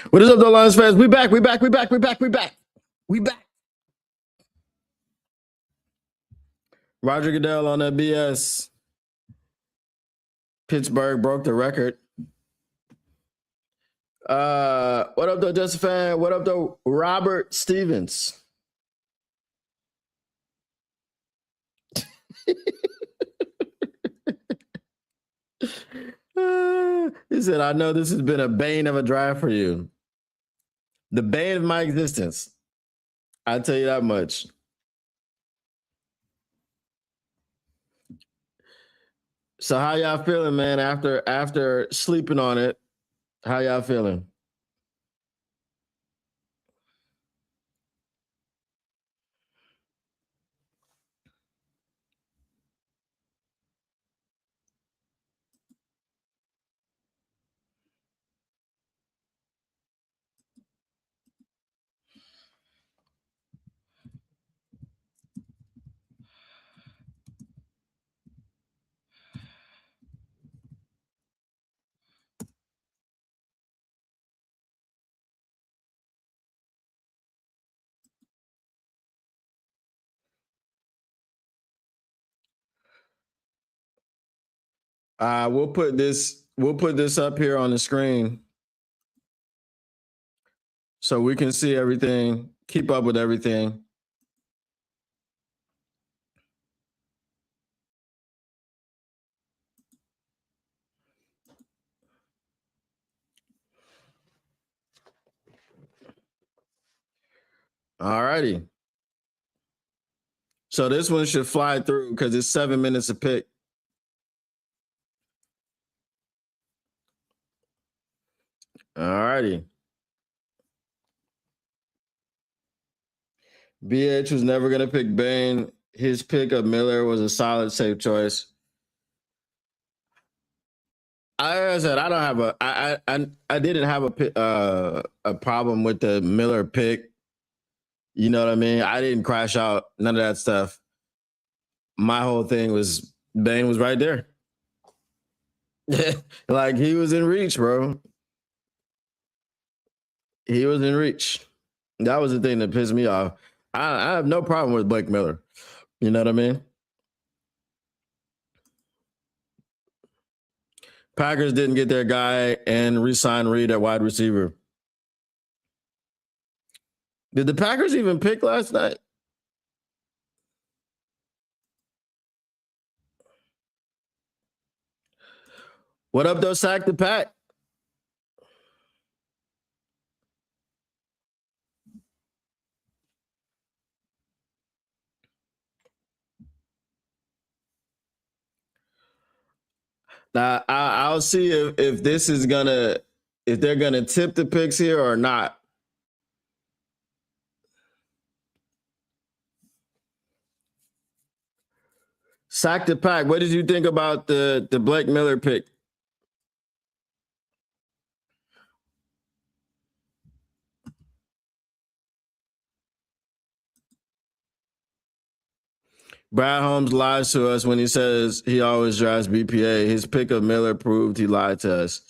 What is up, though, Lions fans? We back. We back. Roger Goodell on that BS. Pittsburgh broke the record. What up, though, Justin fan? What up, though, Robert Stevens? He said, I know this has been a bane of a drive for you. The bane of my existence. I'll tell you that much. So how y'all feeling, man, after sleeping on it? How y'all feeling? We'll put this up here on the screen so we can see everything, keep up with everything. All righty. So this one should fly through because it's 7 minutes a pick. All righty. BH was never going to pick Bane. His pick of Miller was a solid, safe choice. I said I don't have I didn't have a problem with the Miller pick. You know what I mean? I didn't crash out, none of that stuff. My whole thing was Bane was right there. Like he was in reach, bro. He was in reach. That was the thing that pissed me off. I have no problem with Blake Miller. You know what I mean? Packers didn't get their guy and re-sign Reed at wide receiver. Did the Packers even pick last night? What up, though? Sack the Pack. Now I'll see if this is if they're gonna tip the picks here or not. Sack the Pack. What did you think about the Blake Miller pick? Brad Holmes lies to us when he says he always drives BPA. His pick of Miller proved he lied to us.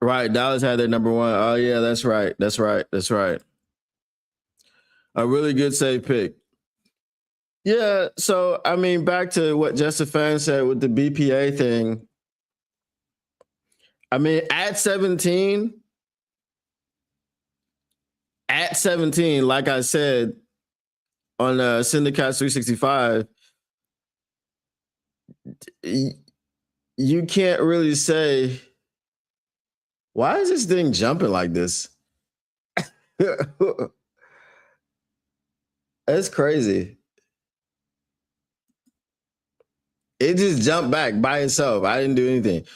Right, Dallas had their number one. Oh yeah, that's right. A really good safe pick. Yeah, so I mean, back to what Justin Fan said with the BPA thing. I mean, at 17, like I said on Syndicast 365, you can't really say, why is this thing jumping like this? That's crazy. It just jumped back by itself. I didn't do anything.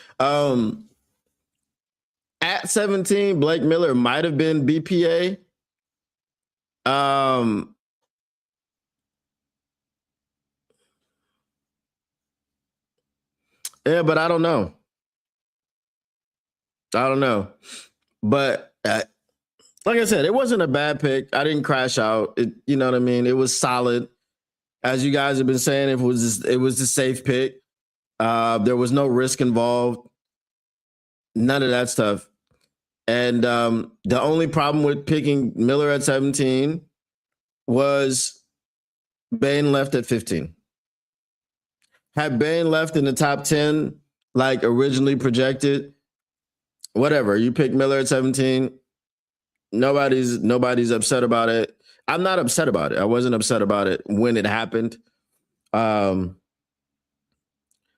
At 17, Blake Miller might have been BPA. Yeah, but I don't know. But like I said, it wasn't a bad pick. I didn't crash out. You know what I mean? It was solid. As you guys have been saying, it was a safe pick. There was no risk involved. None of that stuff. And the only problem with picking Miller at 17 was Bane left at 15. Had Bane left in the top 10, like originally projected, whatever. You pick Miller at 17. Nobody's upset about it. I'm not upset about it. I wasn't upset about it when it happened. But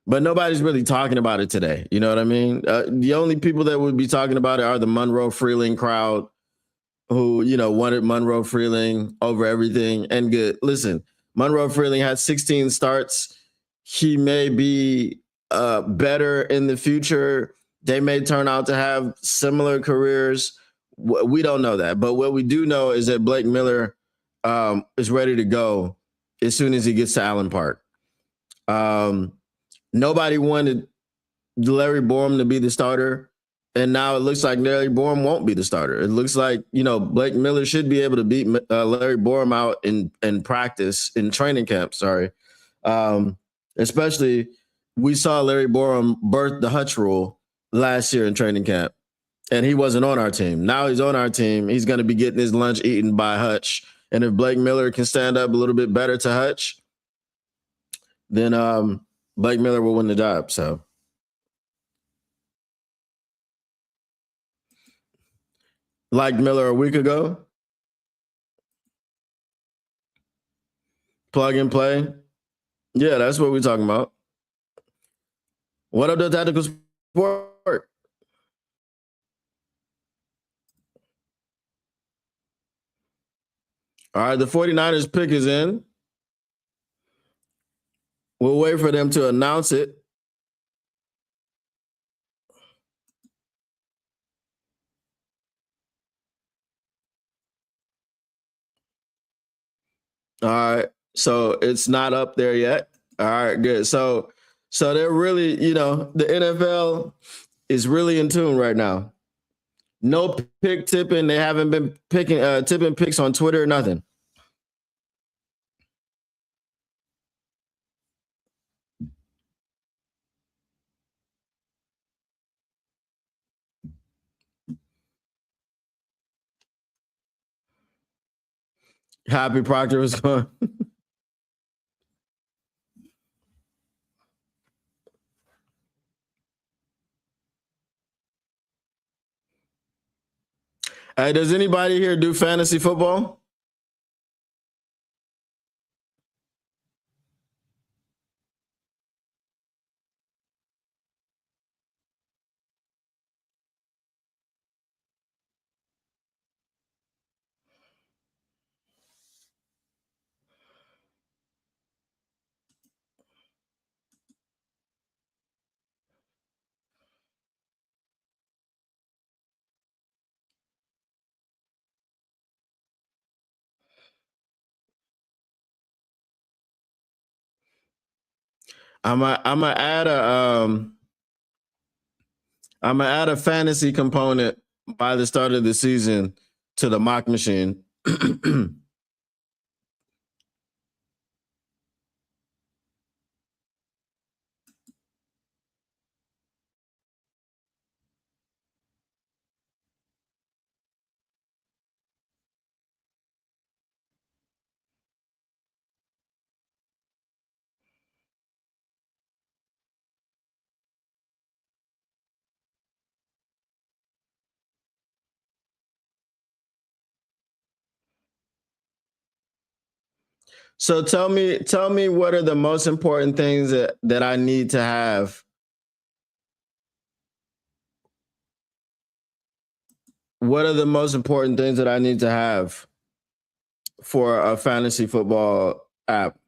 nobody's really talking about it today. You know what I mean? The only people that would be talking about it are the Monroe Freeling crowd who, wanted Monroe Freeling over everything. And good. Listen, Monroe Freeling had 16 starts. He may be better in the future. They may turn out to have similar careers. We don't know that. But what we do know is that Blake Miller is ready to go as soon as he gets to Allen Park. Nobody wanted Larry Borom to be the starter, and now it looks like Larry Borom won't be the starter. It looks like, Blake Miller should be able to beat Larry Borom out in practice, in training camp, sorry. Especially, we saw Larry Borom birth the Hutch rule last year in training camp, and he wasn't on our team. Now he's on our team. He's going to be getting his lunch eaten by Hutch. And if Blake Miller can stand up a little bit better to Hutch, then Blake Miller will win the job. So, like Miller a week ago, plug and play. Yeah, that's what we're talking about. What up, the Tactical Sport? All right, the 49ers pick is in. We'll wait for them to announce it. All right. So it's not up there yet. All right, good. So they're really, the NFL is really in tune right now. No pick tipping. They haven't been tipping picks on Twitter, nothing. Happy Proctor was going. Hey, does anybody here do fantasy football? I'm gonna add a fantasy component by the start of the season to the mock machine. So tell me what are the most important things that I need to have. What are the most important things that I need to have for a fantasy football app?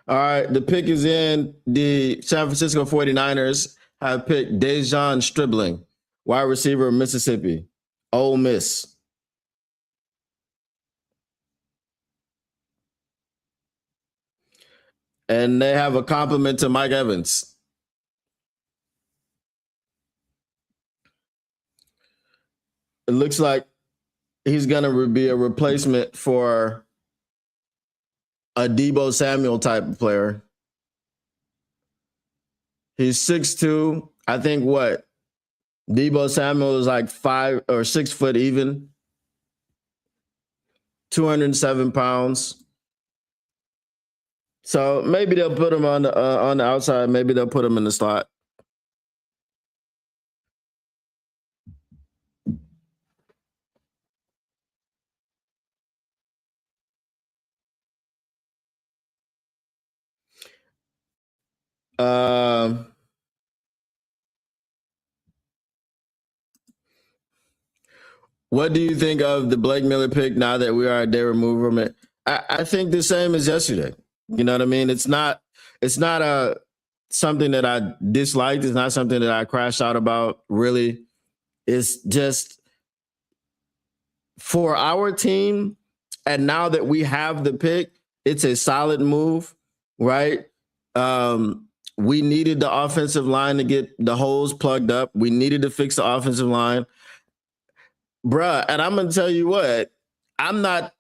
All right, the pick is in. The San Francisco 49ers have picked Dejon Stribling, wide receiver, Mississippi, Ole Miss. And they have a compliment to Mike Evans. it looks like he's gonna be a replacement for a Deebo Samuel type of player. He's 6'2". I think what Deebo Samuel is like 5 or 6 foot even, 207 pounds. So maybe they'll put him on the outside. Maybe they'll put him in the slot. What do you think of the Blake Miller pick now that we are a day removed from it? I think the same as yesterday. You know what I mean? It's not a something that I disliked. It's not something that I crashed out about, really. It's just for our team, and now that we have the pick, it's a solid move, right? We needed the offensive line to get the holes plugged up. We needed to fix the offensive line. Bruh, and I'm going to tell you what, I'm not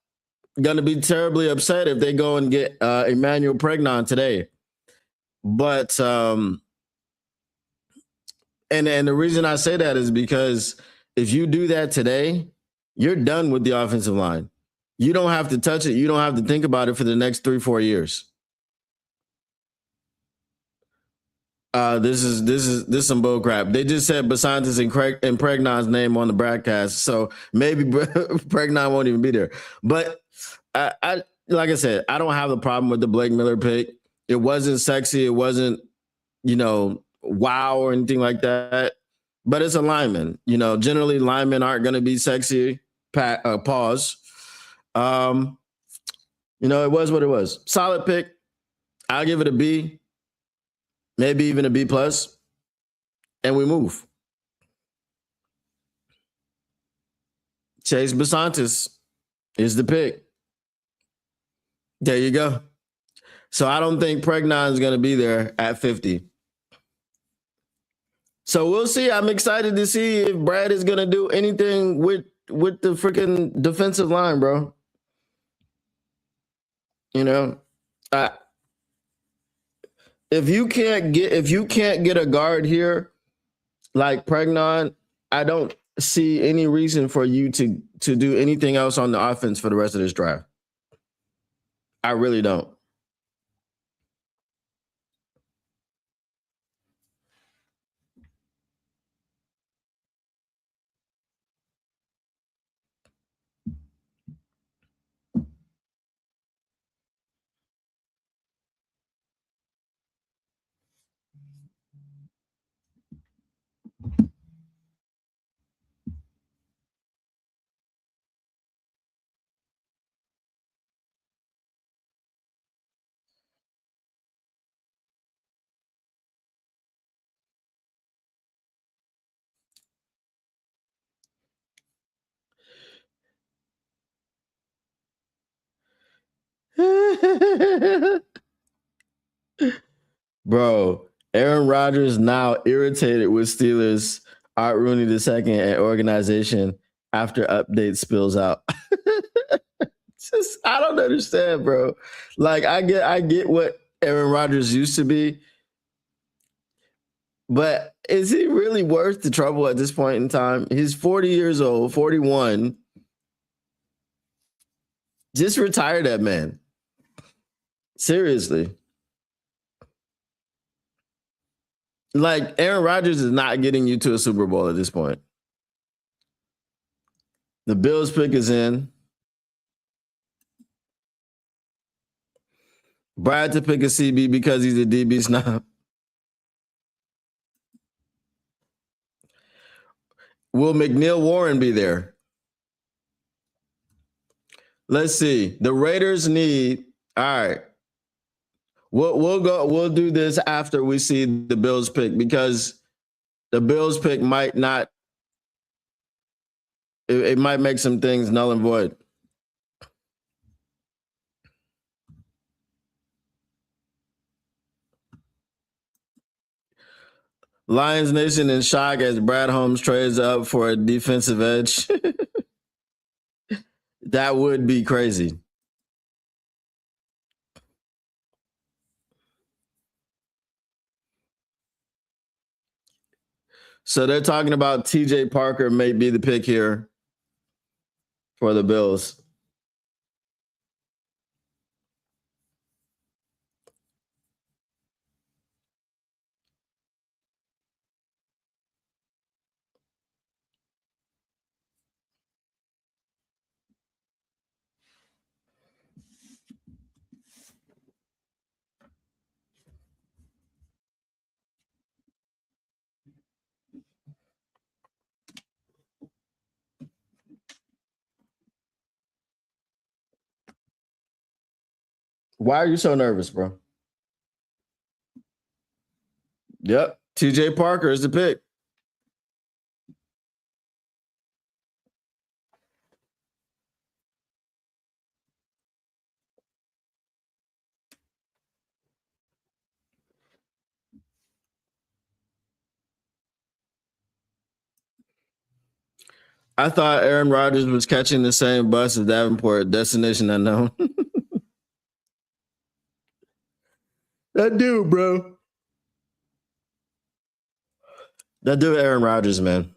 going to be terribly upset if they go and get Emmanuel Pregnon today. But, and the reason I say that is because if you do that today, you're done with the offensive line. You don't have to touch it. You don't have to think about it for the next 3-4 years. This is some bull crap. They just said Basantis and Pregnon's name on the broadcast, so maybe Pregnon won't even be there. But I like I said, I don't have a problem with the Blake Miller pick. It wasn't sexy. It wasn't, wow or anything like that. But it's a lineman. Generally linemen aren't going to be sexy. Pause. It was what it was. Solid pick. I'll give it a B. Maybe even a B plus, and we move. Chase Basantis is the pick. There you go. So I don't think Pregnon is going to be there at 50. So we'll see. I'm excited to see if Brad is going to do anything with the freaking defensive line, bro. If you can't get a guard here like Pregnon, I don't see any reason for you to do anything else on the offense for the rest of this drive. I really don't. Bro, Aaron Rodgers now irritated with Steelers Art Rooney II and organization after update spills out. I don't understand, bro. Like I get what Aaron Rodgers used to be, but is he really worth the trouble at this point in time? He's 40 years old, 41. Just retire that man. Seriously. Like Aaron Rodgers is not getting you to a Super Bowl at this point. The Bills pick is in. Brad to pick a CB because he's a DB snob. Will McNeil Warren be there? Let's see. The Raiders need. All right. We'll do this after we see the Bills pick because the Bills pick might not. It might make some things null and void. Lions Nation in shock as Brad Holmes trades up for a defensive edge. That would be crazy. So they're talking about TJ Parker may be the pick here for the Bills. Why are you so nervous, bro? Yep. TJ Parker is the pick. I thought Aaron Rodgers was catching the same bus as Davenport, destination unknown. That dude, bro. That dude, Aaron Rodgers, man.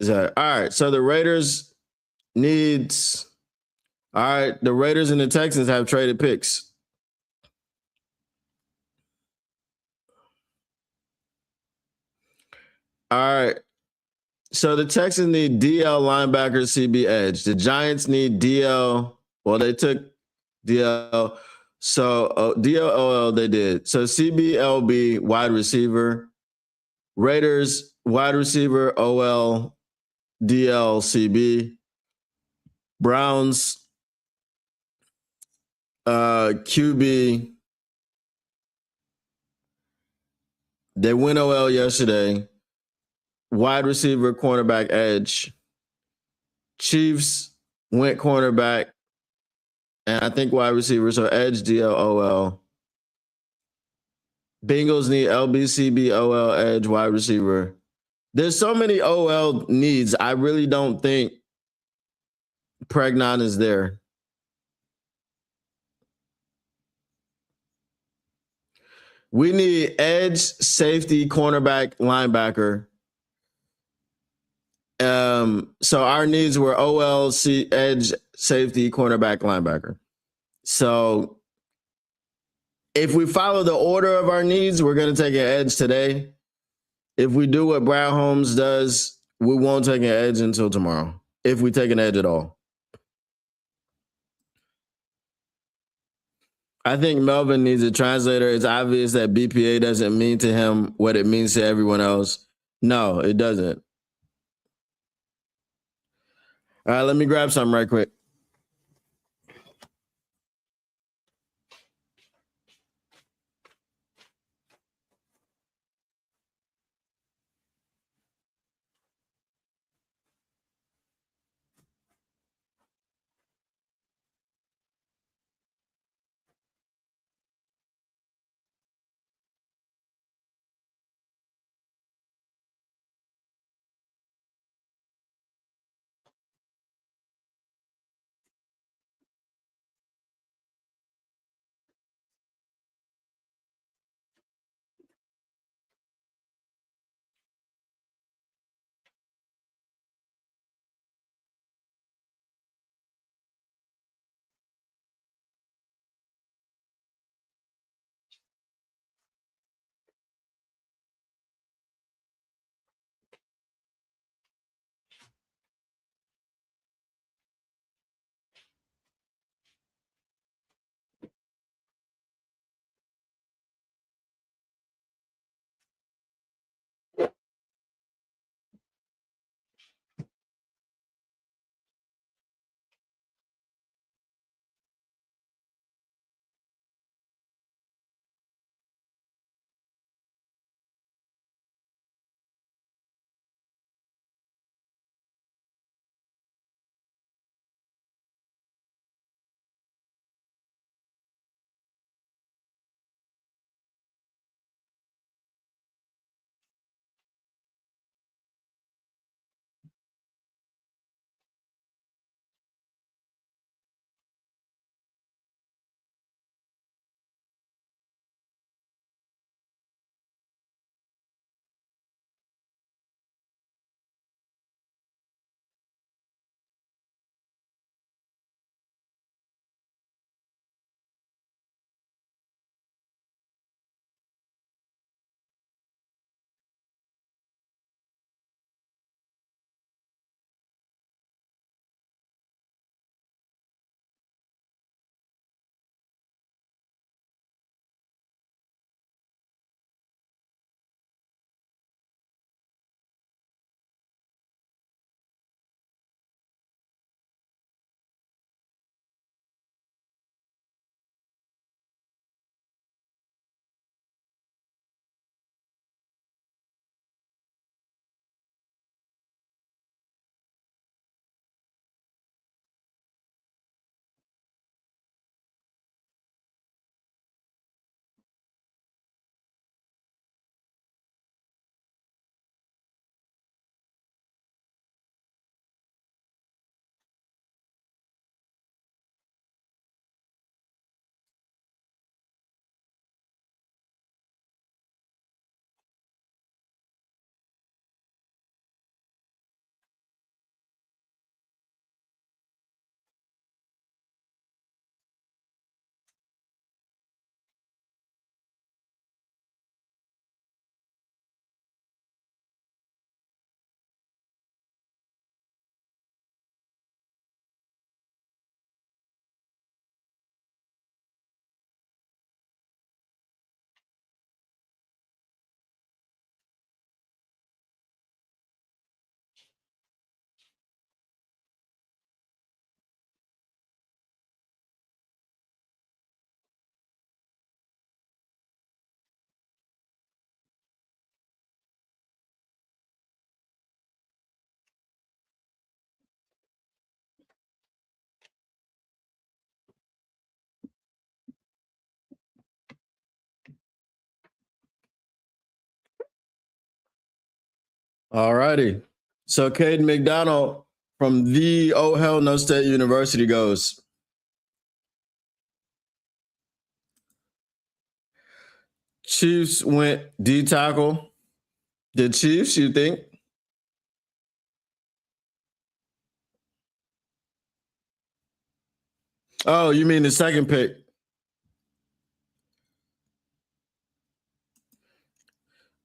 All right. So the Raiders needs. All right. The Raiders and the Texans have traded picks. All right. So the Texans need DL linebacker, CB edge. The Giants need DL. Well, they took DL. So DL they did. So CBLB wide receiver. Raiders wide receiver OL DL CB. Browns QB. They went OL yesterday. Wide receiver, cornerback, edge. Chiefs went cornerback, and I think wide receiver. So edge, DL, OL. Bengals need LBCB, OL, edge, wide receiver. There's so many OL needs. I really don't think Pregnon is there. We need edge, safety, cornerback, linebacker. So our needs were OL, edge, safety, cornerback, linebacker. So if we follow the order of our needs, we're going to take an edge today. If we do what Brad Holmes does, we won't take an edge until tomorrow, if we take an edge at all. I think Melvin needs a translator. It's obvious that BPA doesn't mean to him what it means to everyone else. No, it doesn't. All right, let me grab something right quick. All righty. So Caden McDonald from the Oh Hell No State University goes. Chiefs went D tackle. The Chiefs, you think? Oh, you mean the second pick?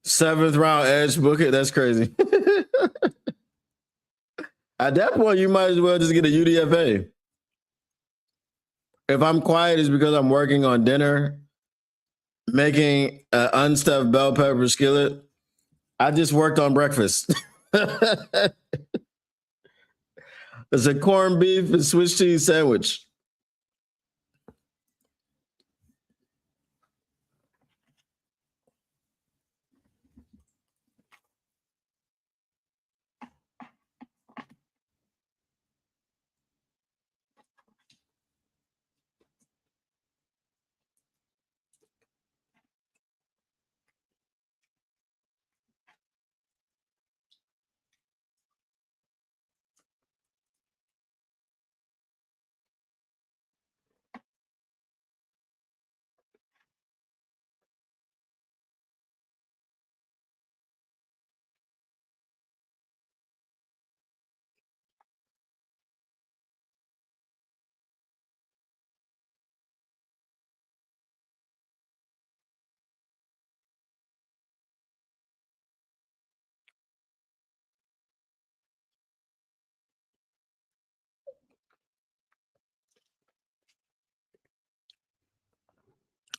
Seventh round edge, book it. That's crazy. At that point, you might as well just get a UDFA. If I'm quiet, it's because I'm working on dinner, making an unstuffed bell pepper skillet. I just worked on breakfast. It's a corned beef and Swiss cheese sandwich.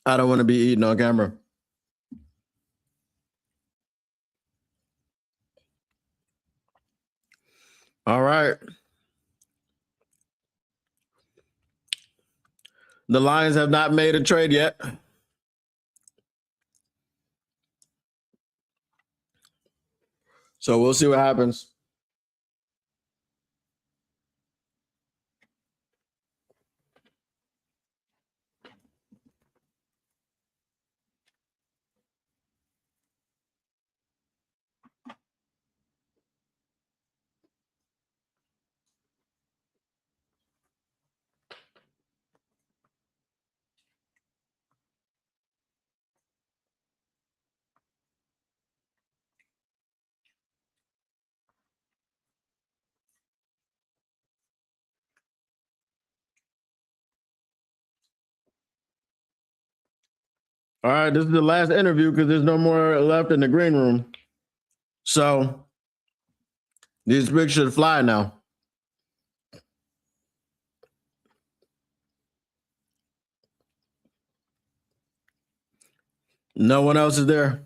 I don't want to be eating on camera. All right. The Lions have not made a trade yet. So we'll see what happens. All right, this is the last interview because there's no more left in the green room. So these pigs should fly now. No one else is there.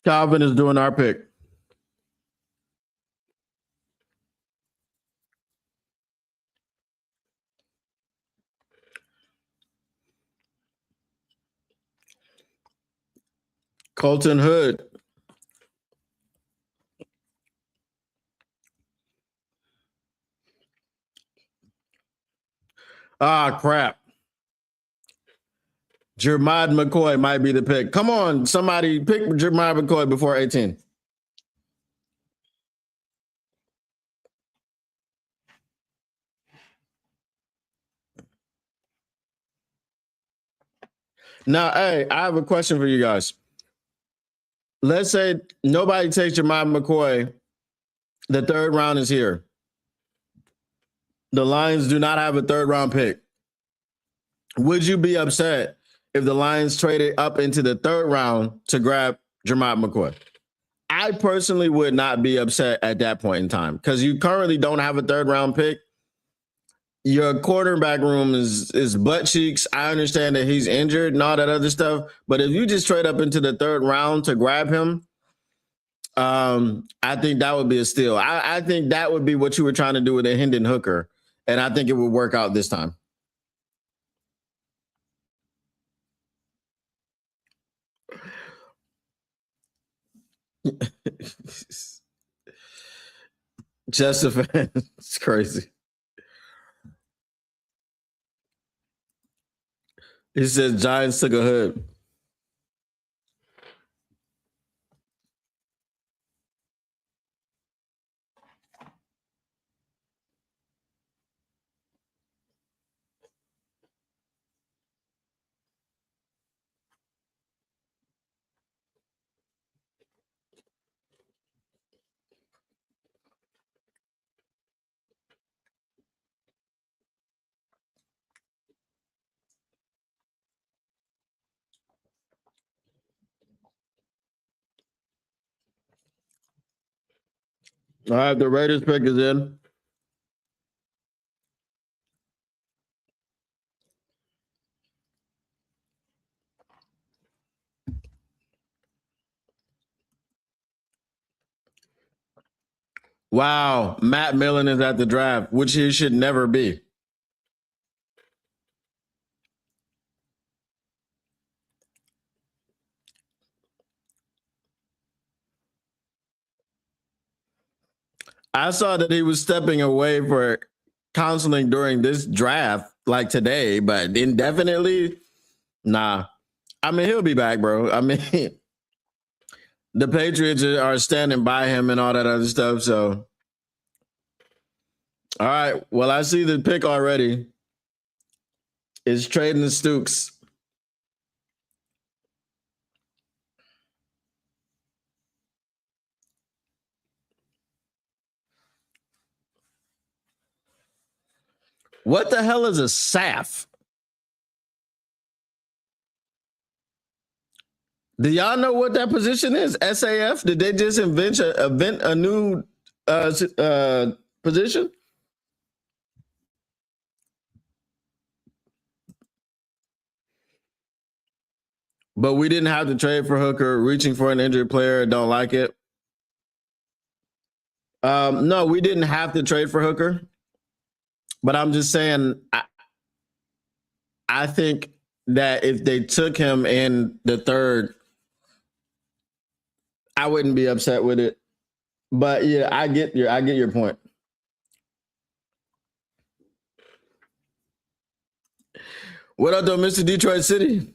Calvin is doing our pick. Colton Hood. Ah, crap. Jermod McCoy might be the pick. Come on, somebody pick Jermod McCoy before 18. Now, hey, I have a question for you guys. Let's say nobody takes Jemima McCoy. The third round is here. The Lions do not have a third round pick. Would you be upset if the Lions traded up into the third round to grab Jemima McCoy? I personally would not be upset at that point in time because you currently don't have a third round pick. Your quarterback room is butt cheeks. I understand that he's injured and all that other stuff, but if you just trade up into the third round to grab him, I think that would be a steal. I think that would be what you were trying to do with a Hendon Hooker, and I think it would work out this time. Just a fan. It's crazy. He says Giants took a hood. All right, the Raiders pick is in. Wow, Matt Millen is at the draft, which he should never be. I saw that he was stepping away for counseling during this draft, like today, but indefinitely, nah. I mean, he'll be back, bro. I mean, the Patriots are standing by him and all that other stuff. So, all right. Well, I see the pick already. It's trading the Stooks. What the hell is a SAF? Do y'all know what that position is? SAF? Did they just invent a new position? But we didn't have to trade for Hooker. Reaching for an injured player, don't like it. No, we didn't have to trade for Hooker. But I'm just saying, I think that if they took him in the third, I wouldn't be upset with it. But yeah, I get your point. What up, though, Mr. Detroit City?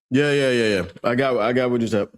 Yeah. I got what you said.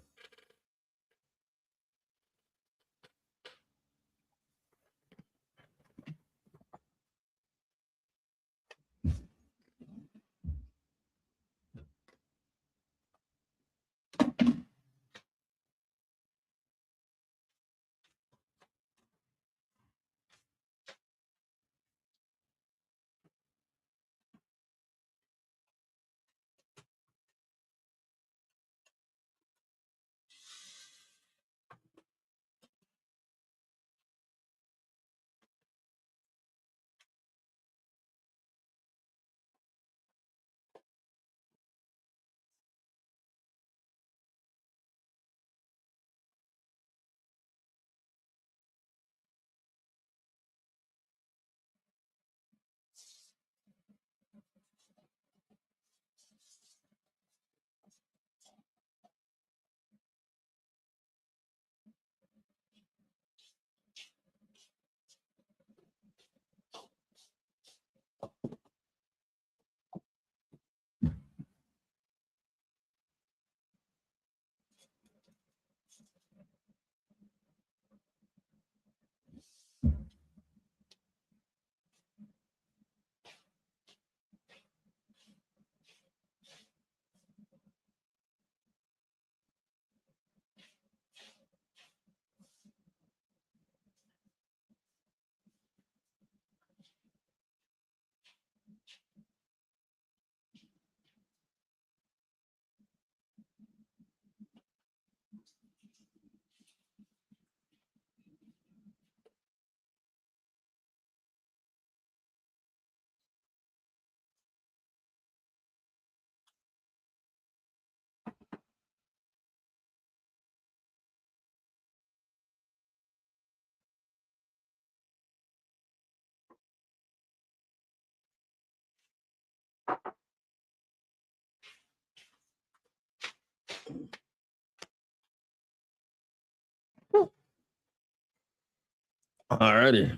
Alrighty.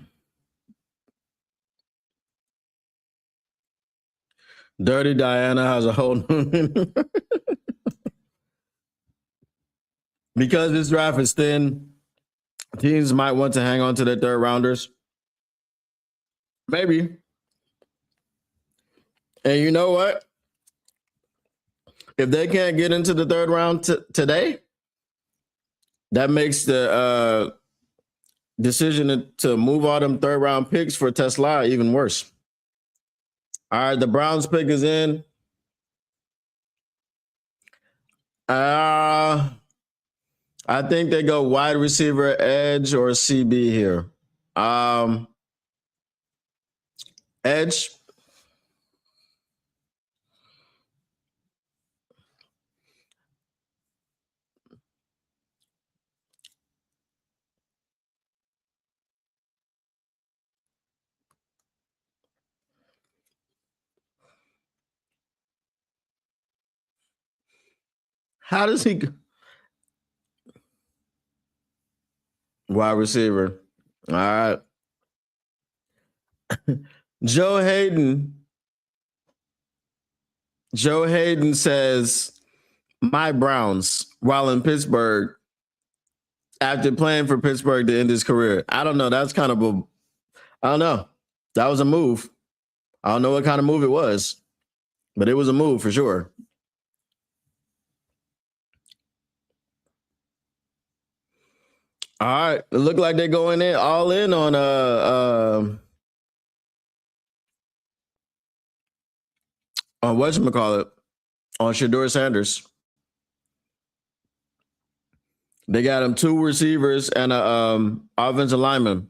Dirty Diana has a whole new because this draft is thin. Teams might want to hang on to their third rounders. Maybe. And you know what? If they can't get into the third round today, that makes the decision to move all them third round picks for Tesla even worse. All right, the Browns pick is in. I think they go wide receiver, edge, or CB here. Edge. How does he wide receiver? All right. Joe Hayden says, my Browns, while in Pittsburgh, after playing for Pittsburgh to end his career. I don't know. That's kind of I don't know. That was a move. I don't know what kind of move it was, but it was a move for sure. All right. It looked like they're going in all in on whatchamacallit, on Shedeur Sanders. They got him 2 receivers and a offensive lineman.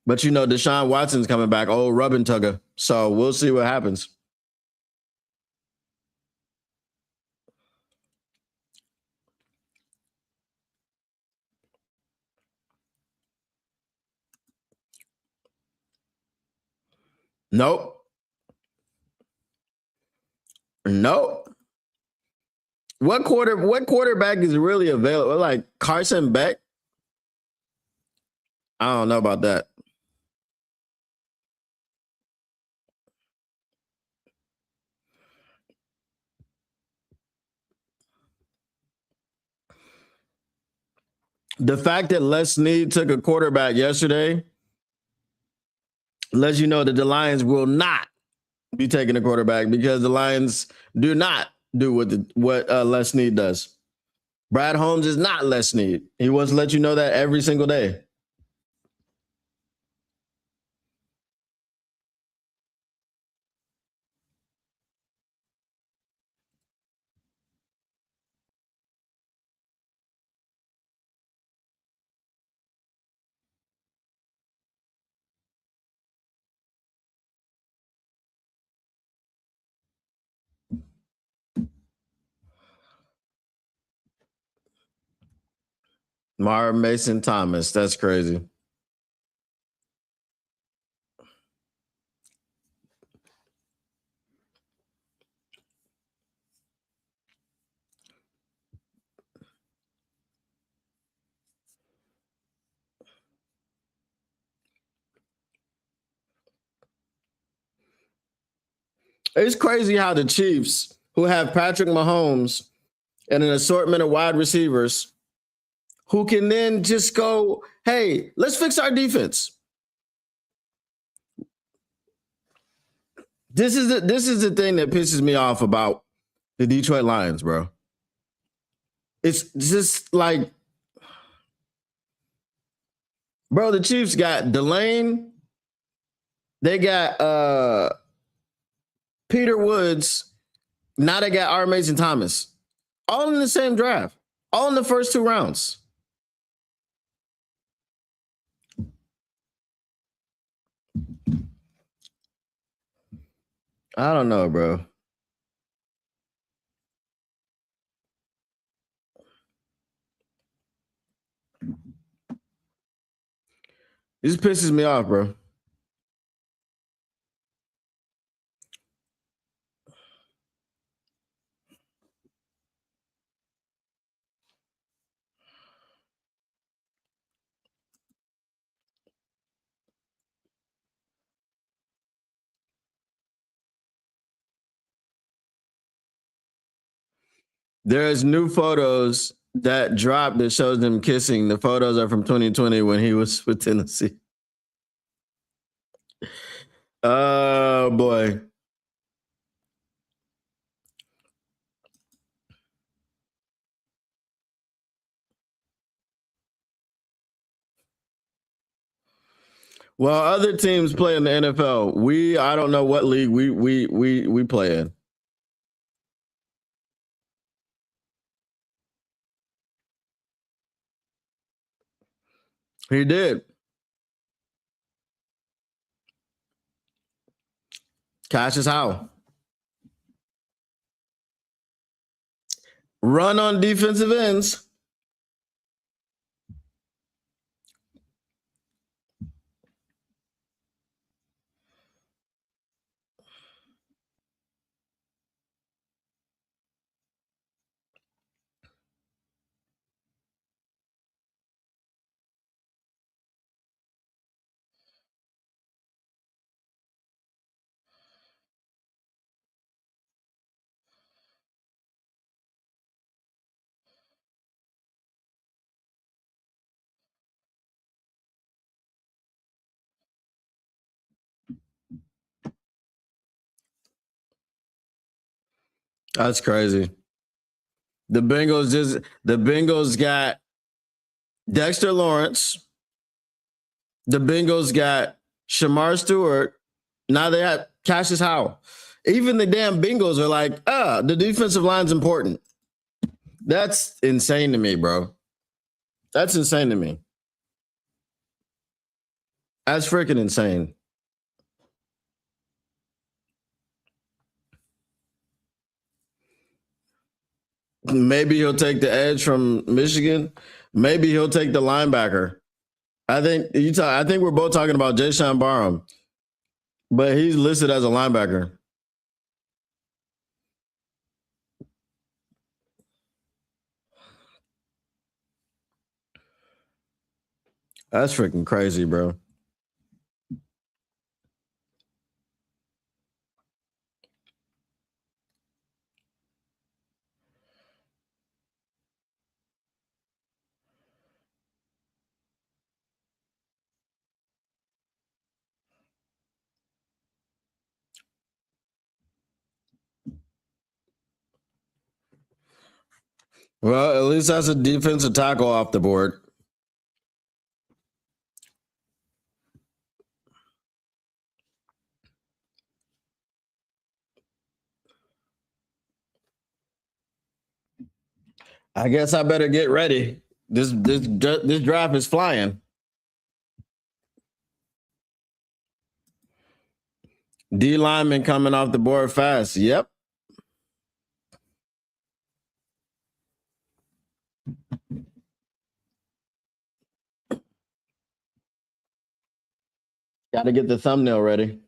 But you know, Deshaun Watson's coming back, old rubbing tugger. So we'll see what happens. Nope. What quarterback is really available? Like Carson Beck? I don't know about that. The fact that Les Snead took a quarterback yesterday lets you know that the Lions will not be taking a quarterback because the Lions do not do what Les Snead does. Brad Holmes is not Les Snead. He wants to let you know that every single day. Marvin Mason Thomas. That's crazy. It's crazy how the Chiefs, who have Patrick Mahomes and an assortment of wide receivers, who can then just go, hey, let's fix our defense. This is the thing that pisses me off about the Detroit Lions, bro. It's just like, bro, the Chiefs got Delane, they got Peter Woods, now they got R. Mason Thomas, all in the same draft, all in the first 2 rounds. I don't know, bro. This pisses me off, bro. There's new photos that dropped that shows them kissing. The photos are from 2020 when he was with Tennessee. Oh boy. Well, other teams play in the NFL. I don't know what league we play in. He did. Cassius Howe. Run on defensive ends. That's crazy. The Bengals got Dexter Lawrence. The Bengals got Shamar Stewart. Now they have Cassius Howe. Even the damn Bengals are like, the defensive line's important. That's insane to me, bro. That's insane to me. That's freaking insane. Maybe he'll take the edge from Michigan. Maybe he'll take the linebacker. I think we're both talking about Jayshon Barham, but he's listed as a linebacker. That's freaking crazy, bro. Well, at least that's a defensive tackle off the board. I guess I better get ready. This draft is flying. D lineman coming off the board fast. Yep. Got to get the thumbnail ready.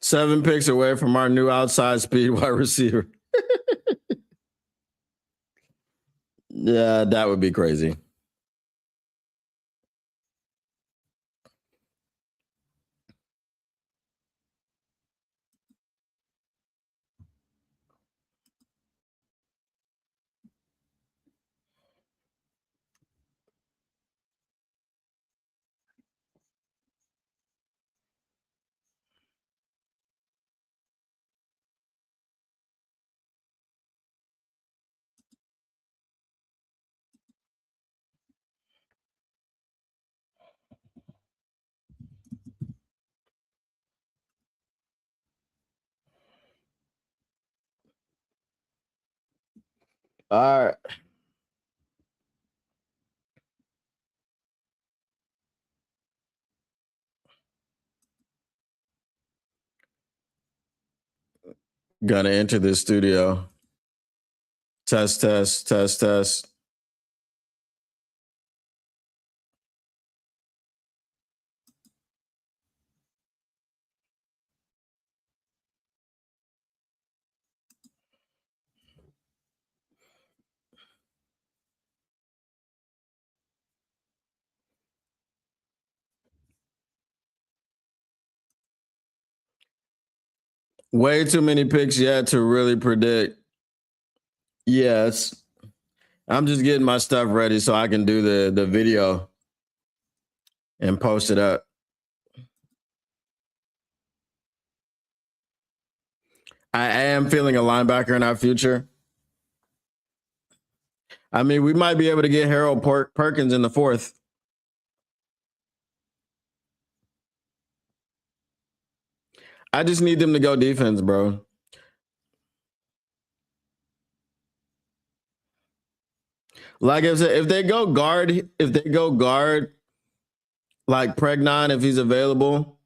Seven picks away from our new outside speed wide receiver. Yeah, that would be crazy. All right. Gonna enter the studio. Test, test, test, test. Way too many picks yet to really predict. Yes. I'm just getting my stuff ready so I can do the video and post it up. I am feeling a linebacker in our future. I mean, we might be able to get Harold Perkins in the 4th. I just need them to go defense, bro. Like if they go guard, like Pregnon, if he's available,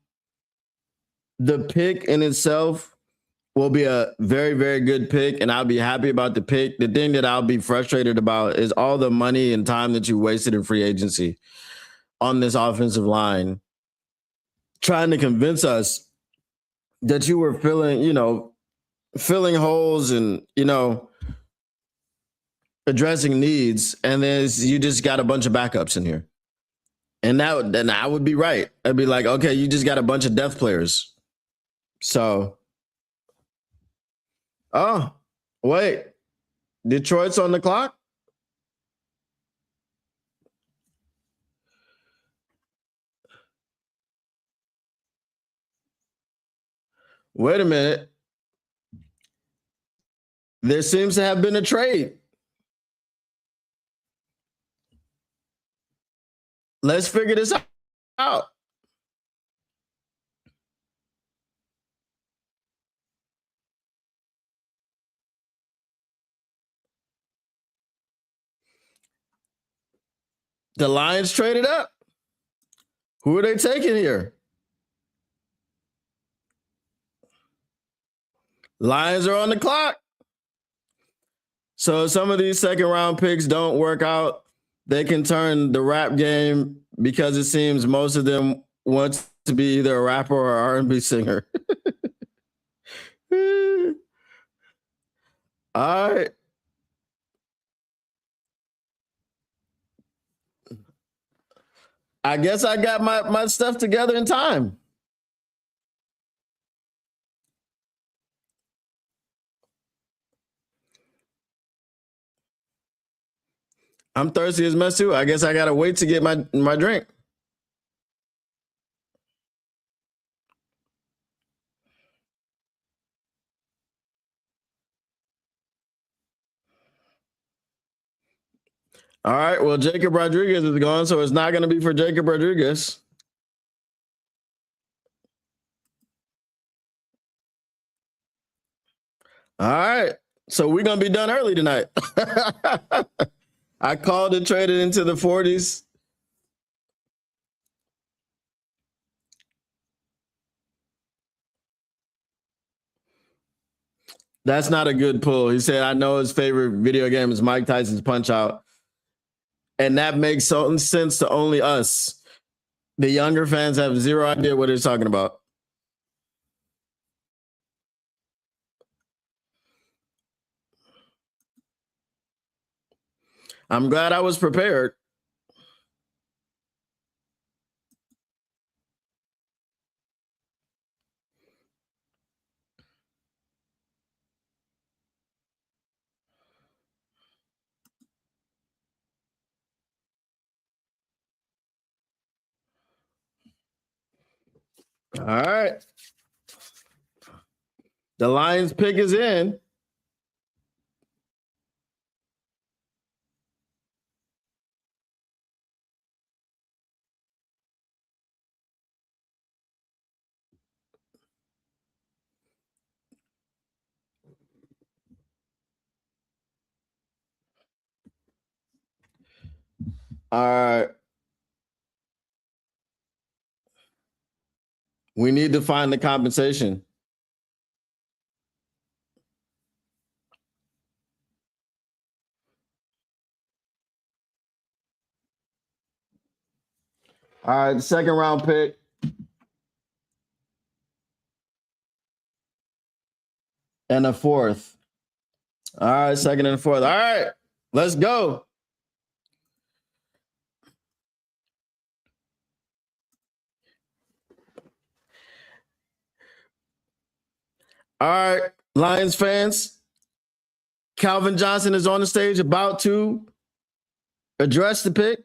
the pick in itself will be a very, very good pick, and I'll be happy about the pick. The thing that I'll be frustrated about is all the money and time that you wasted in free agency on this offensive line, trying to convince us that you were filling holes and, addressing needs, and then you just got a bunch of backups in here. And then I would be right. I'd be like, okay, you just got a bunch of depth players. So, oh, wait, Detroit's on the clock? Wait a minute. There seems to have been a trade. Let's figure this out. The Lions traded up. Who are they taking here? Lions are on the clock. So some of these second round picks don't work out. They can turn the rap game because it seems most of them want to be either a rapper or R&B singer. All right. I guess I got my stuff together in time. I'm thirsty as mess too. I guess I gotta wait to get my drink. All right. Well, Jacob Rodriguez is gone, so it's not gonna be for Jacob Rodriguez. All right. So we're gonna be done early tonight. I called and traded into the 40s. That's not a good pull. He said, I know his favorite video game is Mike Tyson's Punch Out. And that makes some sense to only us. The younger fans have zero idea what he's talking about. I'm glad I was prepared. All right. The Lions pick is in. All right. We need to find the compensation. All right, the second round pick. And a fourth. All right, second and a fourth. All right, let's go. All right, Lions fans. Calvin Johnson is on the stage about to address the pick.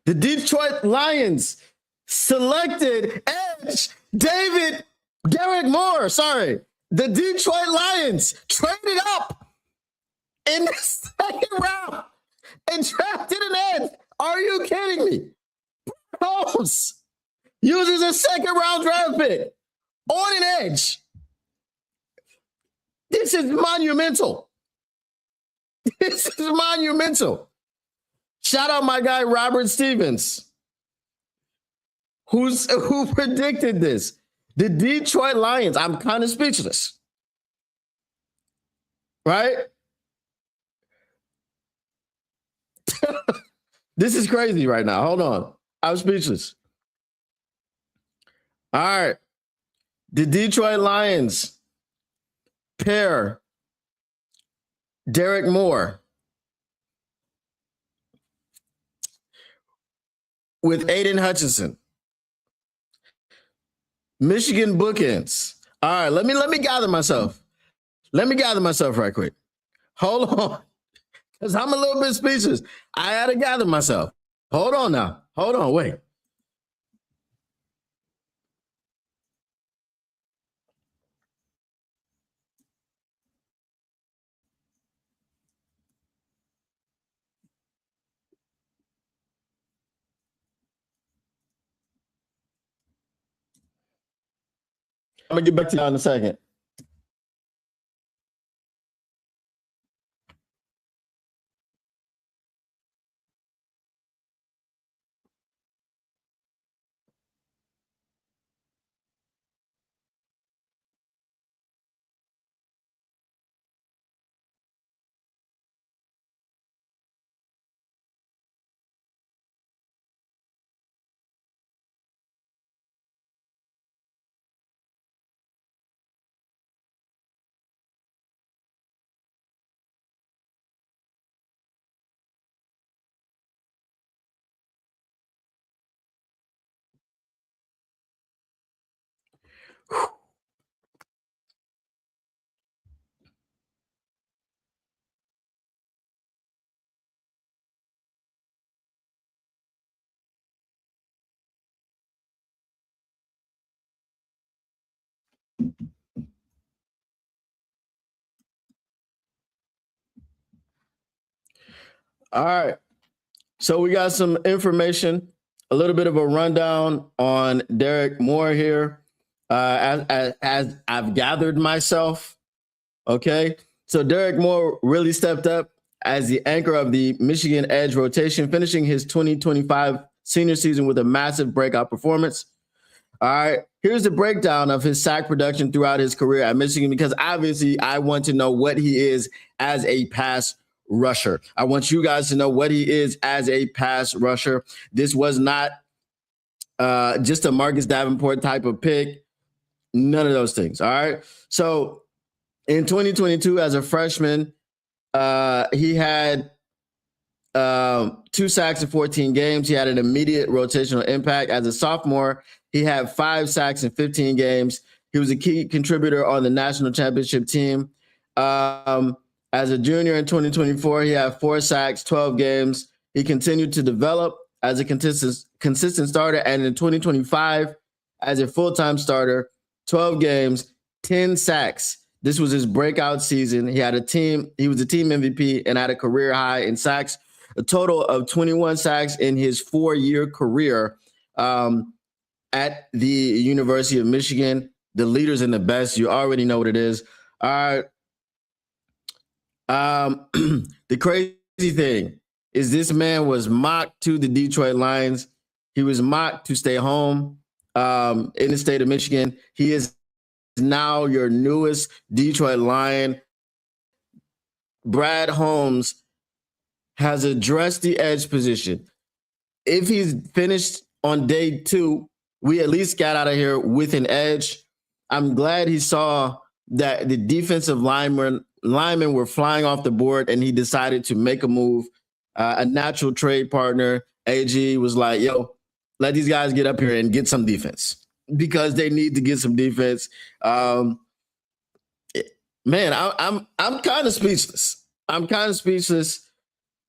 The Detroit Lions selected edge Derek Moore. Sorry. The Detroit Lions traded up in the second round and drafted an edge. Are you kidding me? Holmes uses a second round draft pick on an edge. This is monumental. This is monumental. Shout out my guy Robert Stevens, who predicted this. The Detroit Lions. I'm kind of speechless. Right? This is crazy right now. Hold on. I'm speechless. All right. The Detroit Lions pair Derek Moore with Aiden Hutchinson. Michigan bookends. All right, let me gather myself. Let me gather myself right quick. Hold on. Because I'm a little bit speechless. I had to gather myself. Hold on now. Hold on. Wait. I'm going to get back to you in a second. All right. So we got some information, a little bit of a rundown on Derek Moore here. As I've gathered myself, okay. So Derek Moore really stepped up as the anchor of the Michigan edge rotation, finishing his 2025 senior season with a massive breakout performance. All right, here's the breakdown of his sack production throughout his career at Michigan, because obviously I want to know what he is as a pass rusher. I want you guys to know what he is as a pass rusher. This was not just a Marcus Davenport type of pick. None of those things. All right. So in 2022, as a freshman, he had 2 sacks in 14 games. He had an immediate rotational impact. As a sophomore, he had 5 sacks in 15 games. He was a key contributor on the national championship team. As a junior in 2024, he had 4 sacks, 12 games. He continued to develop as a consistent starter. And in 2025, as a full-time starter, 12 games, 10 sacks. This was his breakout season. He was a team MVP and had a career high in sacks, a total of 21 sacks in his 4-year career at the University of Michigan. The leaders and the best. You already know what it is. All right. The crazy thing is this man was mocked to the Detroit Lions. He was mocked to stay home in the state of Michigan. He is now your newest Detroit Lion. Brad Holmes has addressed the edge position. If he's finished on day 2, we at least got out of here with an edge. I'm glad he saw that the defensive linemen were flying off the board and he decided to make a move. A natural trade partner, AG, was like, yo, let these guys get up here and get some defense because they need to get some defense. Man, I'm kind of speechless. I'm kind of speechless.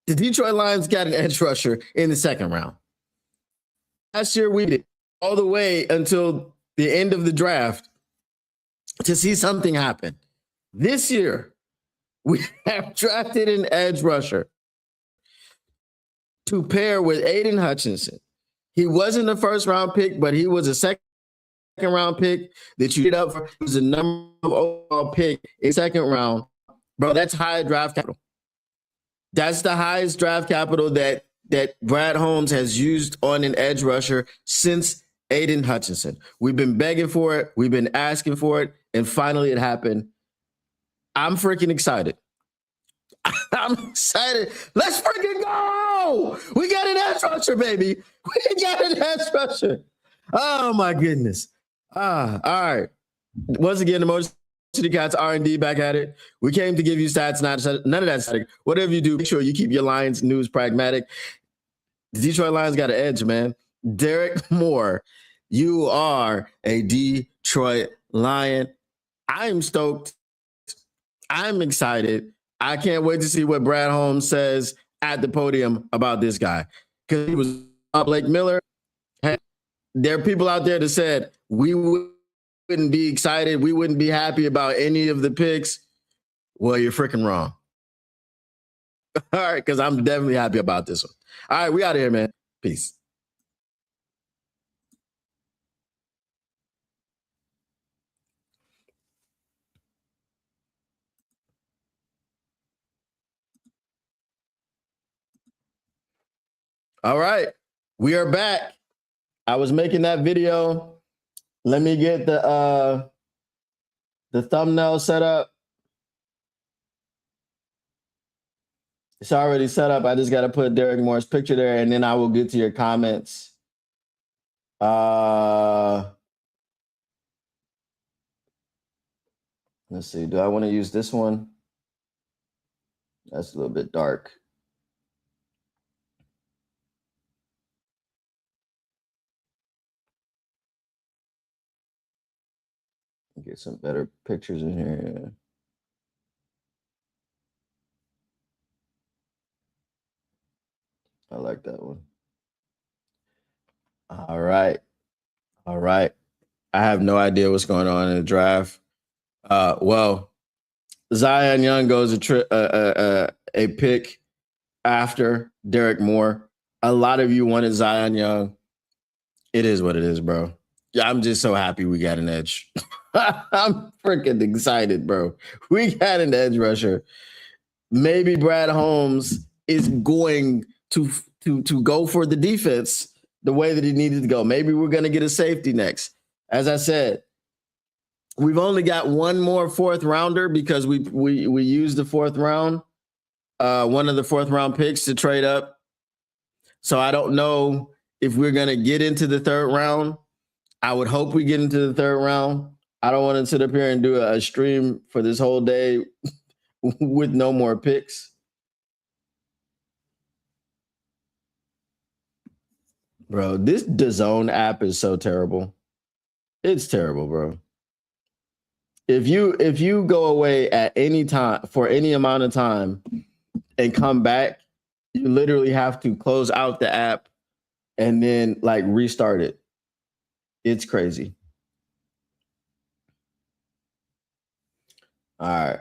The Detroit Lions got an edge rusher in the second round. Last year we did all the way until the end of the draft to see something happen. This year, we have drafted an edge rusher to pair with Aiden Hutchinson. He wasn't a first round pick, but he was a second round pick that you did up for. He was a number of overall pick in second round. Bro, that's high draft capital. That's the highest draft capital that Brad Holmes has used on an edge rusher since Aiden Hutchinson. We've been begging for it. We've been asking for it. And finally it happened. I'm freaking excited. I'm excited. Let's freaking go. We got an edge rusher, baby. We got an edge rusher. Oh, my goodness. All right. Once again, the Motor City Cats R&D back at it. We came to give you stats, none of that static. Whatever you do, make sure you keep your Lions news pragmatic. The Detroit Lions got an edge, man. Derek Moore, you are a Detroit Lion. I'm stoked. I'm excited. I can't wait to see what Brad Holmes says at the podium about this guy. Because he was Blake Miller. There are people out there that said we wouldn't be excited. We wouldn't be happy about any of the picks. Well, you're freaking wrong. All right, because I'm definitely happy about this one. All right, we out of here, man. Peace. All right, we are back. I was making that video. Let me get the thumbnail set up. It's already set up. I just got to put Derek Moore's picture there, and then I will get to your comments. Let's see. Do I want to use this one? That's a little bit dark. Get some better pictures in here. I like that one. All right. All right. I have no idea what's going on in the draft. Well, Zion Young goes a pick after Derek Moore. A lot of you wanted Zion Young. It is what it is, bro. Yeah, I'm just so happy we got an edge. I'm freaking excited, bro. We got an edge rusher. Maybe Brad Holmes is going to go for the defense the way that he needed to go. Maybe we're going to get a safety next. As I said, we've only got one more fourth rounder because we used the fourth round, one of the fourth round picks to trade up. So I don't know if we're going to get into the third round. I would hope we get into the third round. I don't want to sit up here and do a stream for this whole day with no more picks. Bro, this DAZN app is so terrible. It's terrible, bro. If you go away at any time for any amount of time and come back, you literally have to close out the app and then like restart it. It's crazy. All right.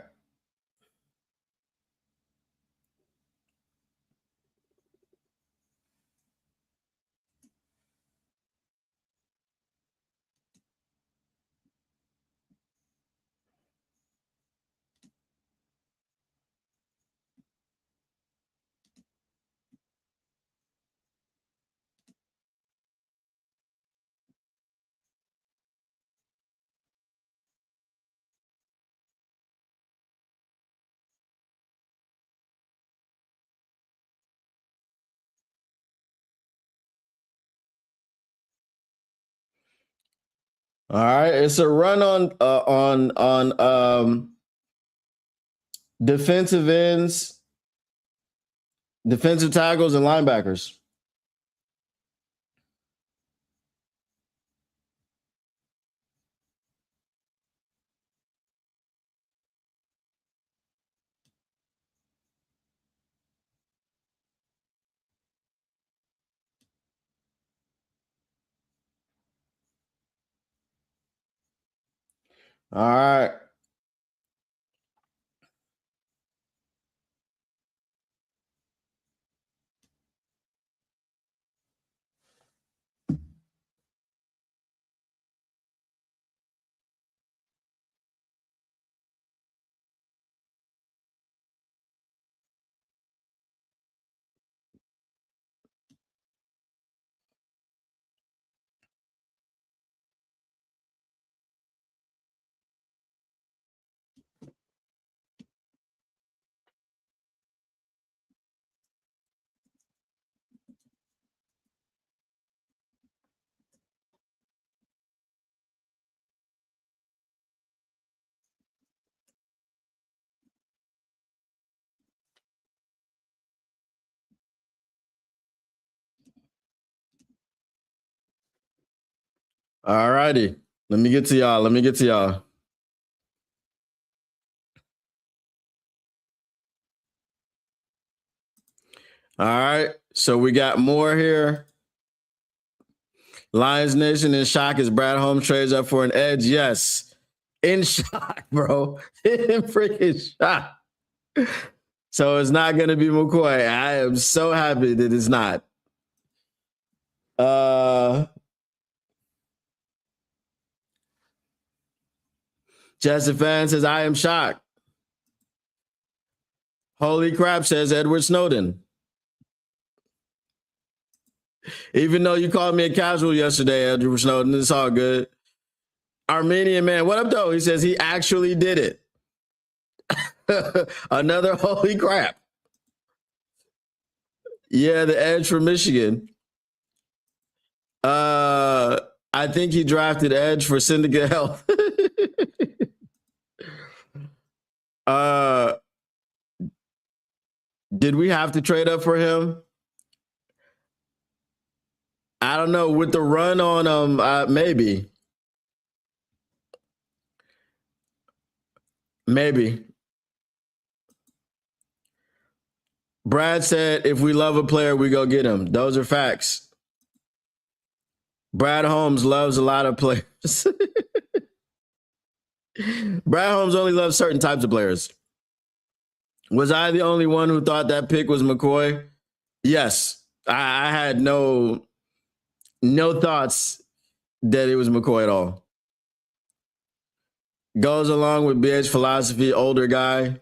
All right, it's a run on defensive ends, defensive tackles, and linebackers. All right. All righty. Let me get to y'all. All right. So we got more here. Lions Nation in shock as Brad Holmes trades up for an edge. Yes. In shock, bro. In freaking shock. So it's not going to be McCoy. I am so happy that it's not. Justin Fan says, I am shocked. Holy crap, says Edward Snowden. Even though you called me a casual yesterday, Edward Snowden, it's all good. Armenian man, what up, though? He says he actually did it. Another holy crap. Yeah, the edge from Michigan. I think he drafted edge for Syndicate Health. Did we have to trade up for him? I don't know. With the run on him, maybe. Maybe. Brad said, if we love a player, we go get him. Those are facts. Brad Holmes loves a lot of players. Brad Holmes only loves certain types of players. Was I the only one who thought that pick was McCoy? Yes. I had no thoughts that it was McCoy at all. Goes along with BH philosophy, older guy.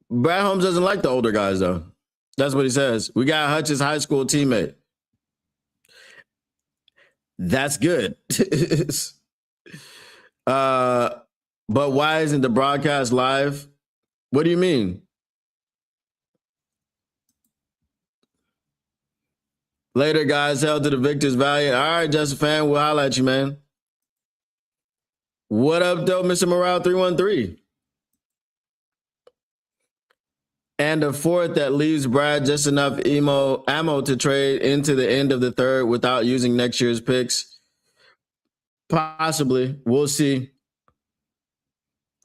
Brad Holmes doesn't like the older guys, though. That's what he says. We got Hutch's high school teammate. That's good. But why isn't the broadcast live? What do you mean? Later, guys. Held to the victor's valiant. All right, Justin Fan, we'll holler at you, man. What up, though, Mr. Morale 313? And a fourth that leaves Brad just enough ammo to trade into the end of the third without using next year's picks. Possibly. We'll see.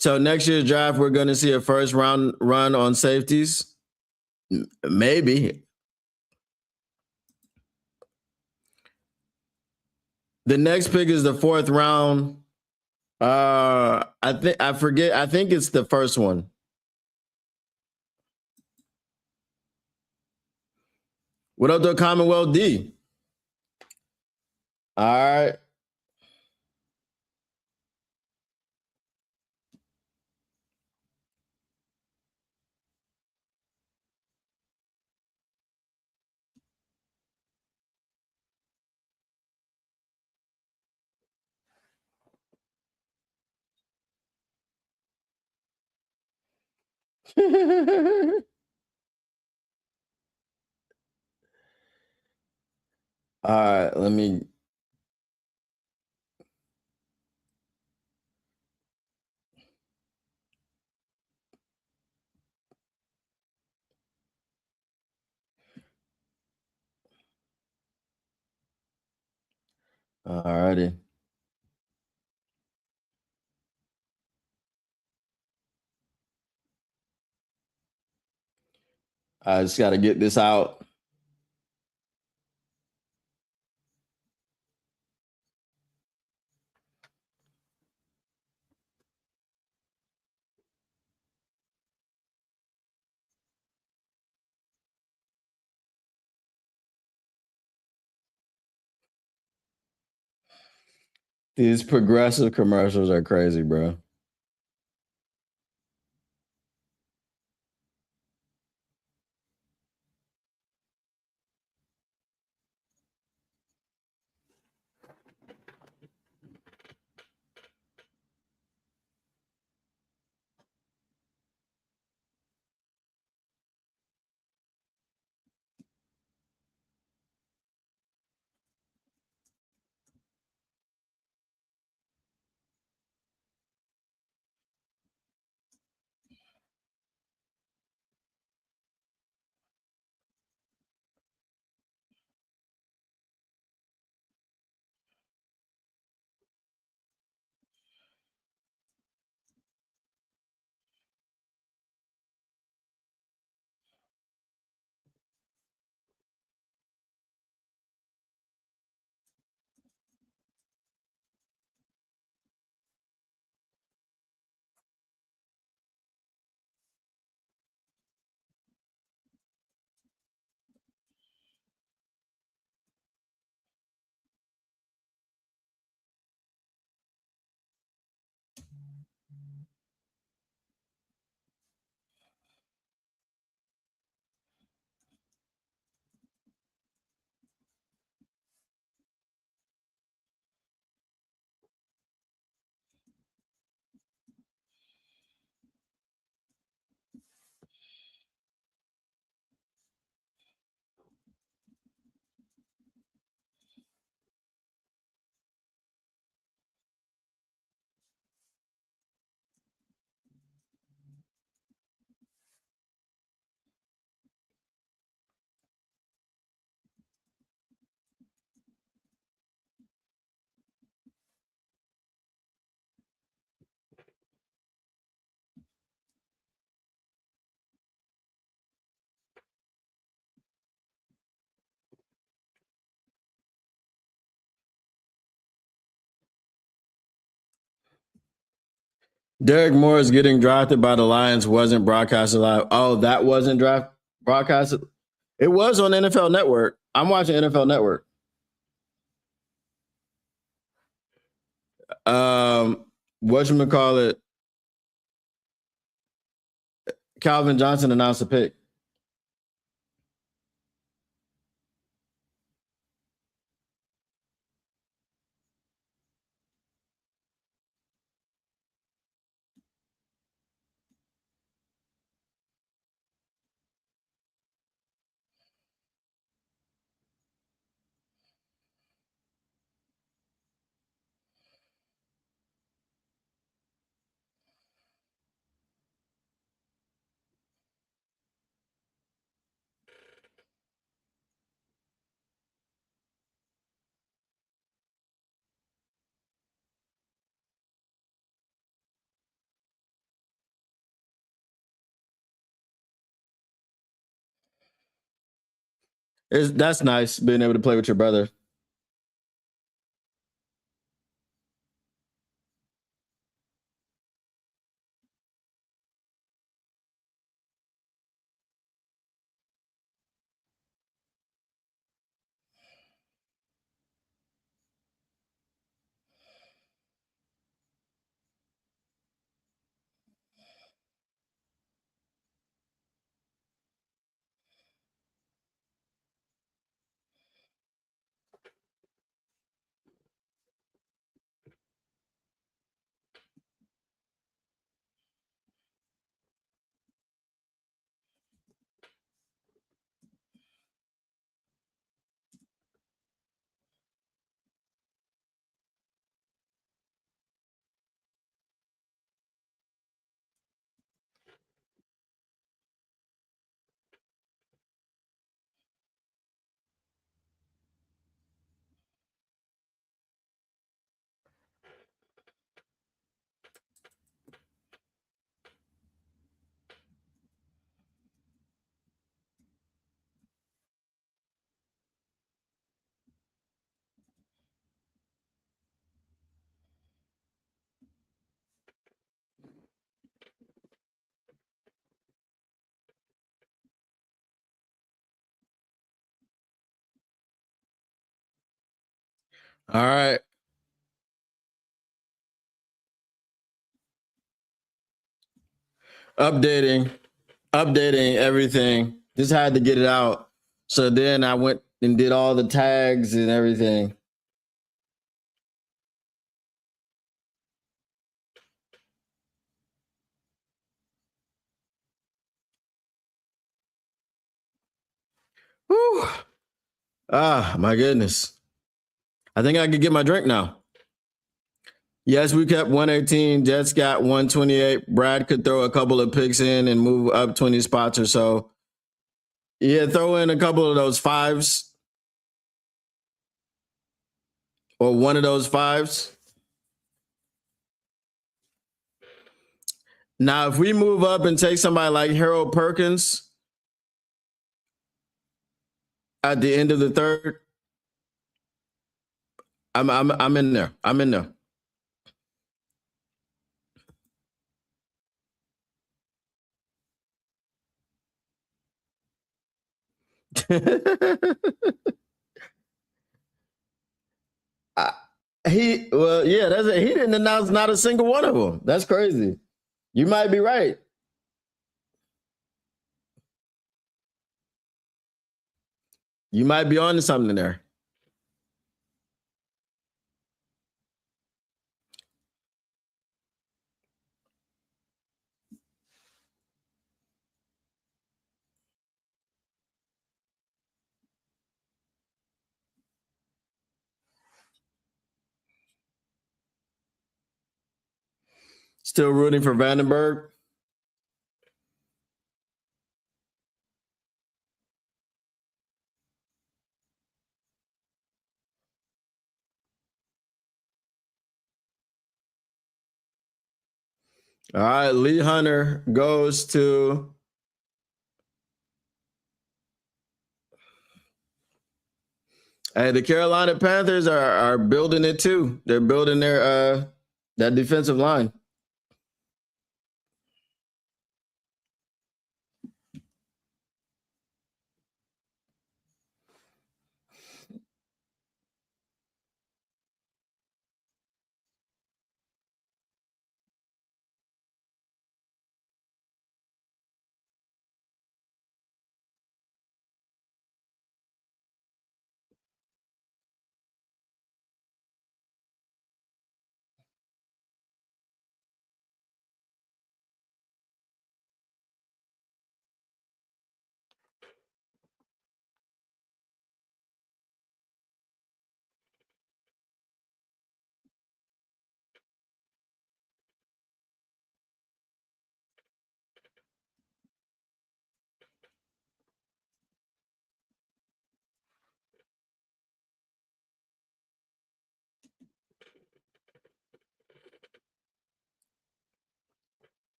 So next year's draft, we're going to see a first round run on safeties. Maybe. The next pick is the fourth round. I think it's the first one. What up, the Commonwealth D? All right. All right, let me Alrighty. I just got to get this out. These progressive commercials are crazy, bro. Derek Morris getting drafted by the Lions wasn't broadcasted live. Oh, that wasn't draft broadcasted. It was on NFL Network. I'm watching NFL Network. Whatchamacallit, Calvin Johnson announced a pick. That's nice being able to play with your brother. All right. Updating, updating everything. Just had to get it out. So then I went and did all the tags and everything. Whew. Ah, my goodness. I think I could get my drink now. Yes, we kept 118. Jets got 128. Brad could throw a couple of picks in and move up 20 spots or so. Yeah, throw in a couple of those fives or one of those fives. Now, if we move up and take somebody like Harold Perkins at the end of the third, I'm in there. I'm in there. I, yeah, that's it. He didn't announce not a single one of them. That's crazy. You might be right. You might be on to something there. Still rooting for Vandenberg. All right, Lee Hunter goes to. Hey, the Carolina Panthers are building it too. They're building their that defensive line.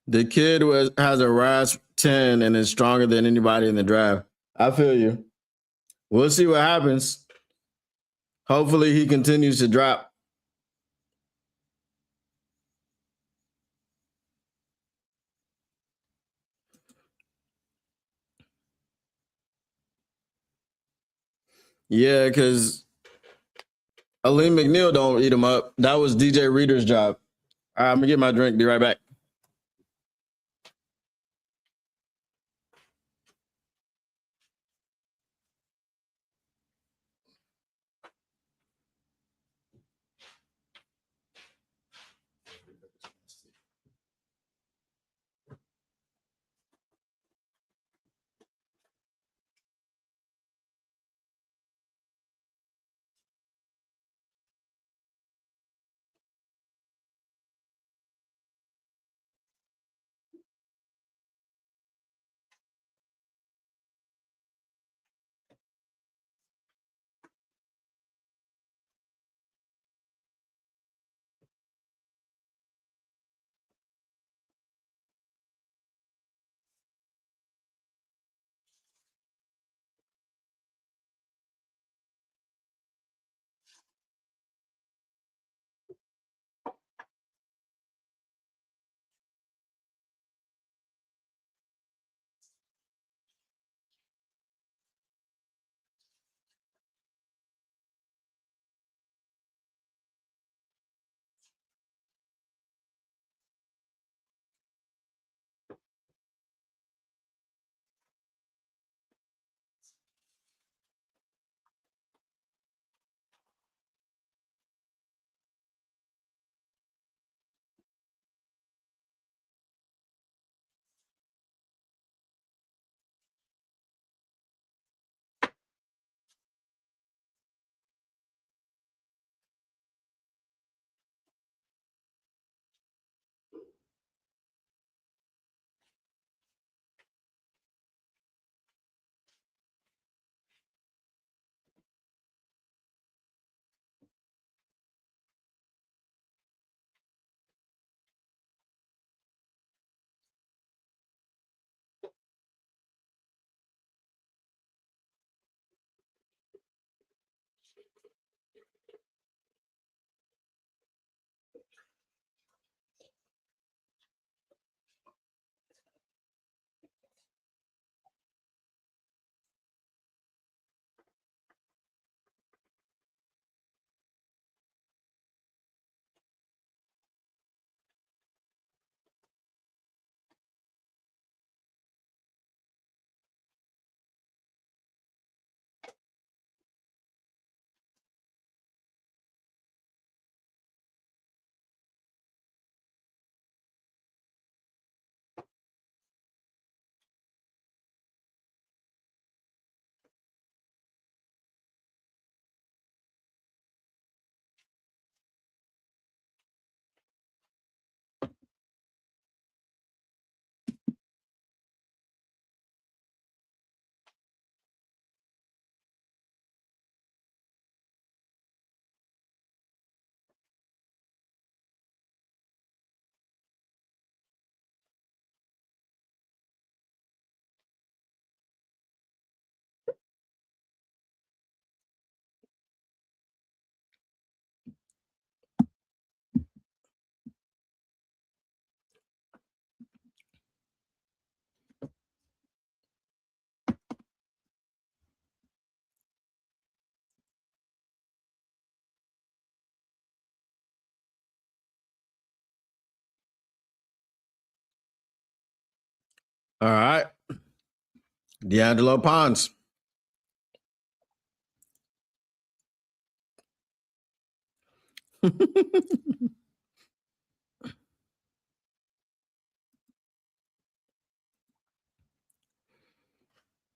The kid has a RAS 10 and is stronger than anybody in the draft. I feel you. We'll see what happens. Hopefully, he continues to drop. Yeah, because Aleem McNeil don't eat him up. That was DJ Reader's job. All right, I'm gonna get my drink. Be right back. All right. D'Angelo Ponds.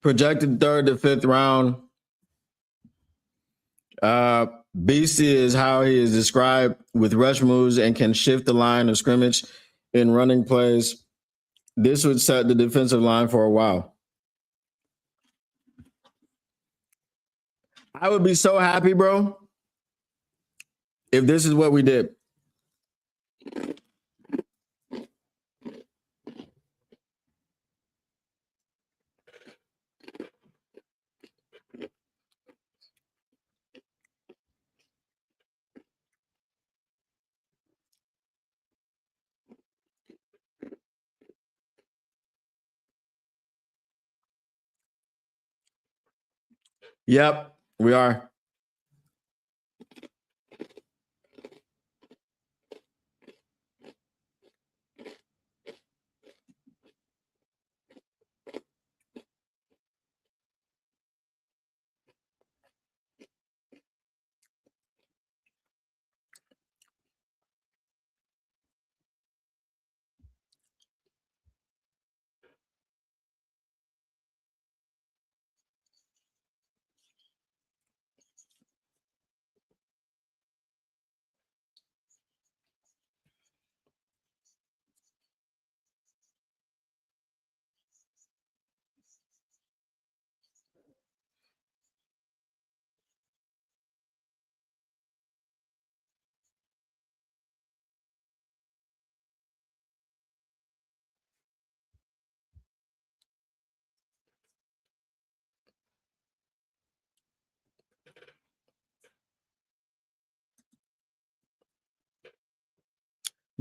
Projected third to fifth round. BC is how he is described with rush moves and can shift the line of scrimmage in running plays. This would set the defensive line for a while. I would be so happy, bro, if this is what we did. Yep, we are.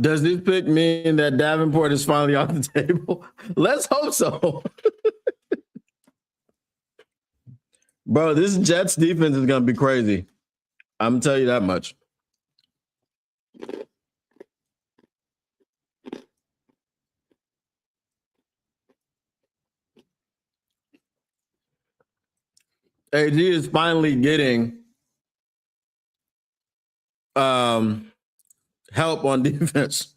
Does this pick mean that Davenport is finally off the table? Let's hope so. Bro, this Jets defense is going to be crazy. I'm going to tell you that much. AG is finally getting help on defense.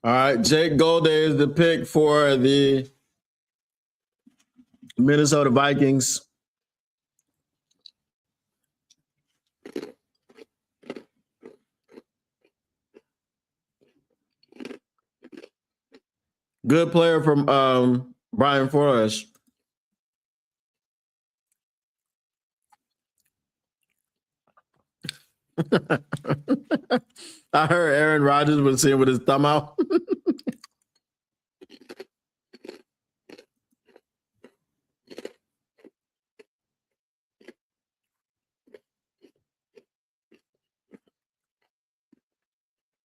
All right, Jake Golday is the pick for the Minnesota Vikings. Good player from Brian Flores. I heard Aaron Rodgers was sitting with his thumb out.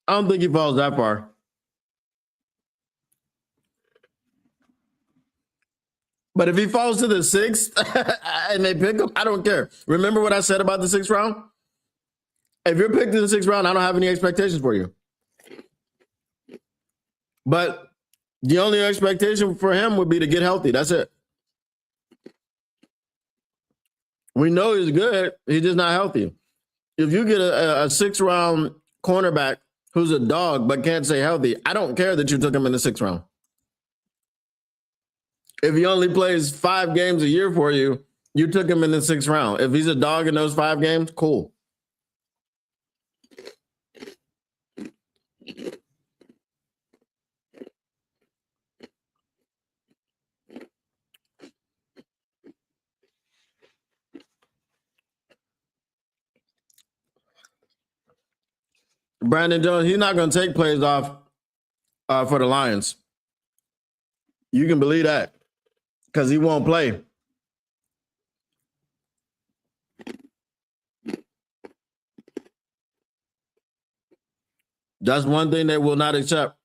I don't think he falls that far. But if he falls to the sixth and they pick him, I don't care. Remember what I said about the sixth round? If you're picked in the sixth round, I don't have any expectations for you. But the only expectation for him would be to get healthy. That's it. We know he's good. He's just not healthy. If you get a sixth round cornerback who's a dog but can't stay healthy, I don't care that you took him in the sixth round. If he only plays 5 games a year for you, you took him in the sixth round. If he's a dog in those 5 games, cool. Brandon Jones, he's not going to take plays off for the Lions. You can believe that because he won't play. That's one thing they will not accept.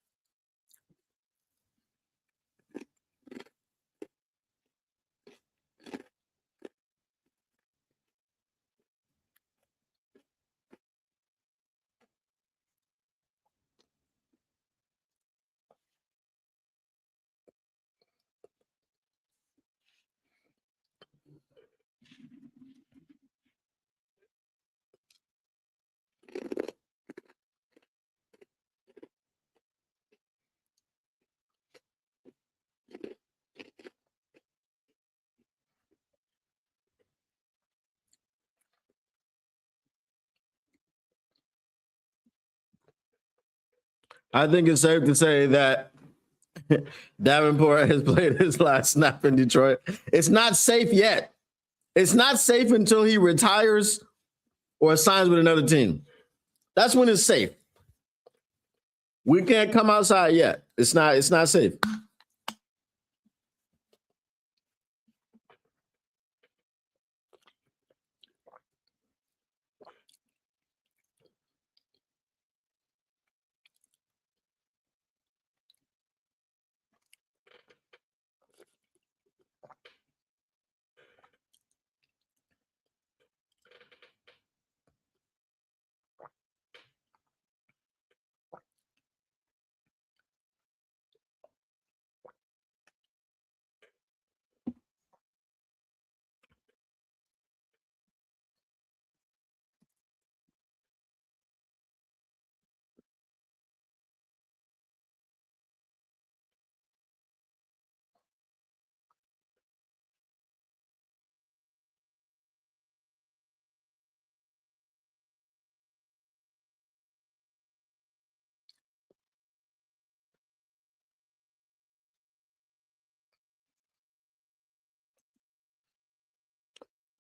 I think it's safe to say that Davenport has played his last snap in Detroit. It's not safe yet. It's not safe until he retires or signs with another team. That's when it's safe. We can't come outside yet. It's not safe.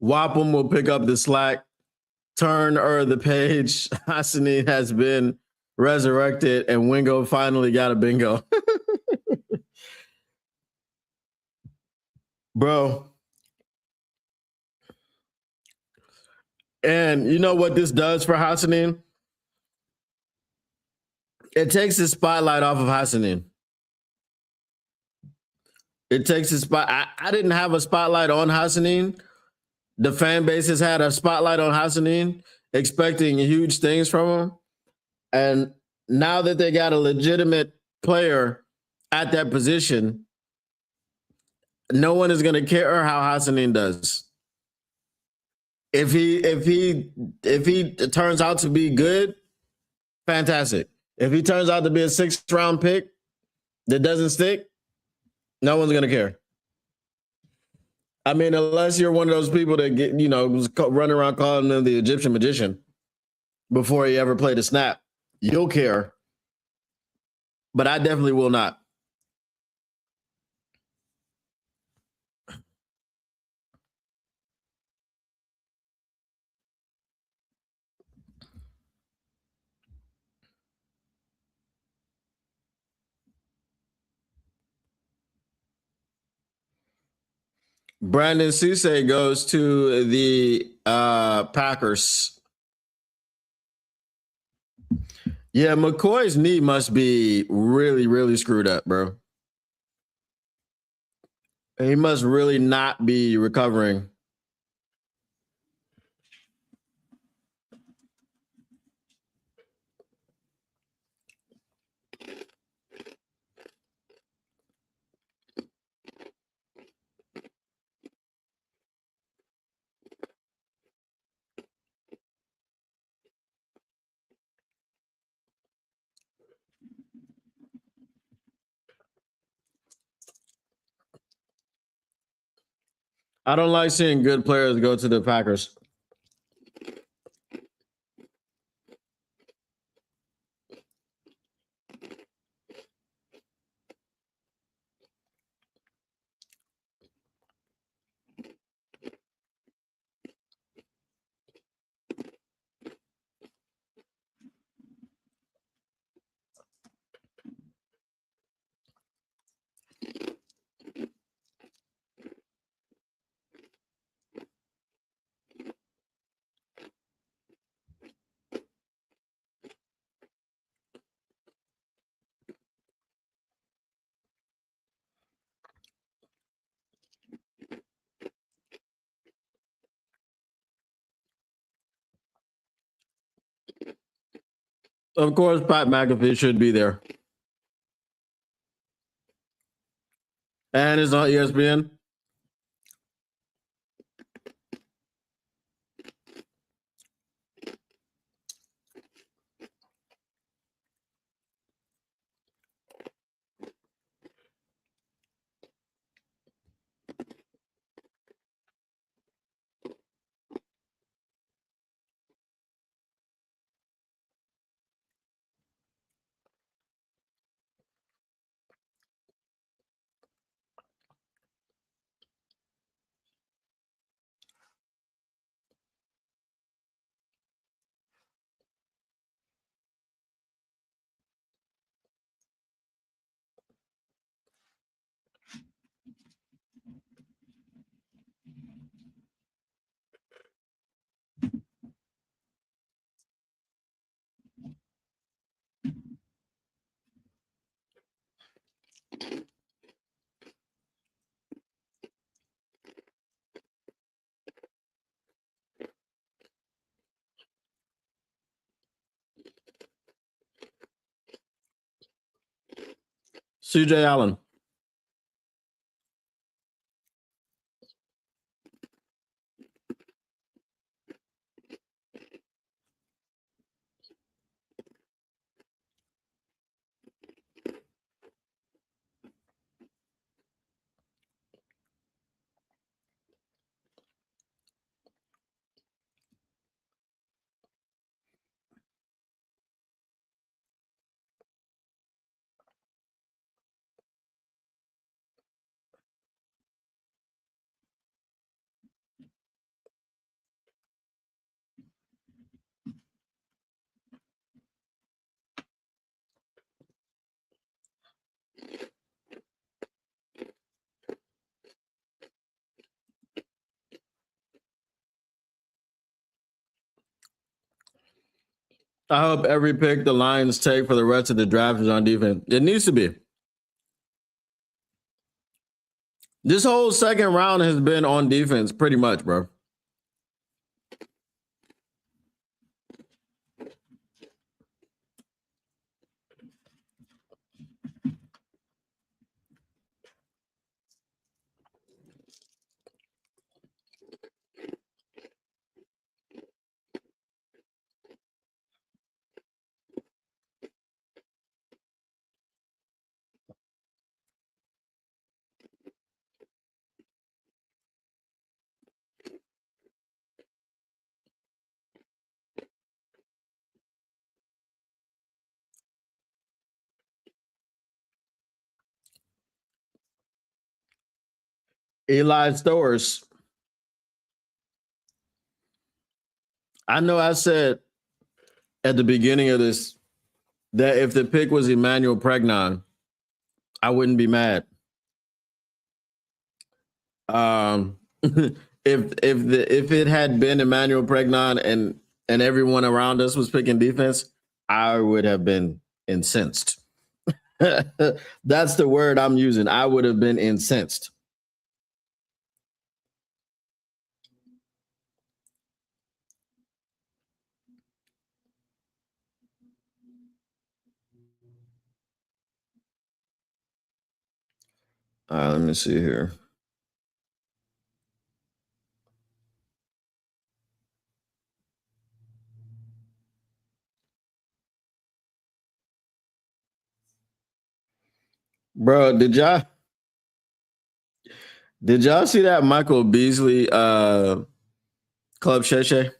Wapham will pick up the slack. Turn the page. Hassani has been resurrected, and Wingo finally got a bingo. Bro. And you know what this does for Hassanin? It takes the spotlight off of Hassanin. It takes the spot. I didn't have a spotlight on Hassanin. The fan base has had a spotlight on Hassanin, expecting huge things from him. And now that they got a legitimate player at that position, no one is going to care how Hassanin does. If he turns out to be good, fantastic. If he turns out to be a 6th round pick that doesn't stick, no one's gonna care. I mean, unless you're one of those people that get, running around calling him the Egyptian magician before he ever played a snap, you'll care. But I definitely will not. Brandon Cisse goes to the Packers. Yeah, McCoy's knee must be really, really screwed up, bro. He must really not be recovering. I don't like seeing good players go to the Packers. Of course, Pat McAfee should be there, and it's on ESPN. CJ Allen. I hope every pick the Lions take for the rest of the draft is on defense. It needs to be. This whole second round has been on defense, pretty much, bro. Eli Stowers. I know I said at the beginning of this that if the pick was Emmanuel Pregnon, I wouldn't be mad. If if it had been Emmanuel Pregnon and everyone around us was picking defense, I would have been incensed. That's the word I'm using. I would have been incensed. Let me see here. Bro, did y'all see that Michael Beasley Club Shay?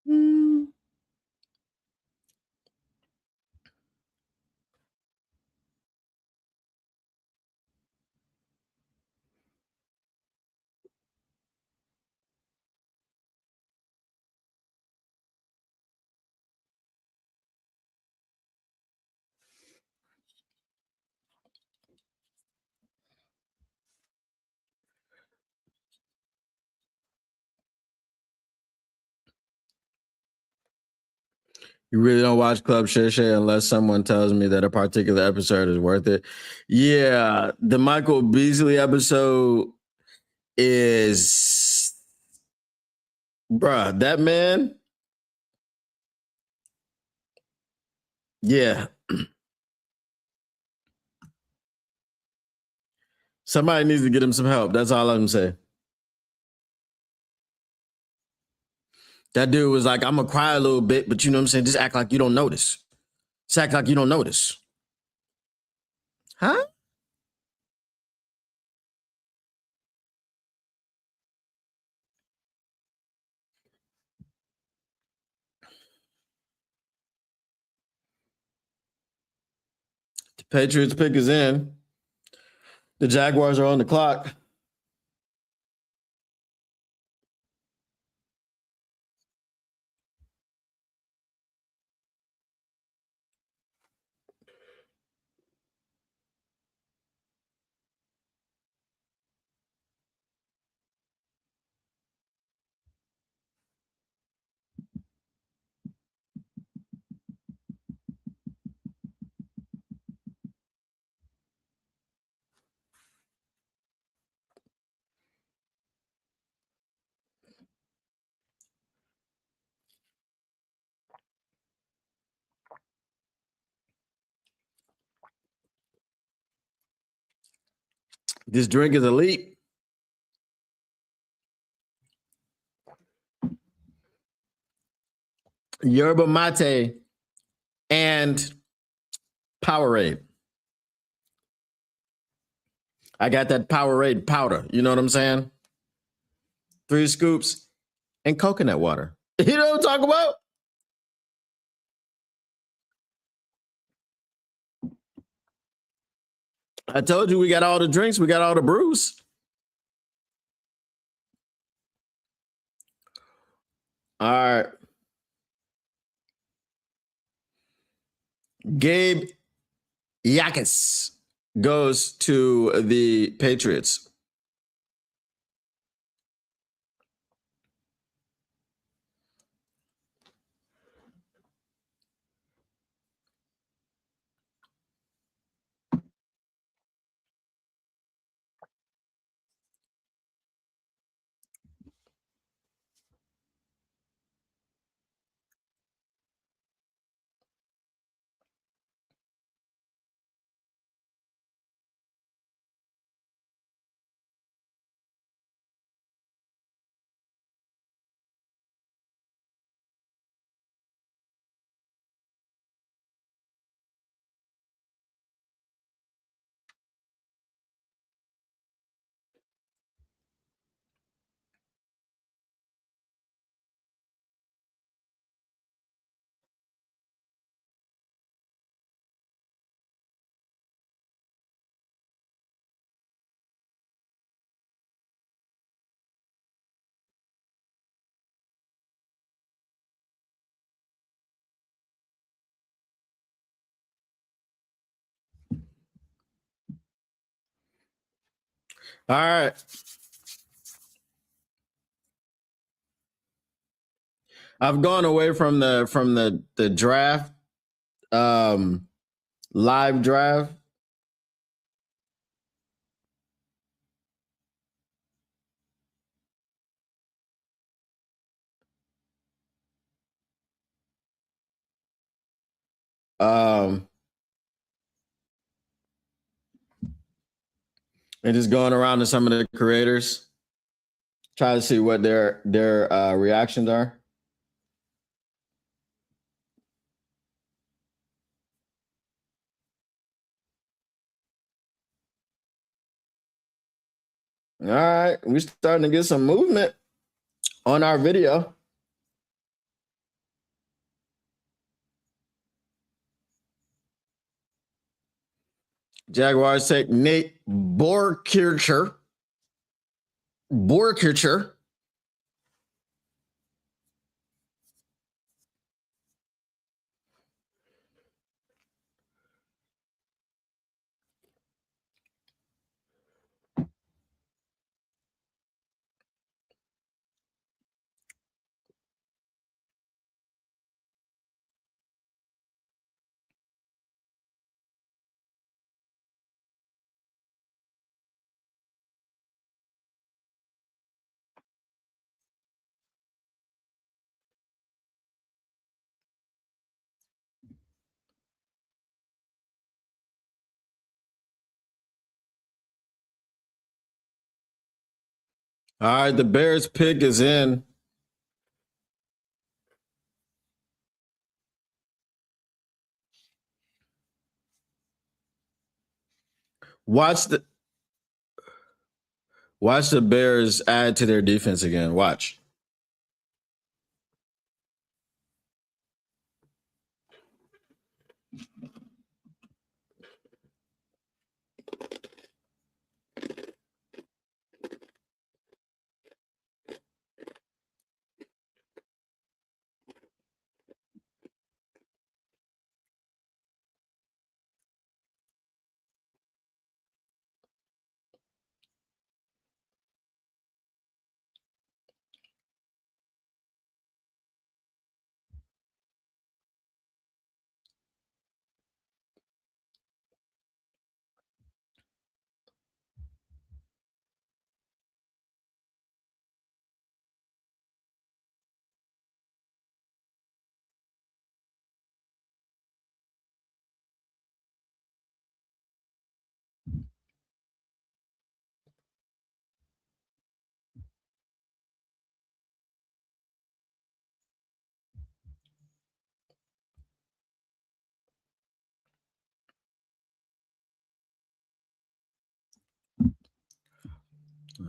Mm. You really don't watch Club Shay Shay unless someone tells me that a particular episode is worth it. Yeah, the Michael Beasley episode is, bruh, that man. Yeah, somebody needs to get him some help. That's all I'm saying. That dude was like, I'm gonna cry a little bit, but you know what I'm saying? Just act like you don't notice. Just act like you don't notice. Huh? The Patriots pick is in. The Jaguars are on the clock. This drink is elite. Yerba mate and Powerade. I got that Powerade powder. You know what I'm saying? 3 scoops and coconut water. You know what I'm talking about? I told you we got all the drinks, we got all the brews. All right. Gabe Yakis goes to the Patriots. All right. I've gone away from the draft, live draft. Um, and just going around to some of the creators, try to see what their reactions are. All right, we're starting to get some movement on our video. Jaguars take Nate Boerkircher. Boerkircher. All right, the Bears pick is in. Watch the Bears add to their defense again. Watch.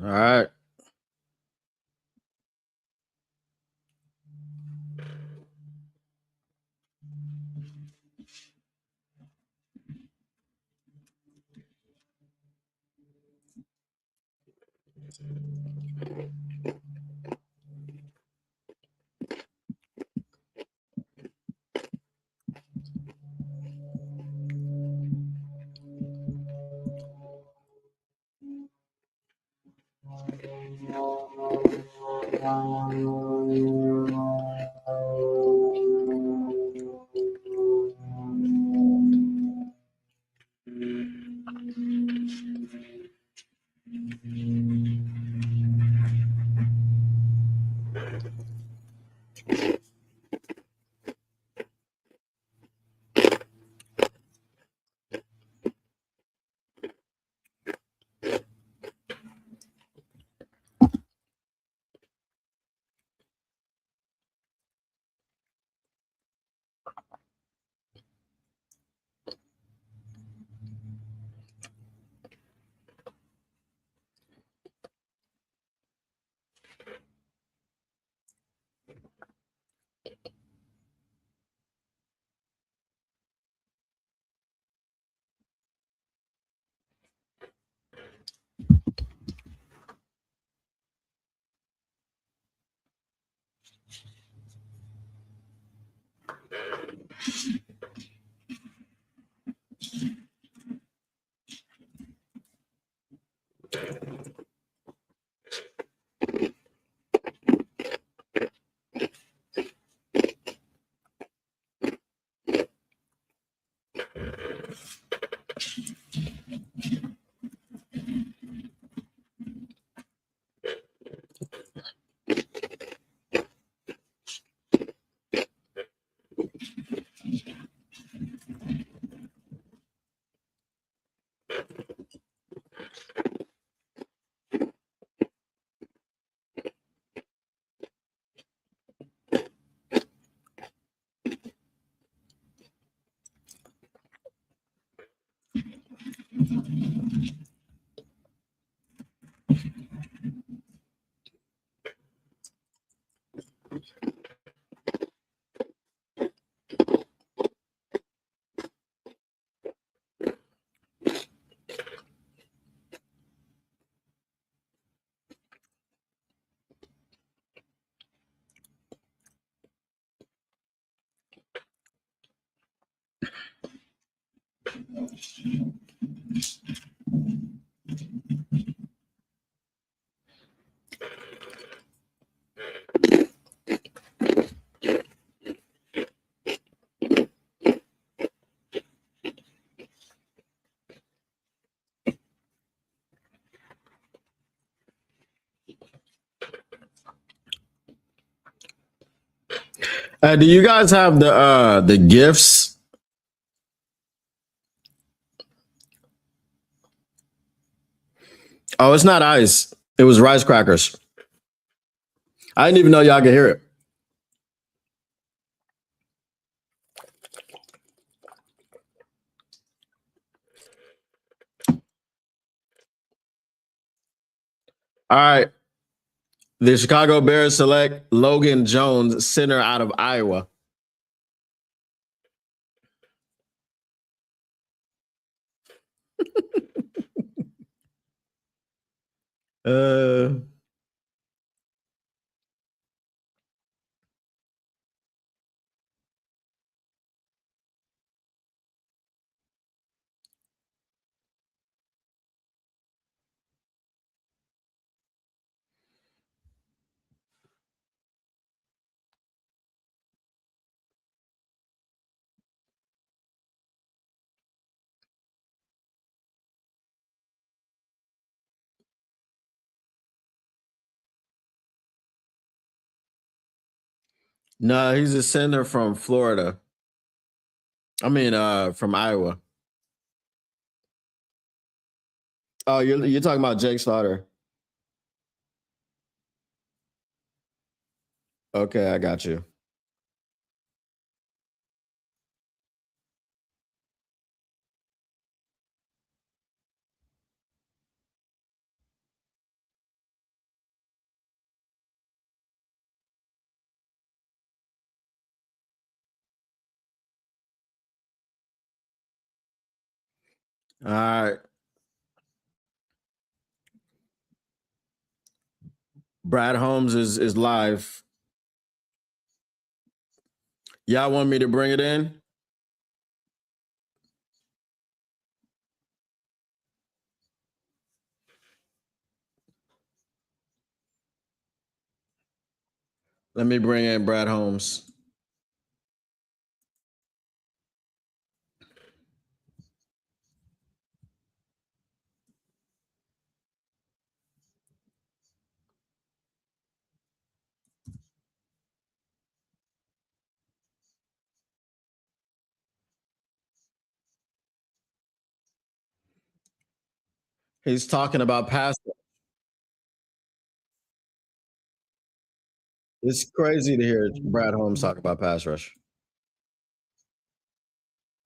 All right. Do you guys have the gifts? Oh, it's not ice. It was rice crackers. I didn't even know y'all could hear it. All right. The Chicago Bears select Logan Jones, center out of Iowa. No, he's a center from Florida. I mean, from Iowa. Oh, you're talking about Jake Slaughter. Okay, I got you. All right. Brad Holmes is live. Y'all want me to bring it in? Let me bring in Brad Holmes. He's talking about pass. It's crazy to hear Brad Holmes talk about pass rush.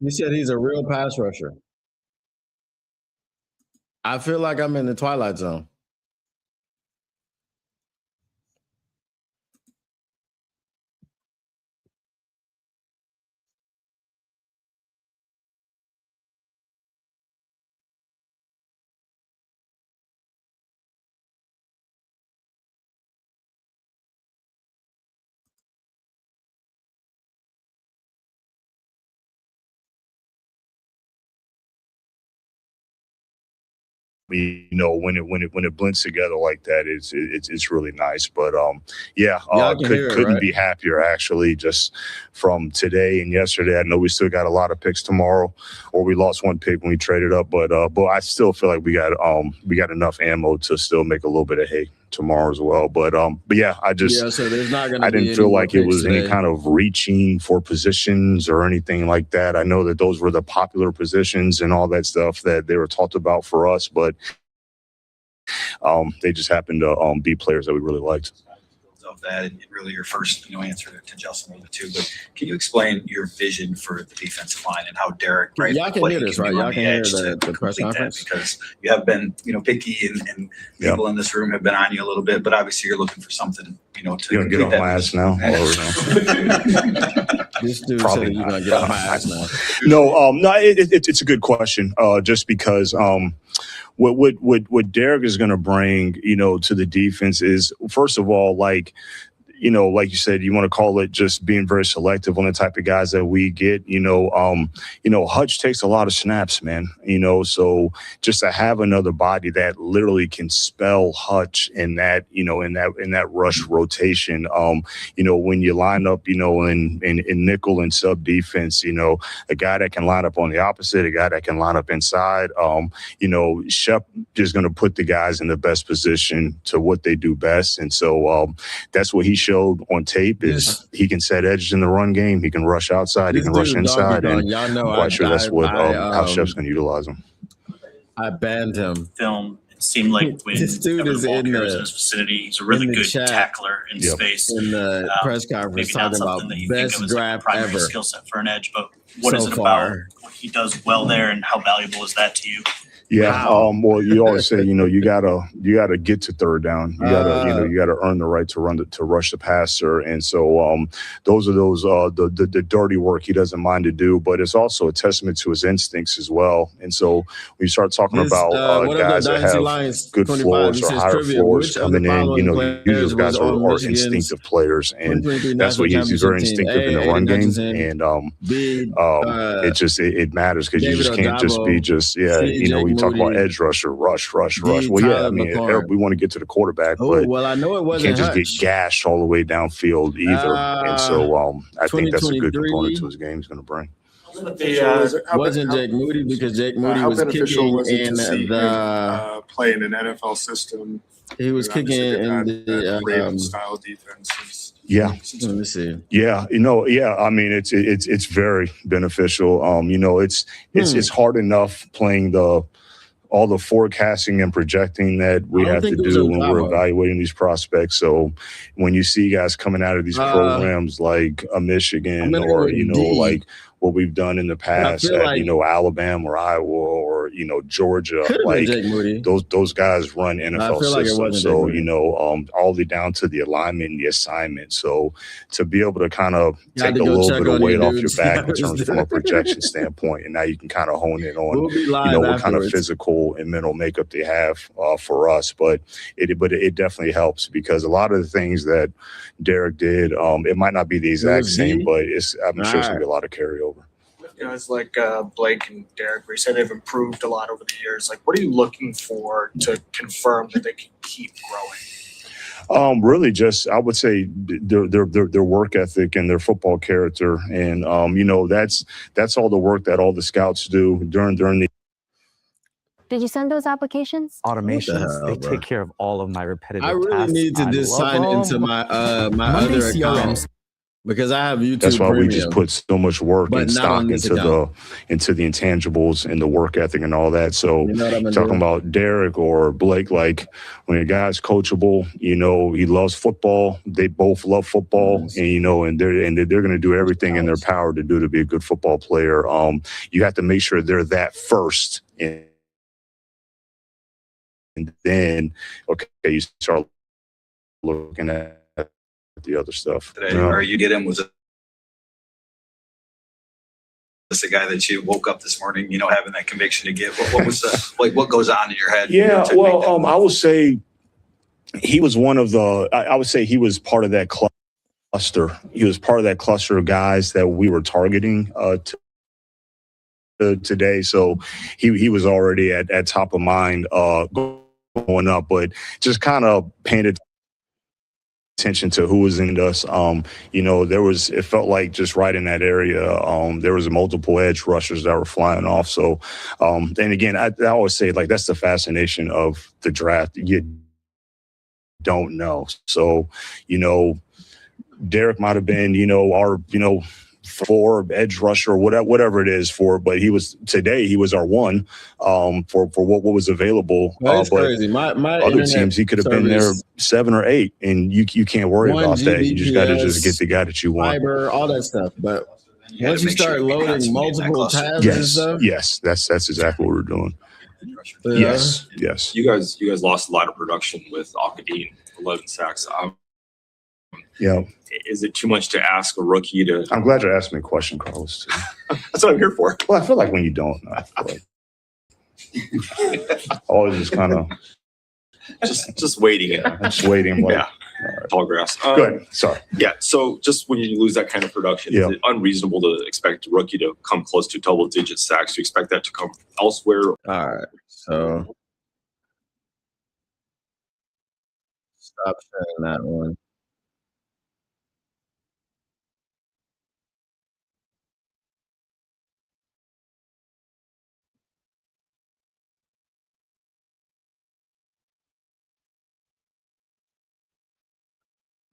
He said he's a real pass rusher. I feel like I'm in the Twilight Zone. When it blends together like that, it's really nice. But yeah, couldn't be happier actually. Just from today and yesterday, I know we still got a lot of picks tomorrow, or we lost one pick when we traded up, but I still feel like we got enough ammo to still make a little bit of hay tomorrow as well. But yeah, so there's not gonna I didn't feel like it was any kind of reaching for positions or anything like that. I know that those were the popular positions and all that stuff that they were talked about for us, but they just happened to be players that we really liked. of that, and really your first answer to Justin was too. But can you explain your vision for the defensive line and how Derek, right? Y'all can hear this, right? Y'all can hear the press conference, because you have been picky, and people in this room have been on you a little bit, but obviously you're looking for something to you're gonna get off my ass now. This dude said you're gonna get off my ass now. No, it's a good question. Just because what Derek is going to bring, to the defense is, first of all, like you said, you want to call it just being very selective on the type of guys that we get. Hutch takes a lot of snaps, man. So just to have another body that literally can spell Hutch in that, in that rush rotation. When you line up, in nickel and sub defense, a guy that can line up on the opposite, a guy that can line up inside. Shep is going to put the guys in the best position to what they do best, and so that's what he showed on tape is he can set edges in the run game. He can rush outside. He can rush inside. And y'all know I'm quite sure that's what how Shep's going to utilize him. I banned him. Film. It seemed like when this dude is in his vicinity, he's a really good tackler in space. In the press conference, talking about best draft primary ever. Skill set for an edge, but what is it about what he does well there, and how valuable is that to you? Yeah. Well, you always say, you gotta get to third down. You gotta earn the right to rush the passer. And so, those are the dirty work he doesn't mind to do, but it's also a testament to his instincts as well. And so when you start talking about guys that have good floors or higher floors coming in, usually those guys are instinctive players, and that's what he's very instinctive in the run game. And it matters because you just can't just be talk about edge rusher, rush. Well, yeah, I mean, we want to get to the quarterback, but I know it wasn't. You can't just get gashed all the way downfield either. And so I think that's a good component to his game he's going to bring. Wasn't Jake Moody, because Jake Moody was kicking in the play in an NFL system. He was kicking in the style defenses. Yeah. Let me see. Yeah. I mean, it's very beneficial. It's hard enough playing all the forecasting and projecting that we have to do when we're evaluating these prospects. So when you see guys coming out of these programs like a Michigan or, like what we've done in the past at, Alabama or Iowa or, Georgia, like those guys run NFL systems. So, all the way down to the alignment and the assignment. So to be able to kind of take a little bit of weight off your back in terms from a projection standpoint, and now you can kind of hone in on, what kind of physical and mental makeup they have for us. But it definitely helps, because a lot of the things that Derek did, it might not be the exact same, but I'm sure it's going to be a lot of carryover. It's like Blake and Derek, where you say they've improved a lot over the years. Like, what are you looking for to confirm that they can keep growing? Really, just I would say their work ethic and their football character, and that's all the work that all the scouts do during the. Did you send those applications? Automations, they take care of all of my repetitive tasks. I really need to just sign into my other account, because I have YouTube. That's why Premium, we just put so much work and stock into the intangibles and the work ethic and all that. So talking about Derek or Blake, like when a guy's coachable, he loves football. They both love football, and they're going to do everything in their power to be a good football player. You have to make sure they're that first. And then, you start looking at the other stuff. Or you get him, was it this a guy that you woke up this morning, having that conviction to give? What was what goes on in your head? Yeah, well, I would say he was one of the. I would say he was part of that cluster. He was part of that cluster of guys that we were targeting today. So he was already at top of mind going up, but just kind of painted attention to who was in us. It felt like just right in that area, there was multiple edge rushers that were flying off. So, and again, I always say, like, that's the fascination of the draft. You don't know. So, Derek might have been, 4 edge rusher, whatever it is for. But he was our one for what was available. That's but crazy. My other teams, he could have been there 7 or 8, and you can't worry about that. You just got to just get the guy that you want. Fiber, all that stuff. But You had once to you make sure start you got loading some in that multiple cluster. tabs and stuff, Yes, that's exactly what we're doing. yeah. Yes. You guys lost a lot of production with Akadine, 11 sacks. Yeah. Is it too much to ask a rookie to? I'm glad you asked me a question, Carlos. Too. That's what I'm here for. Well, I feel like when you don't know, I feel like always just kind of just waiting. just waiting. Like, Yeah. Tall grass. Go ahead. Sorry. Yeah. So just when you lose that kind of production, Yeah. is it unreasonable to expect a rookie to come close to double-digit sacks? Do you expect that to come elsewhere? All right. So stop sharing that one.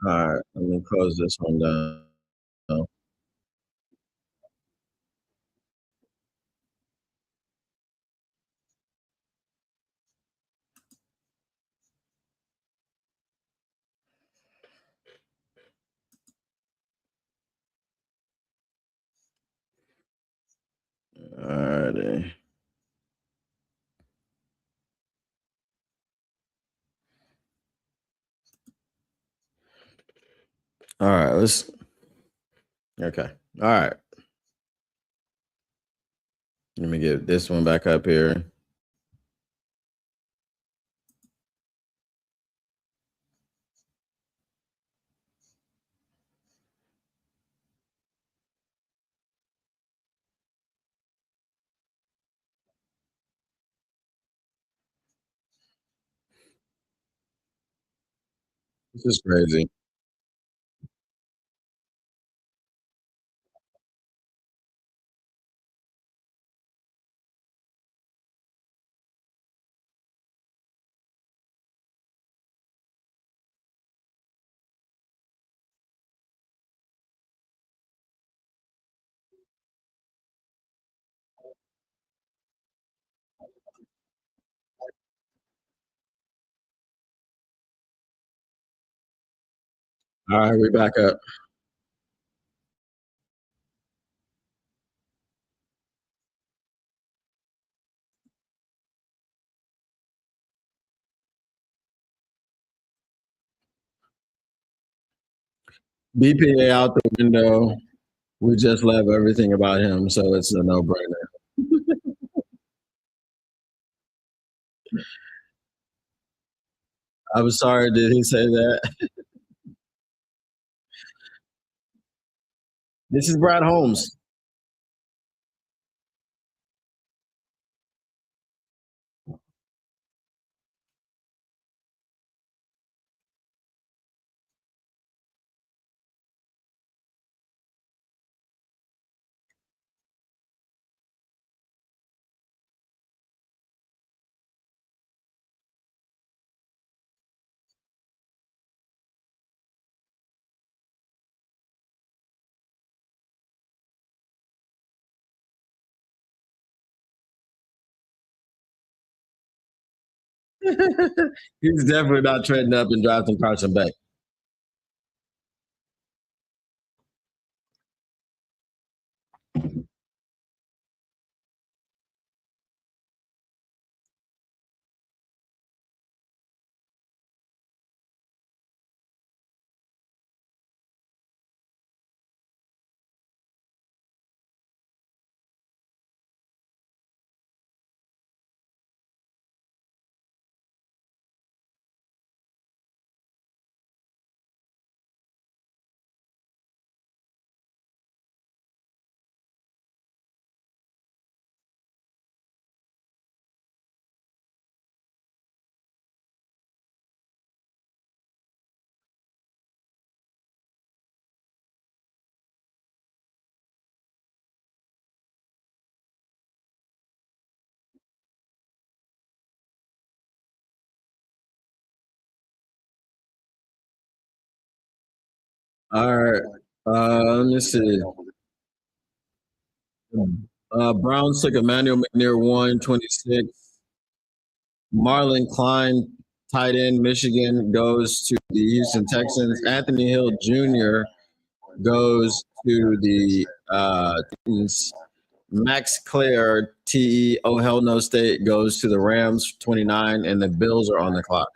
All right. Let me close this one down. All righty. All right. Okay. All right. Let me get this one back up here. This is crazy. All right, we back up. BPA out the window. We just love everything about him, so it's a no-brainer. I'm sorry, did he say that? This is Brad Holmes. He's definitely not trading up and drafting Carson Beck. All right. Let me see. Browns took Emmanuel McNair 126. Marlon Klein, tight end, Michigan, goes to the Houston Texans. Anthony Hill Jr. goes to the Titans. Max Clare, TE, oh hell no state, goes to the Rams 29, and the Bills are on the clock.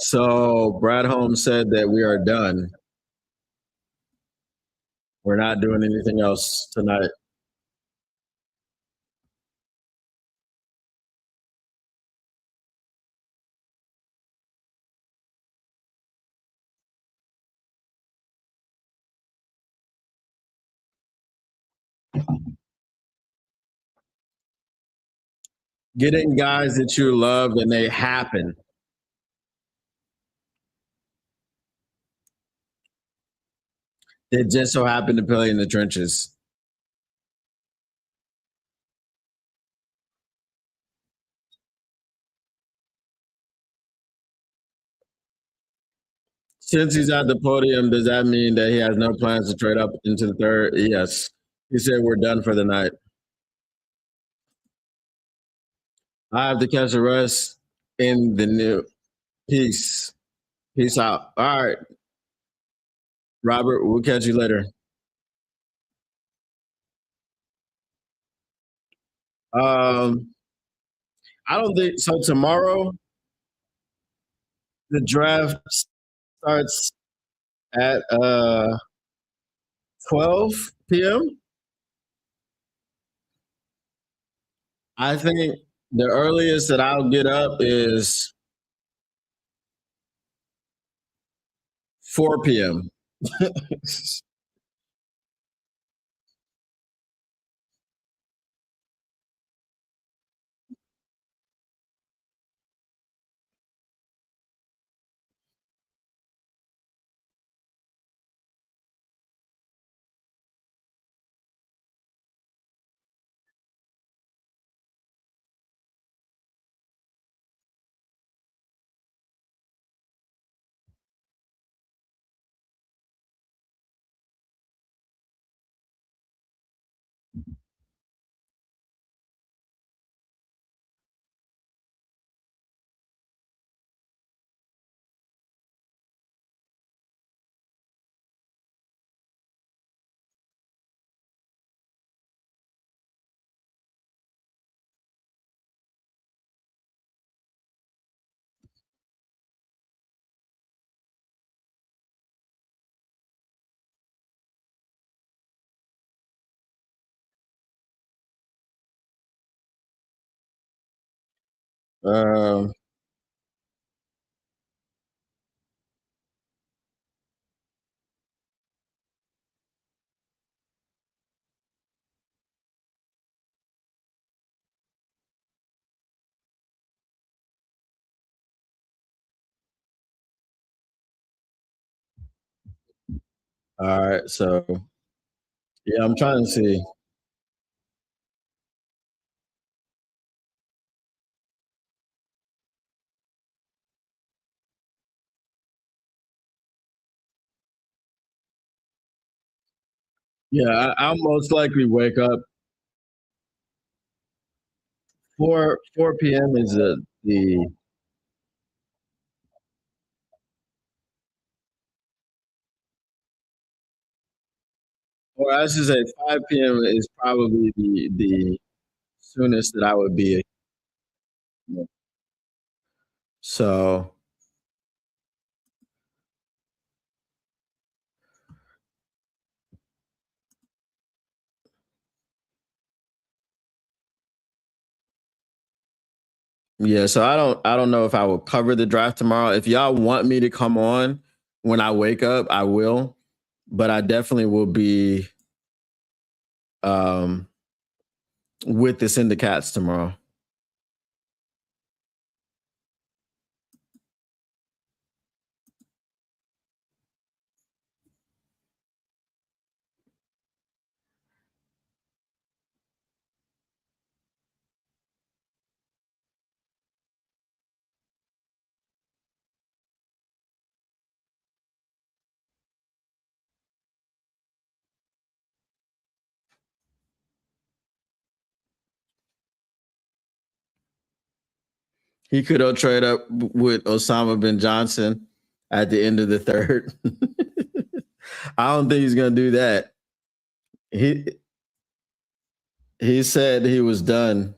So Brad Holmes said that we are done. We're not doing anything else tonight. Getting guys that you love and they happen. They just so happen to play in the trenches. Since he's at the podium, does that mean that he has no plans to trade up into the third? Yes. He said we're done for the night. I have to catch the rest in the new. Peace. Peace out. All right. Robert, we'll catch you later. I don't think so. Tomorrow, the draft starts at 12 p.m. I think the earliest that I'll get up is 4 p.m. All right, so yeah, I'm trying to see. Yeah, I'll most likely wake up 4 p.m. is the or I should say 5 p.m. is probably the soonest that I would be. So yeah, so I don't know if I will cover the draft tomorrow. If y'all want me to come on when I wake up, I will, but I definitely will be with the Syndicats tomorrow. He could have trade up with Osama bin Johnson at the end of the third. I don't think he's gonna do that. He said he was done.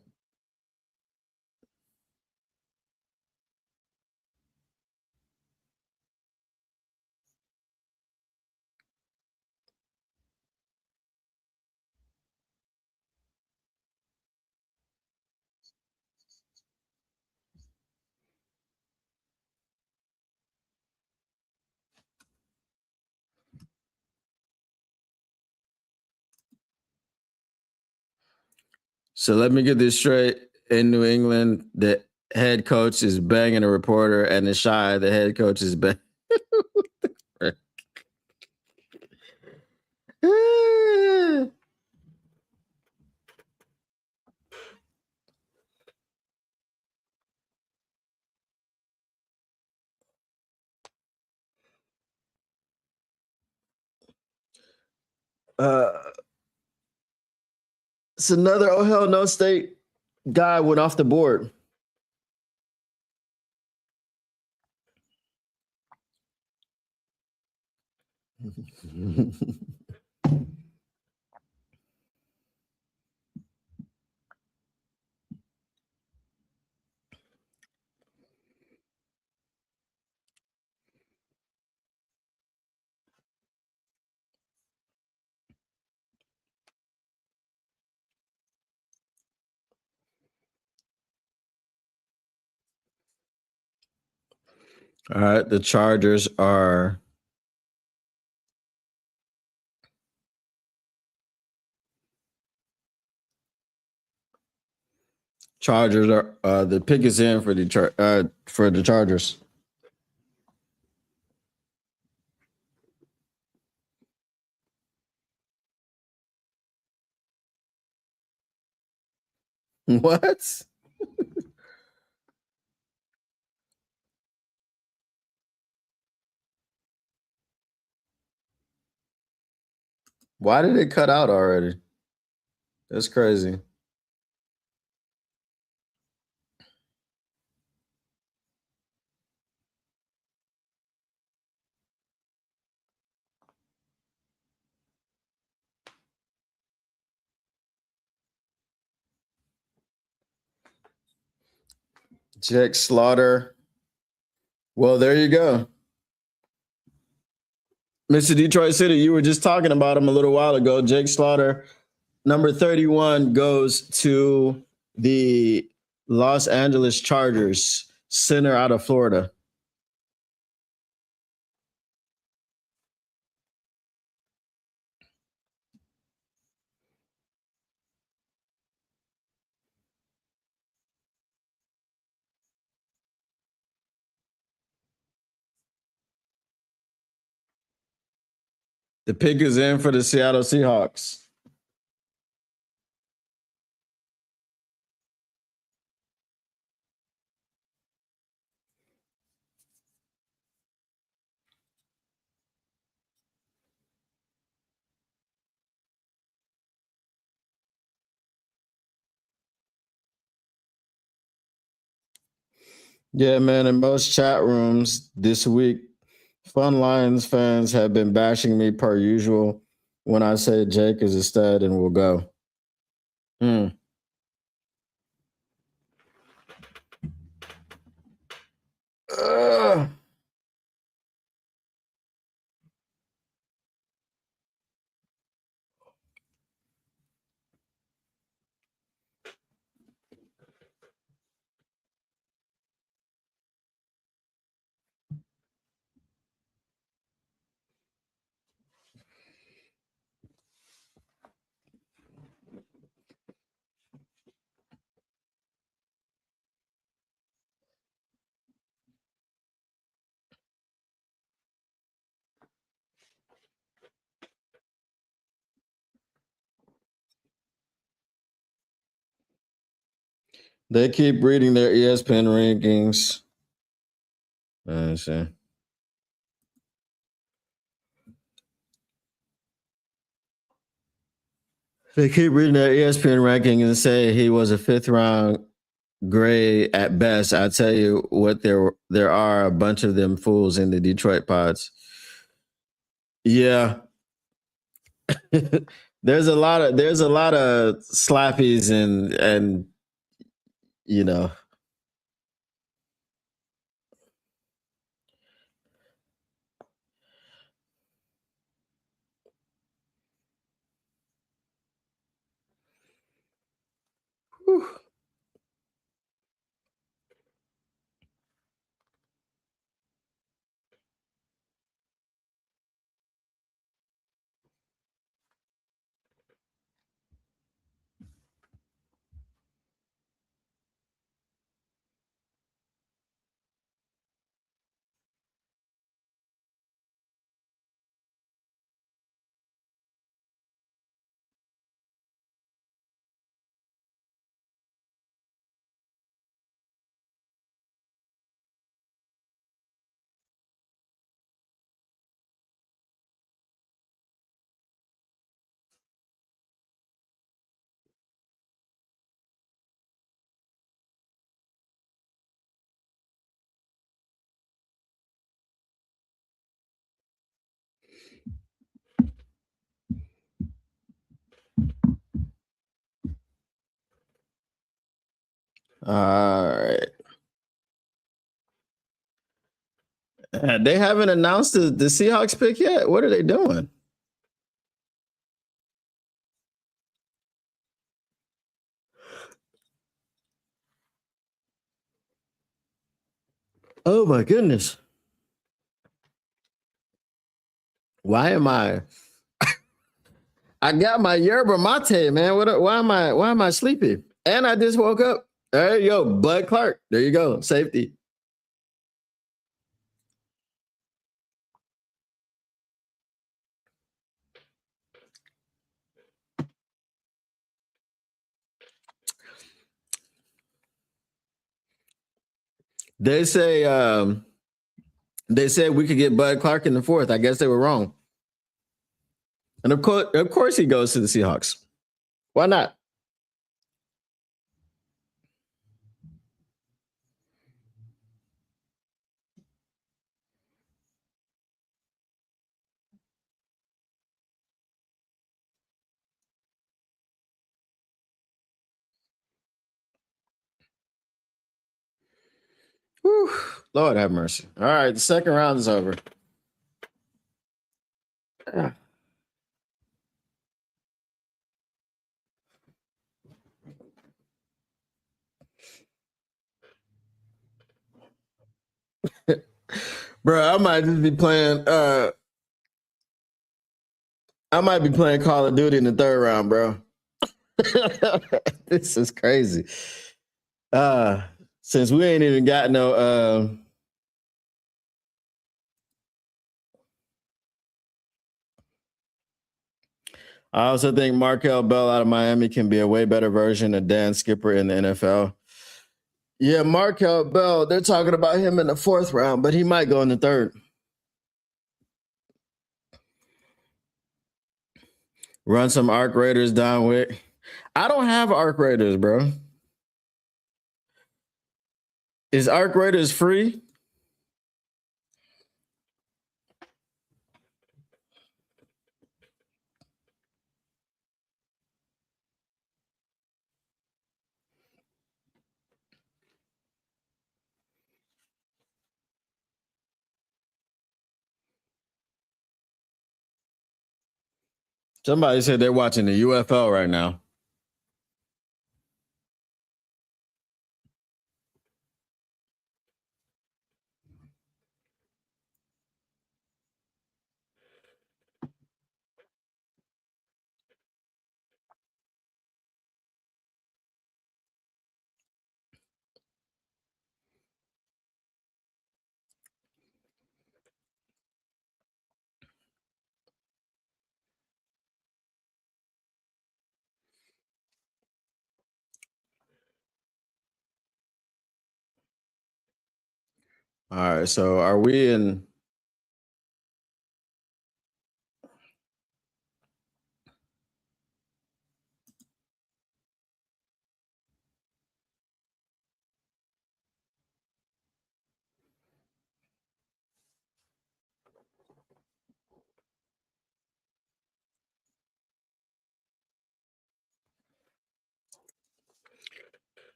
So let me get this straight. In New England, the head coach is banging a reporter, and in Shy, the head coach is banging. It's another oh hell no state guy went off the board. All right, the Chargers are the pick is in for the Chargers. What? Why did it cut out already? That's crazy. Jake Slaughter. Well, there you go. Mr. Detroit City, you were just talking about him a little while ago. Jake Slaughter, number 31, goes to the Los Angeles Chargers, center out of Florida. The pick is in for the Seattle Seahawks. Yeah, man, in most chat rooms this week, Fun Lions fans have been bashing me per usual when I say Jake is a stud and will go. They keep reading their ESPN rankings. Let's see. They keep reading their ESPN ranking and say he was a 5th round gray at best. I tell you what, there are a bunch of them fools in the Detroit pods. Yeah. there's a lot of slappies and you know. Whew. All right. They haven't announced the Seahawks pick yet. What are they doing? Oh my goodness. Why am I got my yerba mate, man. Why am I sleepy? And I just woke up. There you go, Bud Clark. There you go. Safety. They say we could get Bud Clark in the fourth. I guess they were wrong. And of course he goes to the Seahawks. Why not? Whew. Lord have mercy. All right, the second round is over. Bro, I might just be playing Call of Duty in the third round, bro. This is crazy. Since we ain't even got no I also think Markel Bell out of Miami can be a way better version of Dan Skipper in the NFL. Yeah, Markel Bell, they're talking about him in the fourth round, but he might go in the third. Run some Arc Raiders down with. I don't have Arc Raiders, bro. Is Arc Raiders free? Somebody said they're watching the UFL right now. All right, so are we in?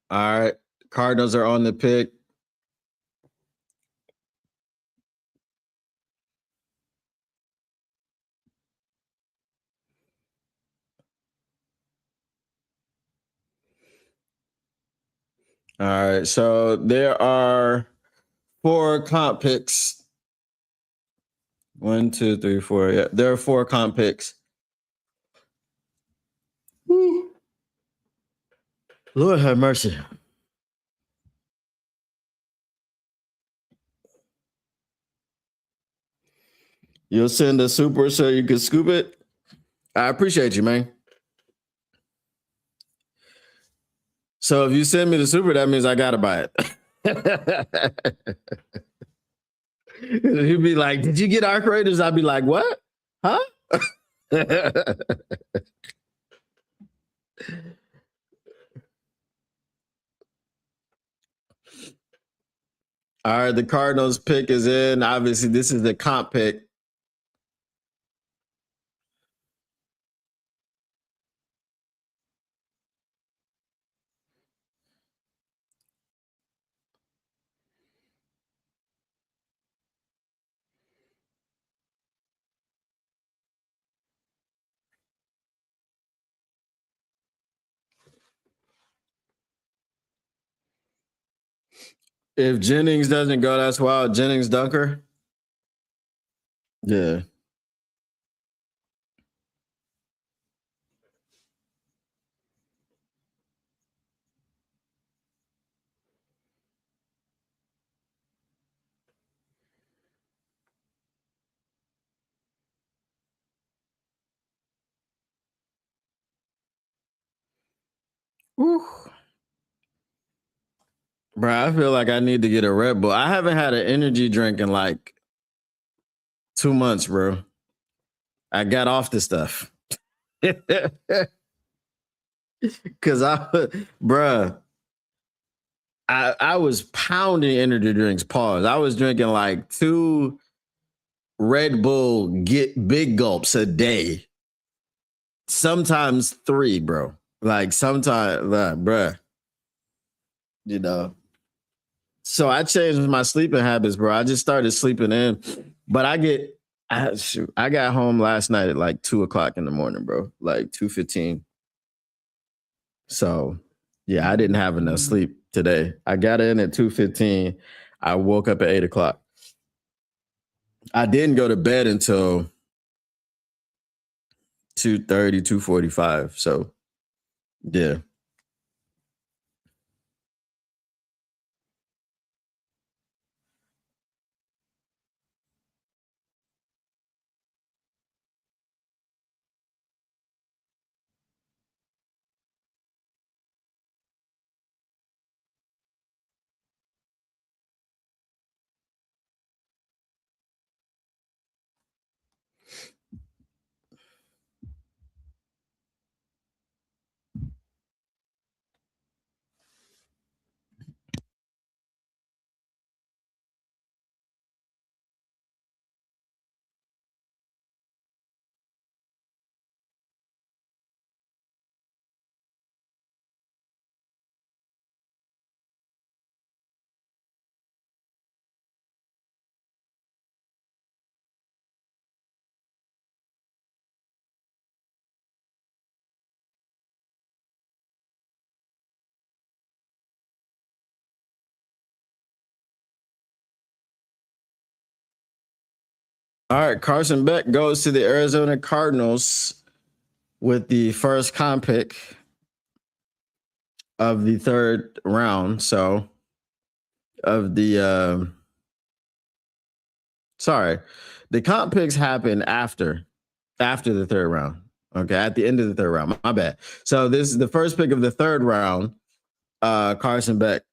All right. Cardinals are on the pick. All right. So there are 4 comp picks. 1, 2, 3, 4. Yeah, there are 4 comp picks. Woo. Lord have mercy. You'll send a super so you can scoop it. I appreciate you, man. So if you send me the super, that means I gotta buy it. He'd be like, "Did you get Arc Raiders?" I'd be like, "What? Huh?" All right, the Cardinals pick is in. Obviously, this is the comp pick. If Jennings doesn't go, that's wild. Jennings Dunker. Yeah. Whew. Bro, I feel like I need to get a Red Bull. I haven't had an energy drink in like 2 months, bro. I got off the stuff. Cause bruh, I was pounding energy drinks. Pause. I was drinking like 2 Red Bull get big gulps a day. Sometimes 3, bro. Like sometimes, bruh. You know. So I changed my sleeping habits, bro. I just started sleeping in, but I got home last night at like 2:00 in the morning, bro. Like 2:15. So yeah, I didn't have enough sleep today. I got in at 2:15. I woke up at 8:00. I didn't go to bed until 2:30, 2:45. So yeah. All right, Carson Beck goes to the Arizona Cardinals with the first comp pick of the 3rd round. So of the the comp picks happen after the 3rd round. Okay, at the end of the 3rd round. My bad. So this is the first pick of the 3rd round. Carson Beck.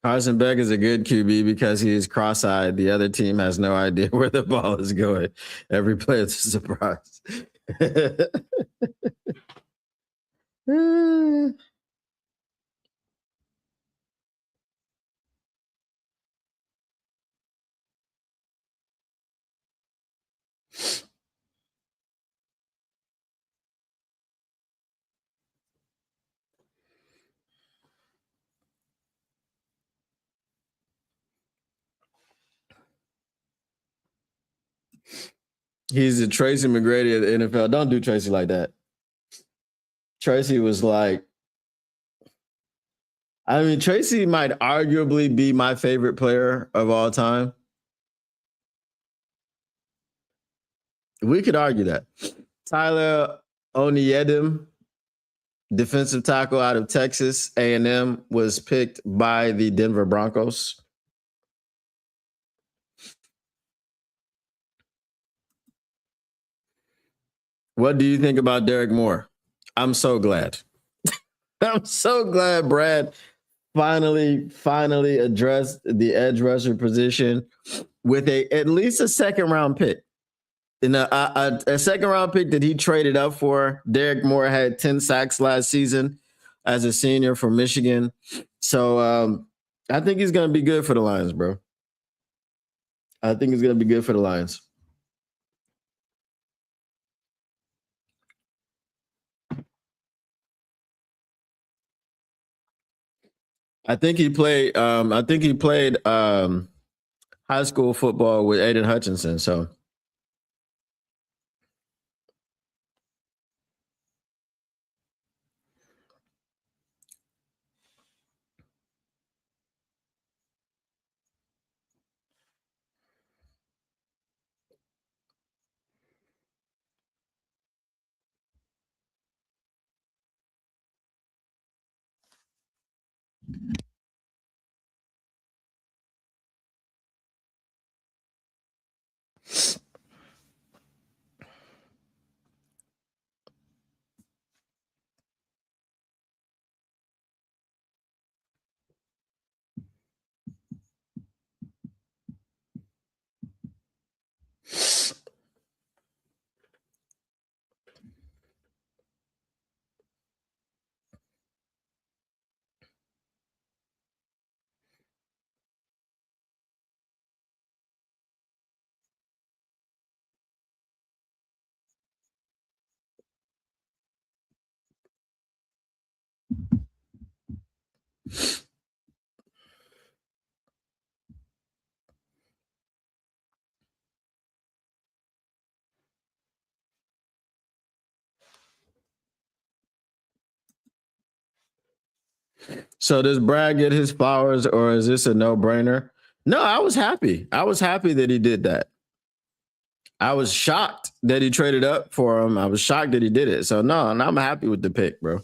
Carson Beck is a good QB because he is cross-eyed. The other team has no idea where the ball is going. Every play is a surprise. He's a Tracy McGrady of the NFL. Don't do Tracy like that. Tracy was like, I mean, Tracy might arguably be my favorite player of all time. We could argue that. Tyler Onyedim, defensive tackle out of Texas A&M, was picked by the Denver Broncos. What do you think about Derek Moore? I'm so glad. I'm so glad Brad finally addressed the edge rusher position with at least a second round pick. In a second round pick that he traded up for. Derek Moore had 10 sacks last season as a senior for Michigan. So I think he's going to be good for the Lions, bro. I think he's going to be good for the Lions. I think he played high school football with Aiden Hutchinson. So does Brad get his flowers, or is this a no-brainer? No, I was happy. I was happy that he did that. I was shocked that he traded up for him. I was shocked that he did it. So no, and I'm happy with the pick, bro.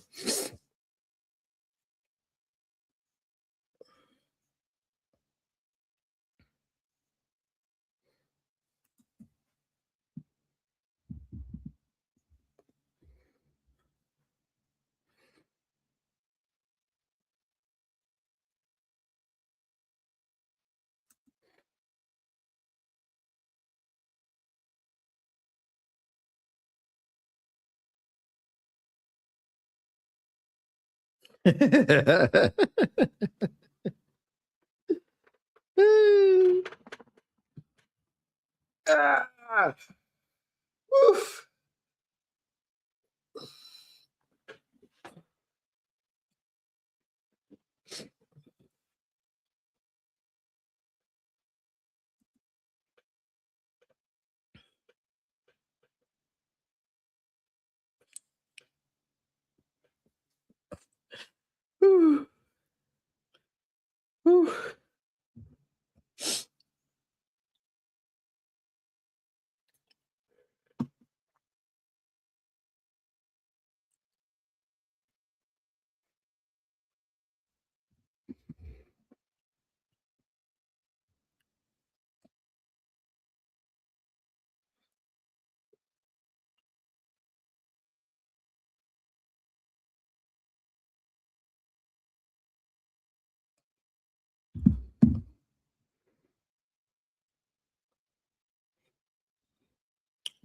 Oof. Whew. Whew.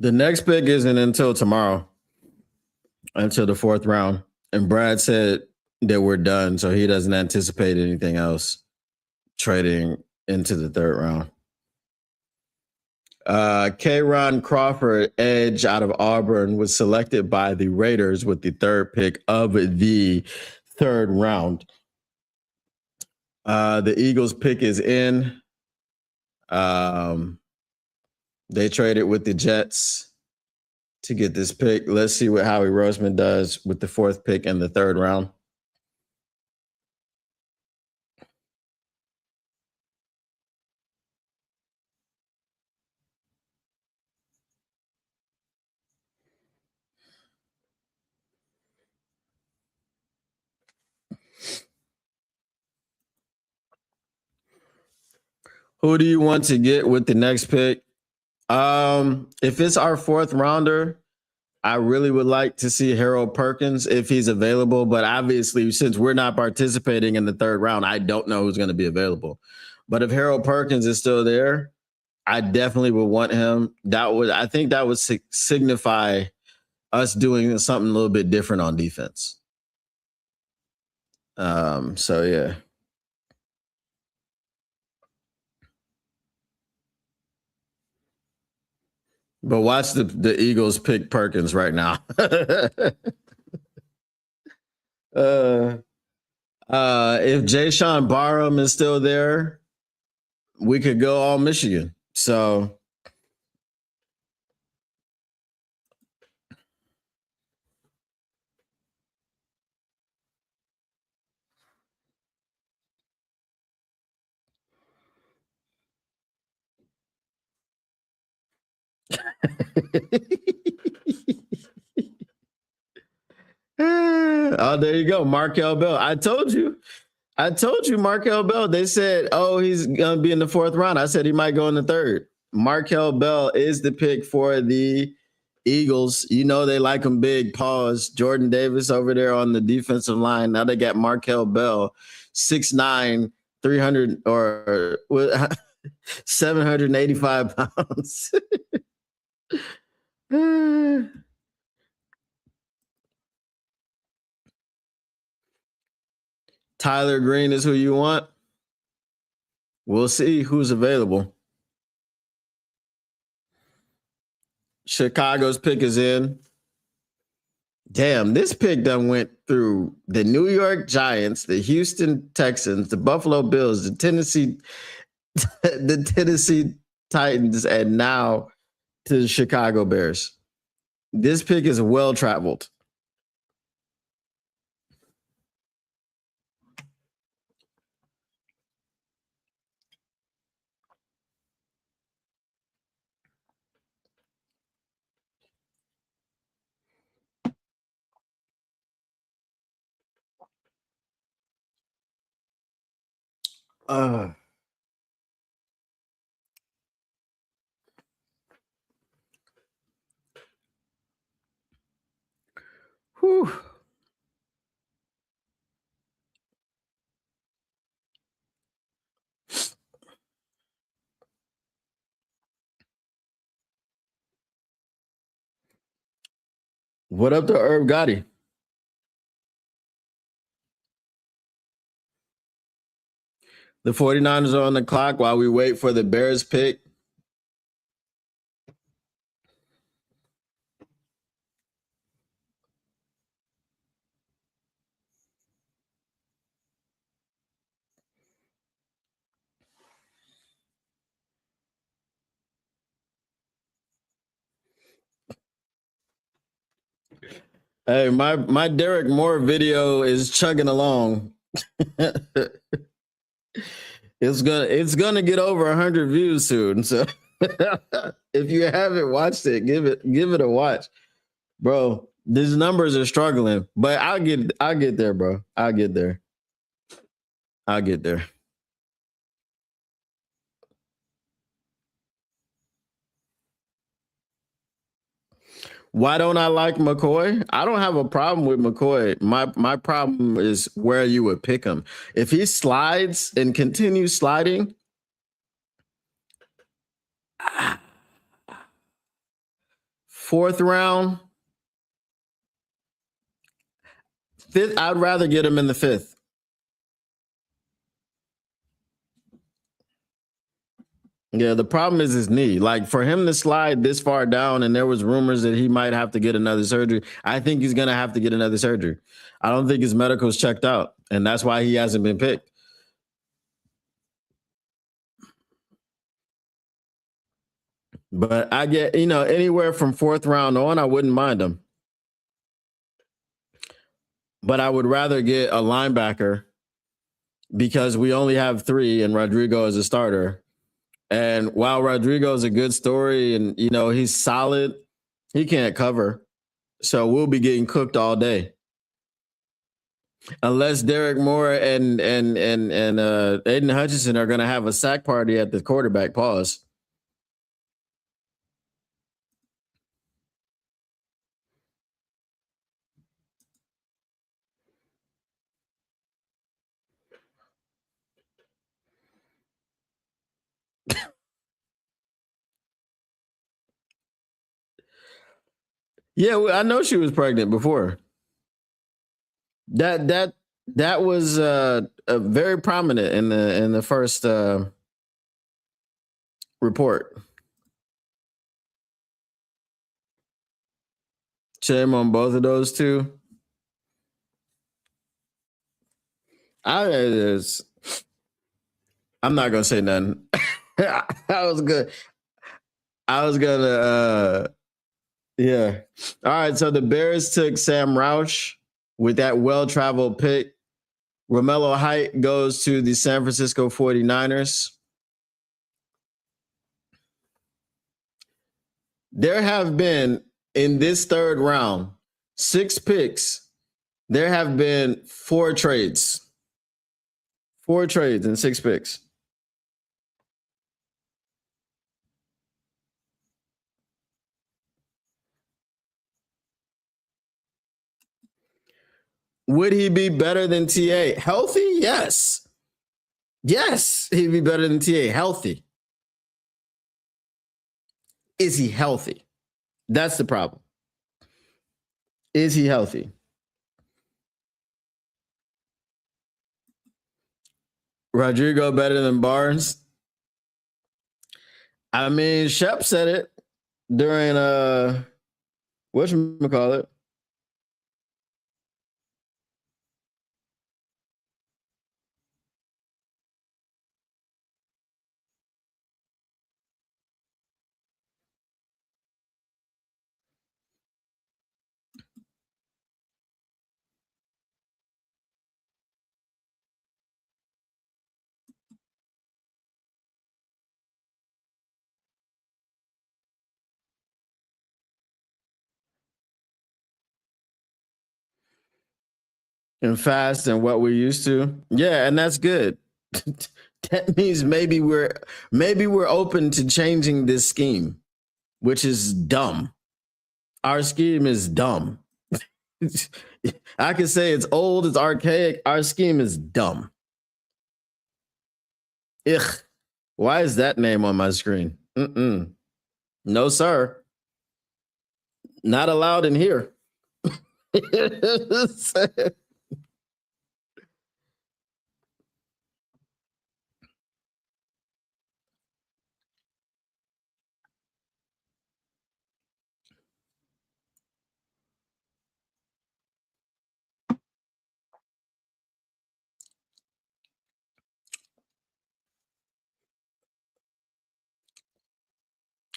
The next pick isn't until tomorrow, until the fourth round. And Brad said that we're done, so he doesn't anticipate anything else trading into the third round. K-Ron Crawford, edge out of Auburn, was selected by the Raiders with the third pick of the third round. The Eagles pick is in. They traded with the Jets to get this pick. Let's see what Howie Roseman does with the 4th pick in the 3rd round. Who do you want to get with the next pick? If it's our 4th rounder, I really would like to see Harold Perkins if he's available. But obviously, since we're not participating in the 3rd round, I don't know who's going to be available. But if Harold Perkins is still there, I definitely would want him. I think that would signify us doing something a little bit different on defense. So yeah. But watch the Eagles pick Perkins right now. If Jayshon Barham is still there, we could go all Michigan. So oh, there you go. Markel Bell. I told you Markel Bell. They said, oh, he's going to be in the 4th round. I said he might go in the 3rd. Markel Bell is the pick for the Eagles. You know they like him big. Pause. Jordan Davis over there on the defensive line. Now they got Markel Bell, 6'9", 300 or 785 pounds. Tyler Green is who you want. We'll see who's available. Chicago's pick is in. Damn, this pick done went through the New York Giants, the Houston Texans, the Buffalo Bills, the Tennessee Titans, and now to the Chicago Bears. This pick is well traveled. Whew. What up to Herb Gotti? The 49ers are on the clock while we wait for the Bears pick. Hey, my Derek Moore video is chugging along. It's gonna get over 100 views soon. So if you haven't watched it, give it a watch, bro. These numbers are struggling, but I'll get there, bro. I'll get there. Why don't I like McCoy? I don't have a problem with McCoy. My problem is where you would pick him. If he slides and continues sliding, fourth round, fifth, I'd rather get him in the fifth. Yeah, the problem is his knee. Like, for him to slide this far down, and there was rumors that he might have to get another surgery. I think he's going to have to get another surgery. I don't think his medical's checked out, and that's why he hasn't been picked. But I get, anywhere from 4th round on, I wouldn't mind him. But I would rather get a linebacker because we only have 3 and Rodrigo is a starter. And while Rodrigo is a good story and, he's solid, he can't cover. So we'll be getting cooked all day. Unless Derek Moore and Aiden Hutchinson are going to have a sack party at the quarterback. Pause. Yeah, I know she was pregnant before. That was very prominent in the first report. Shame on both of those two. I'm not gonna say nothing. I was good. I was gonna yeah. All right, so the Bears took Sam Roush with that well-traveled pick. Romello Height goes to the San Francisco 49ers. There have been, in this 3rd round, 6 picks. There have been 4 trades. 4 trades and 6 picks. Would he be better than TA? Healthy? Yes. Yes, he'd be better than TA. Healthy. Is he healthy? That's the problem. Is he healthy? Rodrigo better than Barnes? I mean, Shep said it during whatchamacallit? And fast and what we're used to. Yeah, and that's good. That means maybe we're open to changing this scheme, which is dumb. Our scheme is dumb. I can say it's old, it's archaic. Our scheme is dumb. Ugh. Why is that name on my screen? No, sir. Not allowed in here.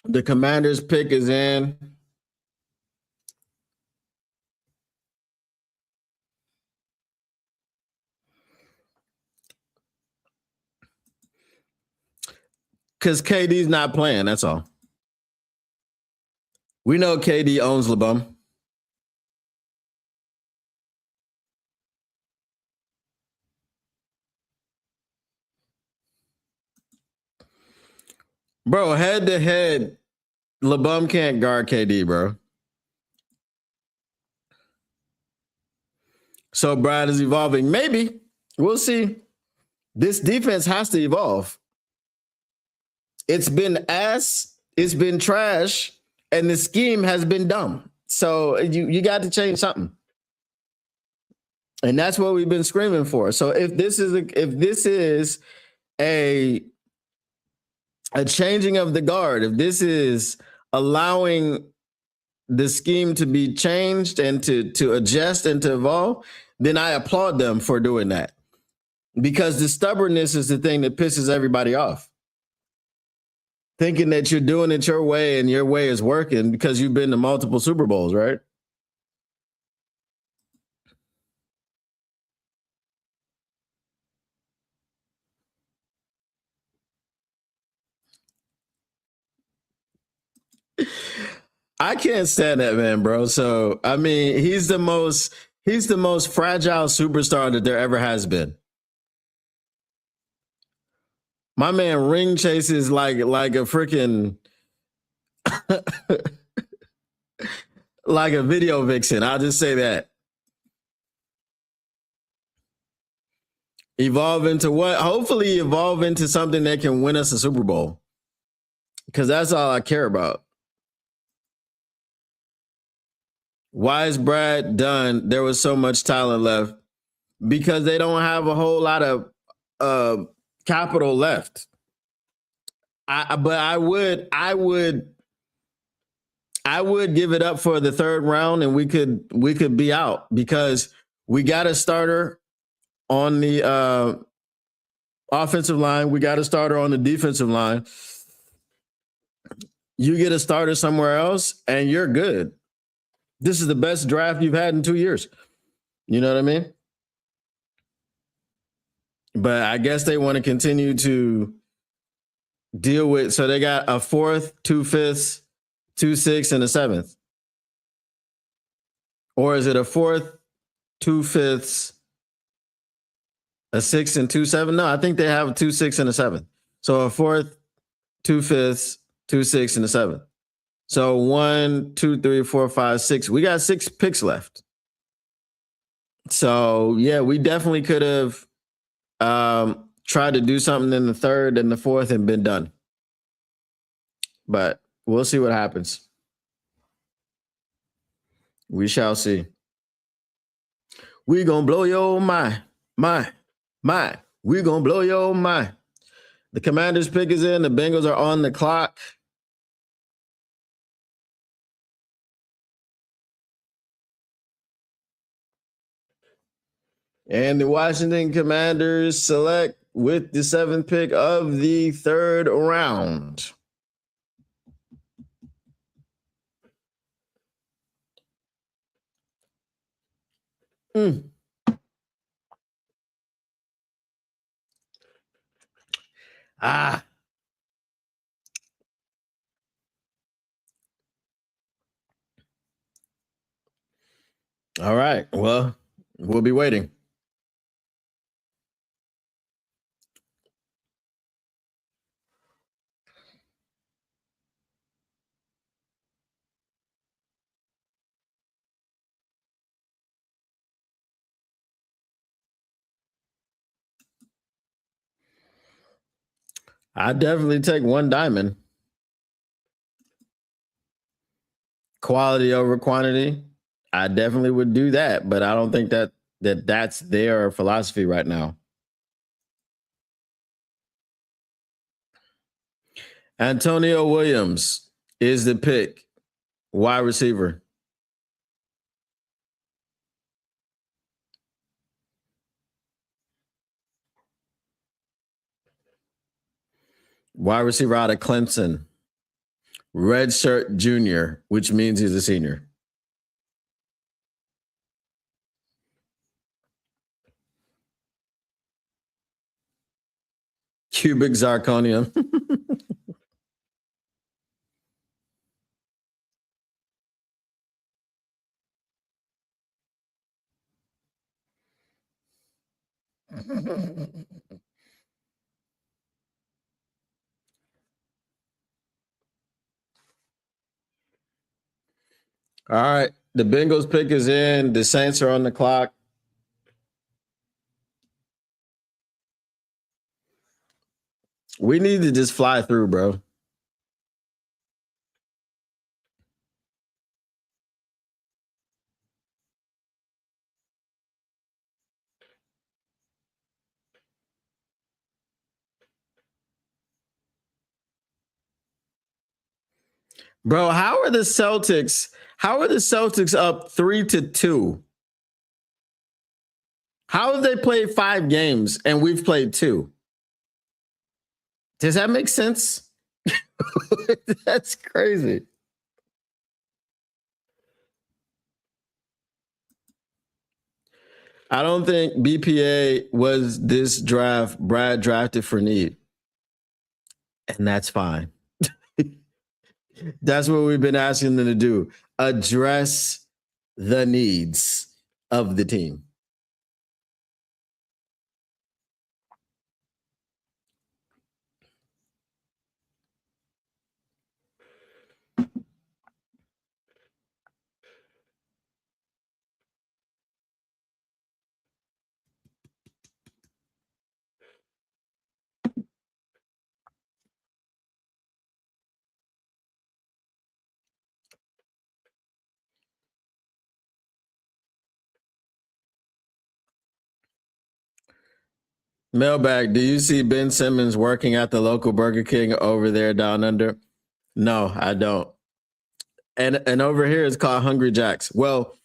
The Commander's pick is in. Because KD's not playing, that's all. We know KD owns LeBum. Bro, head to head, LeBum can't guard KD, bro. So Brad is evolving. Maybe. We'll see. This defense has to evolve. It's been ass, it's been trash, and the scheme has been dumb. So you got to change something. And that's what we've been screaming for. So if this is a changing of the guard, if this is allowing the scheme to be changed and to adjust and to evolve, then I applaud them for doing that. Because the stubbornness is the thing that pisses everybody off. thinking that you're doing it your way and your way is working because you've been to multiple Super Bowls, right? I can't stand that man, bro. So I mean, he's the most fragile superstar that there ever has been. My man ring chases like a freaking like a video vixen. I'll just say that. Evolve into what? Hopefully evolve into something that can win us a Super Bowl. Because that's all I care about. Why is Brad done? There was so much talent left. Because they don't have a whole lot of capital left. But I would give it up for the third round and we could be out because we got a starter on the offensive line. We got a starter on the defensive line. You get a starter somewhere else and you're good. This is the best draft you've had in 2 years. You know what I mean? But I guess they want to continue to deal with. So they got a 4th, 2 5ths, 2 6, and a 7th. Or is it a 4th, 2 5ths, a 6 and 2 7? No, I think they have a 2 6 and a 7. So a 4th, 2 5ths, 2 6, and a 7. So 1, 2, 3, 4, 5, 6. We got 6 picks left. So yeah, we definitely could have tried to do something in the 3rd and the 4th and been done. But we'll see what happens. We shall see. We gonna blow your mind. We gonna blow your mind. The Commanders pick is in. The Bengals are on the clock. And the Washington Commanders select with the 7th pick of the 3rd round. All right. Well, we'll be waiting. I definitely take one diamond. Quality over quantity. I definitely would do that, but I don't think that's their philosophy right now. Antonio Williams is the pick. Wide receiver. Wide receiver out of Clemson. Redshirt junior, which means he's a senior. Cubic zirconium. All right. The Bengals pick is in. The Saints are on the clock. We need to just fly through, bro. Bro, how are the Celtics up 3-2? How have they played 5 games and we've played 2? Does that make sense? That's crazy. I don't think BPA was this draft. Brad drafted for need. And that's fine. That's what we've been asking them to do. Address the needs of the team. Mailbag, do you see Ben Simmons working at the local Burger King over there down under? No, I don't. And over here it's called Hungry Jacks. Well,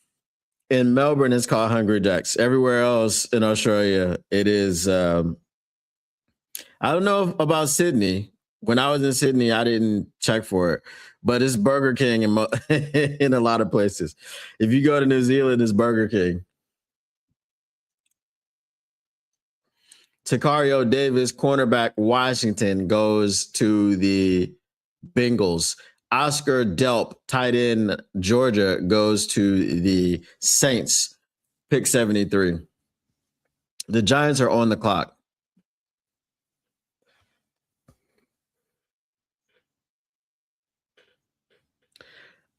in Melbourne it's called Hungry Jacks. Everywhere else in Australia it is I don't know about Sydney. When I was in Sydney, I didn't check for it, but it's Burger King in a lot of places. If you go to New Zealand, it's Burger King. Takario Davis, cornerback, Washington, goes to the Bengals. Oscar Delp, tight end, Georgia, goes to the Saints. Pick 73. The Giants are on the clock.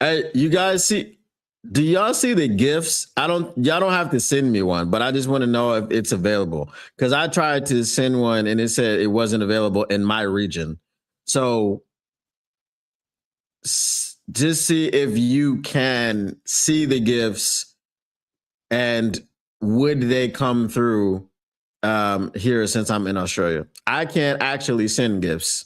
Hey, you guys see? Do y'all see the gifts? Y'all don't have to send me one, but I just want to know if it's available. Because I tried to send one and it said it wasn't available in my region. So just see if you can see the gifts and would they come through here since I'm in Australia. I can't actually send gifts.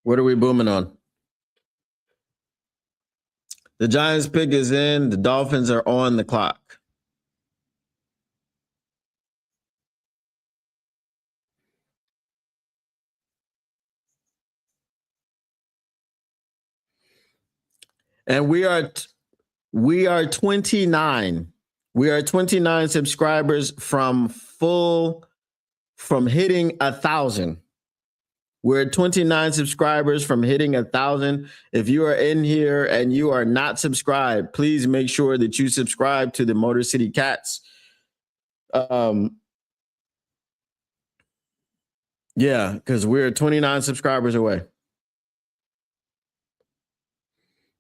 What are we booming on? The Giants pick is in. The Dolphins are on the clock. And we are 29. We are 29 subscribers from hitting 1,000. We're at 29 subscribers from hitting 1,000. If you are in here and you are not subscribed, please make sure that you subscribe to the Motor City Cats. Yeah, because we're 29 subscribers away.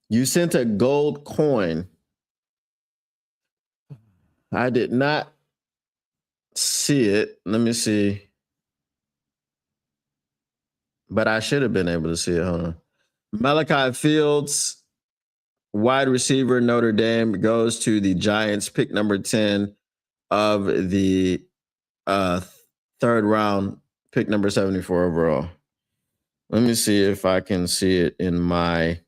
You sent a gold coin. I did not see it. Let me see. But I should have been able to see it. Hold on. Malachi Fields, wide receiver, Notre Dame, goes to the Giants, pick number 10 of the third round, pick number 74 overall. Let me see if I can see it in my...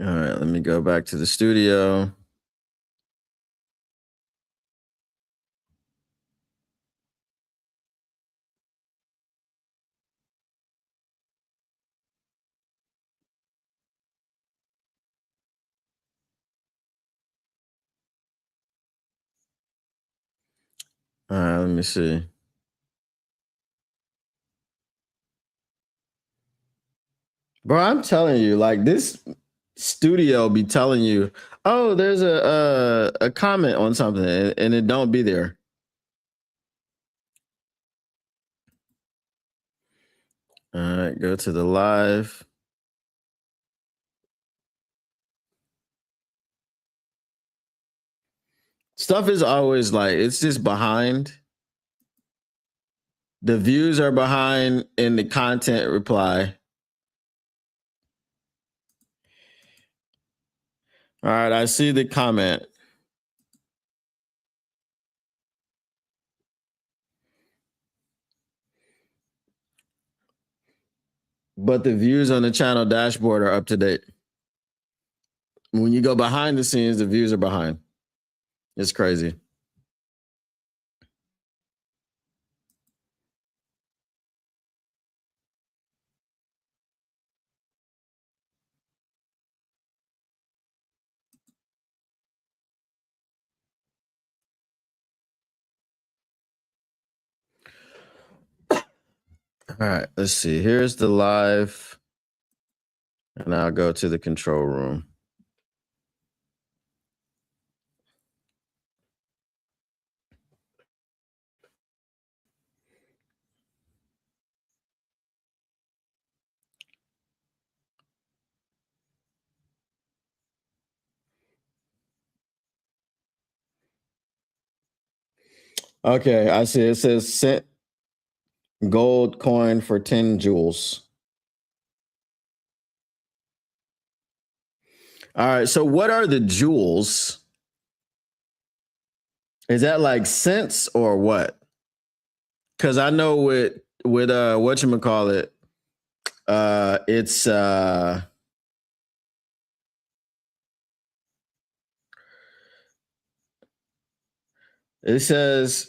All right, let me go back to the studio. All right, let me see. Bro, I'm telling you, like this studio be telling you, oh, there's a comment on something and it don't be there. All right, go to the live. Stuff is always like, it's just behind. The views are behind in the content reply. All right, I see the comment. But the views on the channel dashboard are up to date. When you go behind the scenes, the views are behind. It's crazy. All right, let's see. Here's the live. And I'll go to the control room. Okay, I see. It says sent gold coin for 10 jewels. All right, so what are the jewels? Is that like cents or what? Because I know with whatchamacallit, it's it says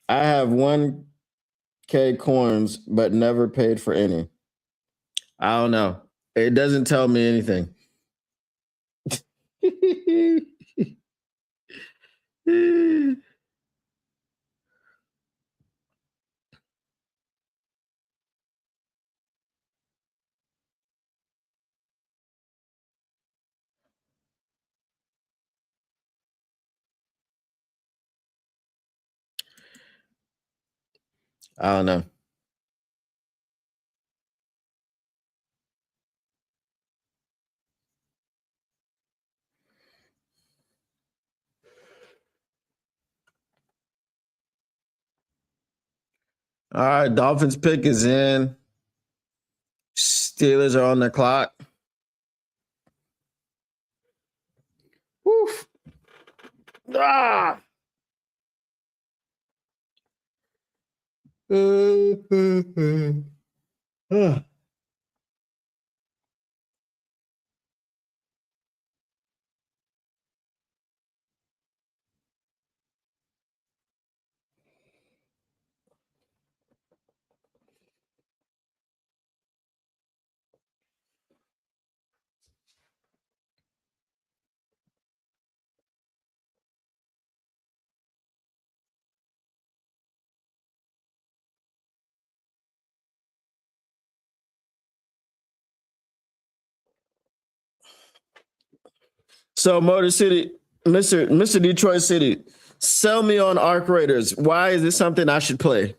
I have 1K coins, but never paid for any. I don't know. It doesn't tell me anything. I don't know. All right, Dolphins pick is in. Steelers are on the clock. Woof. Ah. So Motor City, Mr. Detroit City, sell me on Arc Raiders. Why is this something I should play?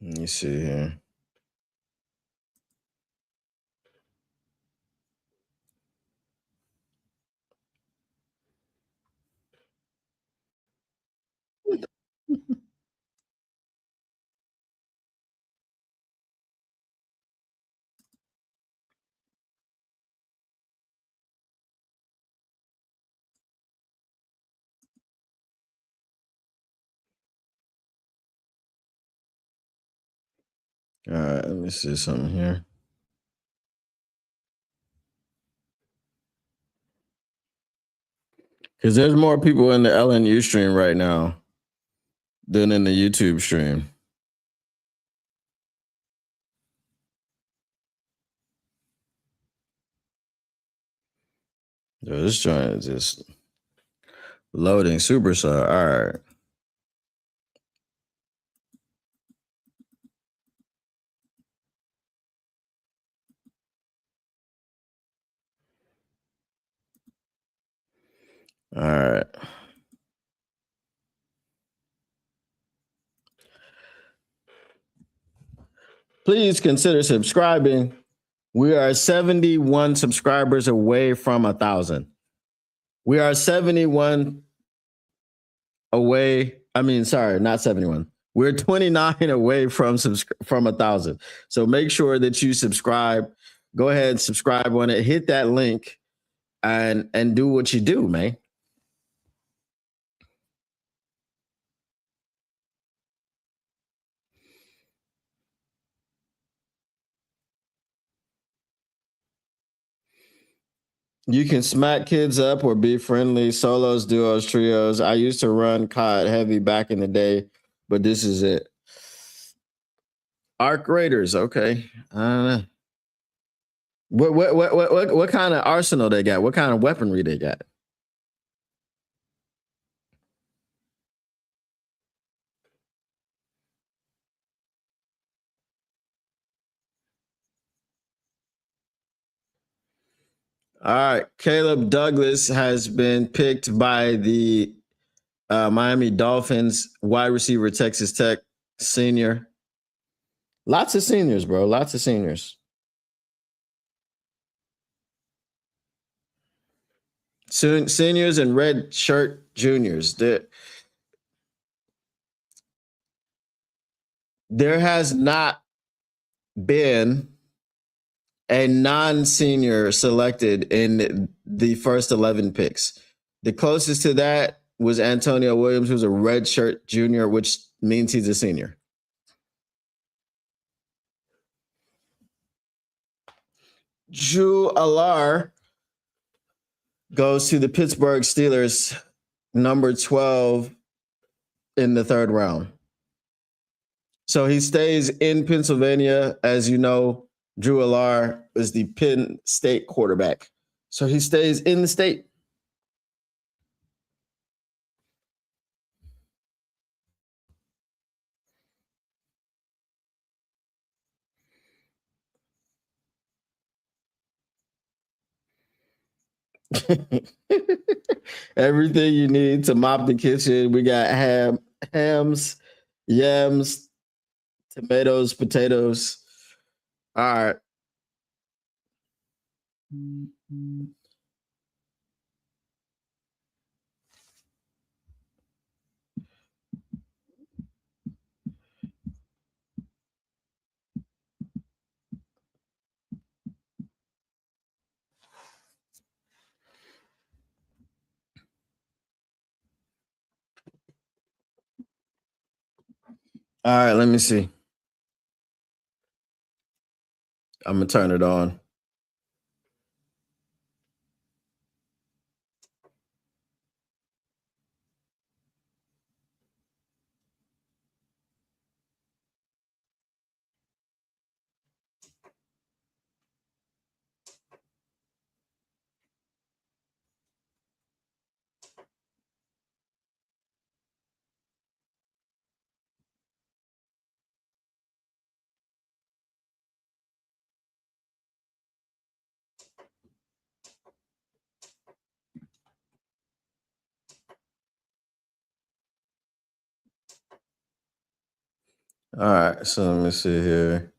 Let me see here. All right, let me see something here. Because there's more people in the LNU stream right now than in the YouTube stream. Yo, this joint is just loading superstar. All right. All right. Please consider subscribing. We are 71 subscribers away from 1,000. We are 71 away. I mean, sorry, not 71. We're 29 away from 1,000. So make sure that you subscribe. Go ahead and subscribe on it. Hit that link and do what you do, man. You can smack kids up or be friendly, solos, duos, trios. I used to run COD heavy back in the day, but this is it. Arc Raiders, okay. I don't know. What kind of arsenal they got? What kind of weaponry they got? All right, Caleb Douglas has been picked by the Miami Dolphins wide receiver, Texas Tech senior. Lots of seniors, bro. Lots of seniors. Seniors and red shirt juniors. There has not been a non-senior selected in the first 11 picks. The closest to that was Antonio Williams, who's a red shirt junior, which means he's a senior. Drew Alar goes to the Pittsburgh Steelers, number 12 in the third round. So he stays in Pennsylvania. As you know, Drew Alar is the Penn State quarterback. So he stays in the state. Everything you need to mop the kitchen. We got hams, yams, tomatoes, potatoes. All right. All right, let me see. I'm going to turn it on. All right, so let me see here.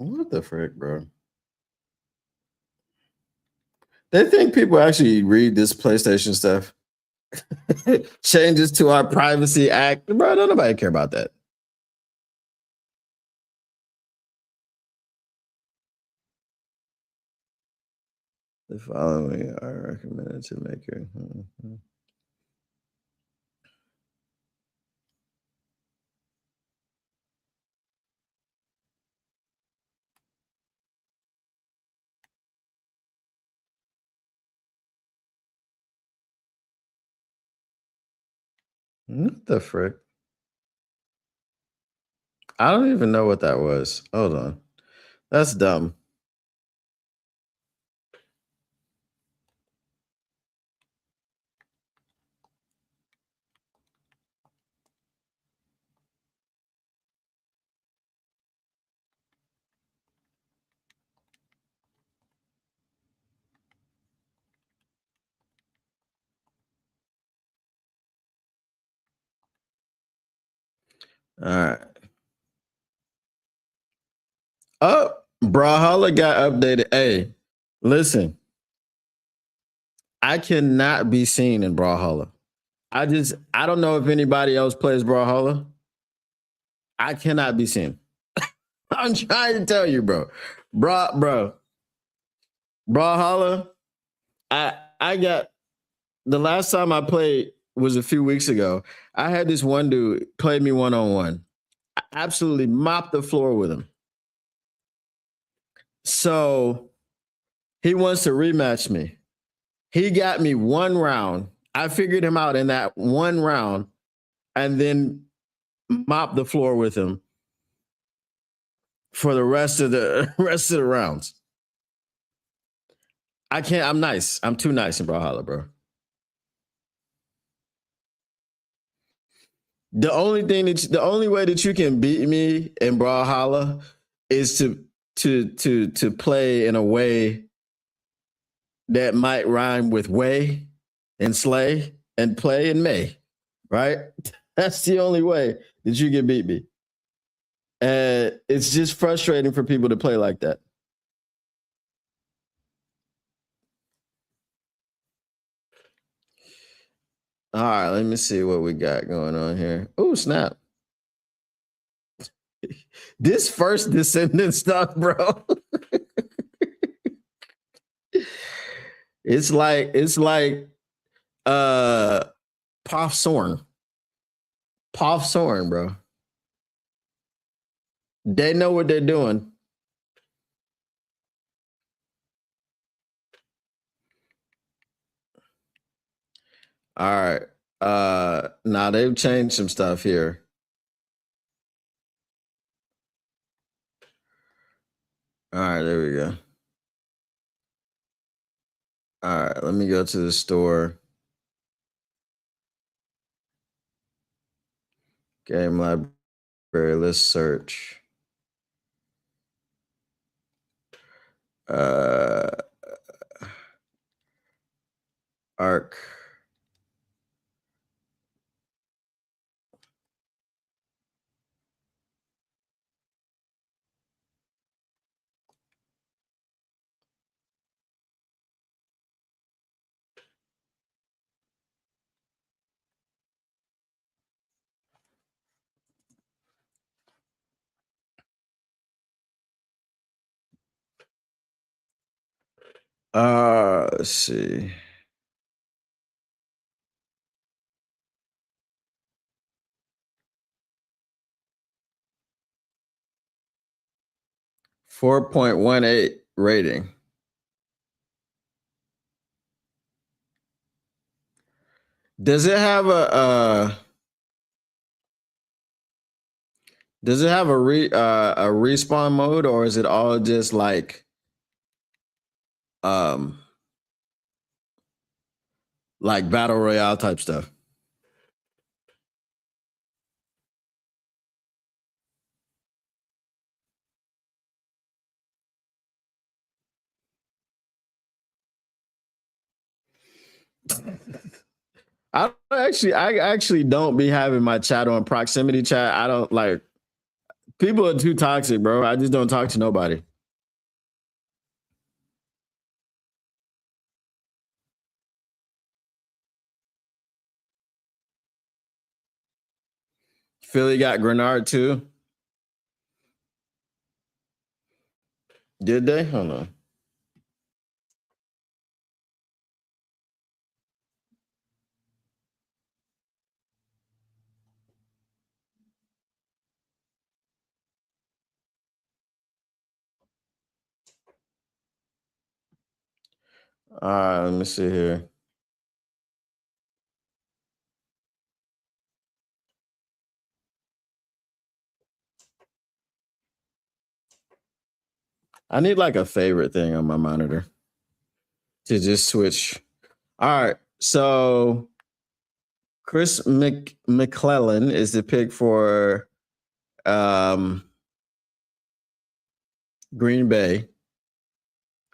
What the frick, bro? They think people actually read this PlayStation stuff. Changes to our Privacy Act. Bro, don't nobody care about that. The following are recommended to make your... What the frick? I don't even know what that was. Hold on. That's dumb. All right. Oh, Brawlhalla got updated. Hey, listen. I cannot be seen in Brawlhalla. I don't know if anybody else plays Brawlhalla. I cannot be seen. I'm trying to tell you, bro. Brawlhalla. I got the last time I played was a few weeks ago. I had this one dude play me one-on-one. I absolutely mopped the floor with him. So he wants to rematch me. He got me one round. I figured him out in that one round and then mopped the floor with him for the rest of the rounds. I can't. I'm nice. I'm too nice in Brawlhalla, bro. The only way that you can beat me in Brawlhalla is to play in a way that might rhyme with way and slay and play and may, right? That's the only way that you can beat me. And it's just frustrating for people to play like that. All right, let me see what we got going on here. Oh, snap. This first Descendant stuff, bro. it's like Poff Sorn. Poff Sorn, bro. They know what they're doing. All right. Now they've changed some stuff here. All right, there we go. All right, let me go to the store. Game library, let's search. Arc. Let's see. .18 rating. Does it have a respawn mode, or is it all just like battle royale type stuff? I actually don't be having my chat on proximity chat. I don't like, people are too toxic, bro. I just don't talk to nobody. Philly got Grenard too. Did they? Hold on. All right, let me see here. I need like a favorite thing on my monitor to just switch. All right. So Chris McClellan is the pick for Green Bay.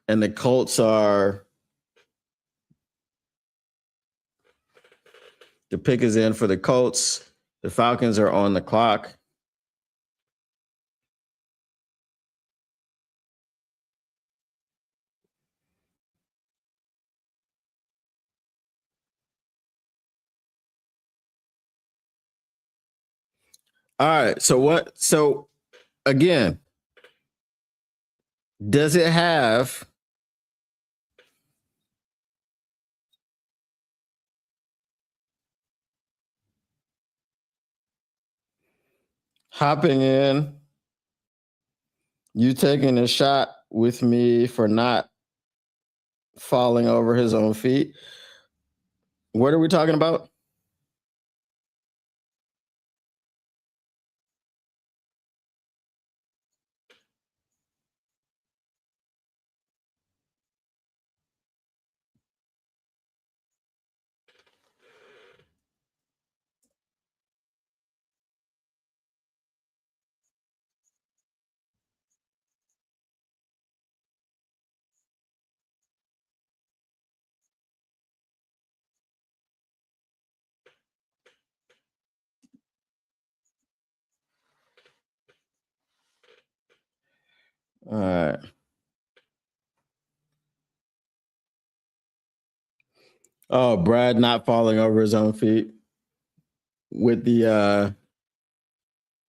And the Colts are the pick is in for the Colts. The Falcons are on the clock. All right. So again, does it have hopping in, you taking a shot with me for not falling over his own feet? What are we talking about? All right. Oh, Brad not falling over his own feet with the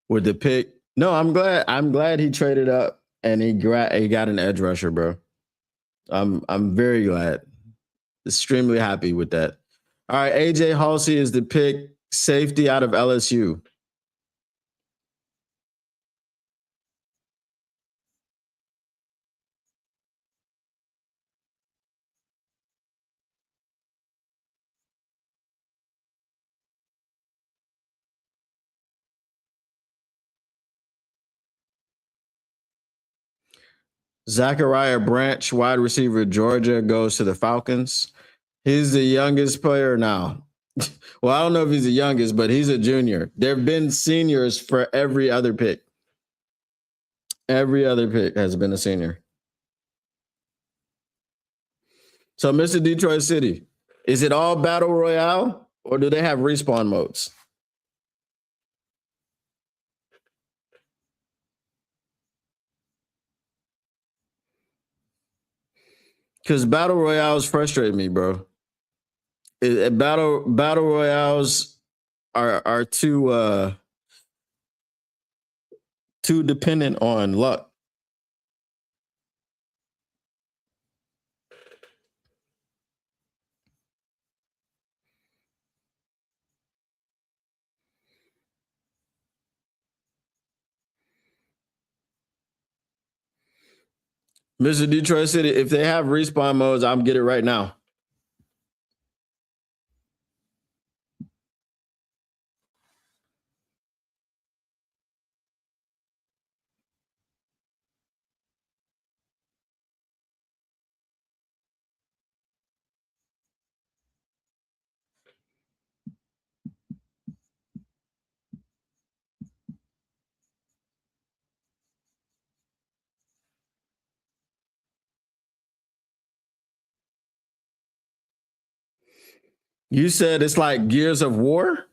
pick. No, I'm glad he traded up and he got an edge rusher, bro. I'm very glad. Extremely happy with that. All right, AJ Halsey is the pick, safety out of LSU. Zachariah Branch, wide receiver, Georgia, goes to the Falcons. He's the youngest player now. Well, I don't know if he's the youngest, but he's a junior. There have been seniors for every other pick. Every other pick has been a senior. So, Mr. Detroit City, is it all battle royale or do they have respawn modes? Because battle royales frustrate me, bro. Battle royales are too dependent on luck. Mr. Detroit City, if they have respawn modes, I'll get it right now. You said it's like Gears of War?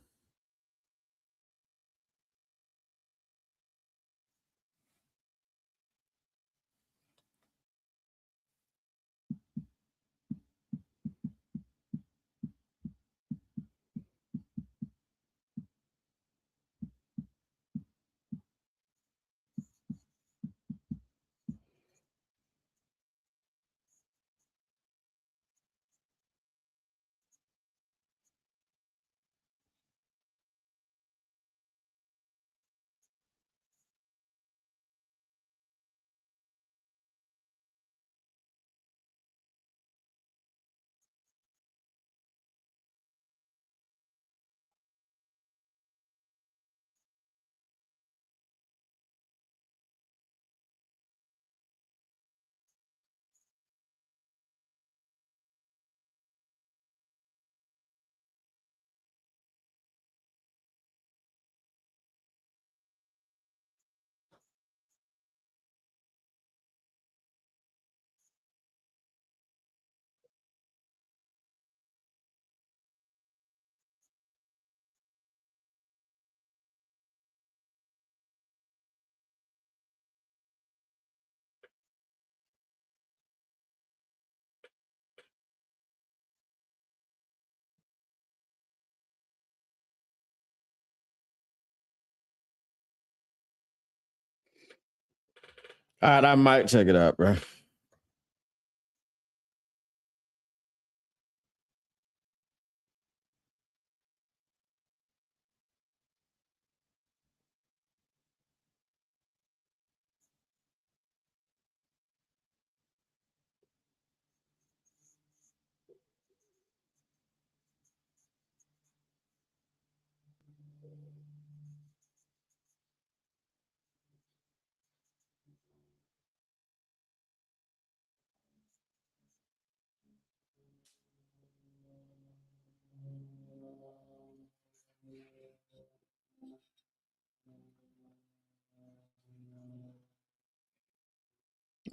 All right, I might check it out, bro.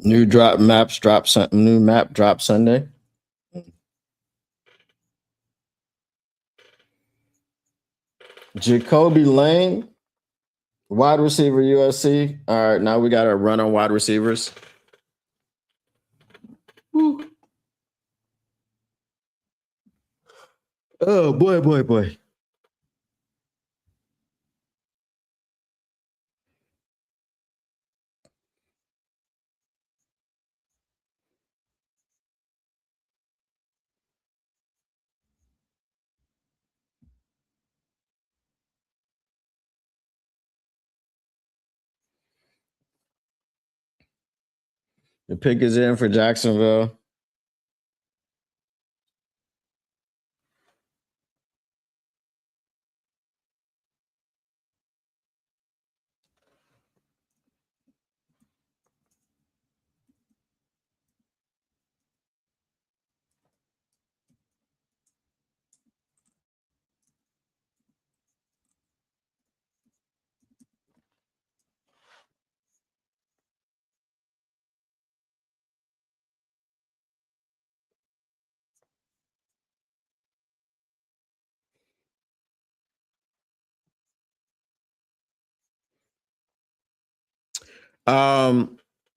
New map drop Sunday. Jacoby Lane, wide receiver USC. All right, now we got a run on wide receivers. Woo. Oh boy. The pick is in for Jacksonville.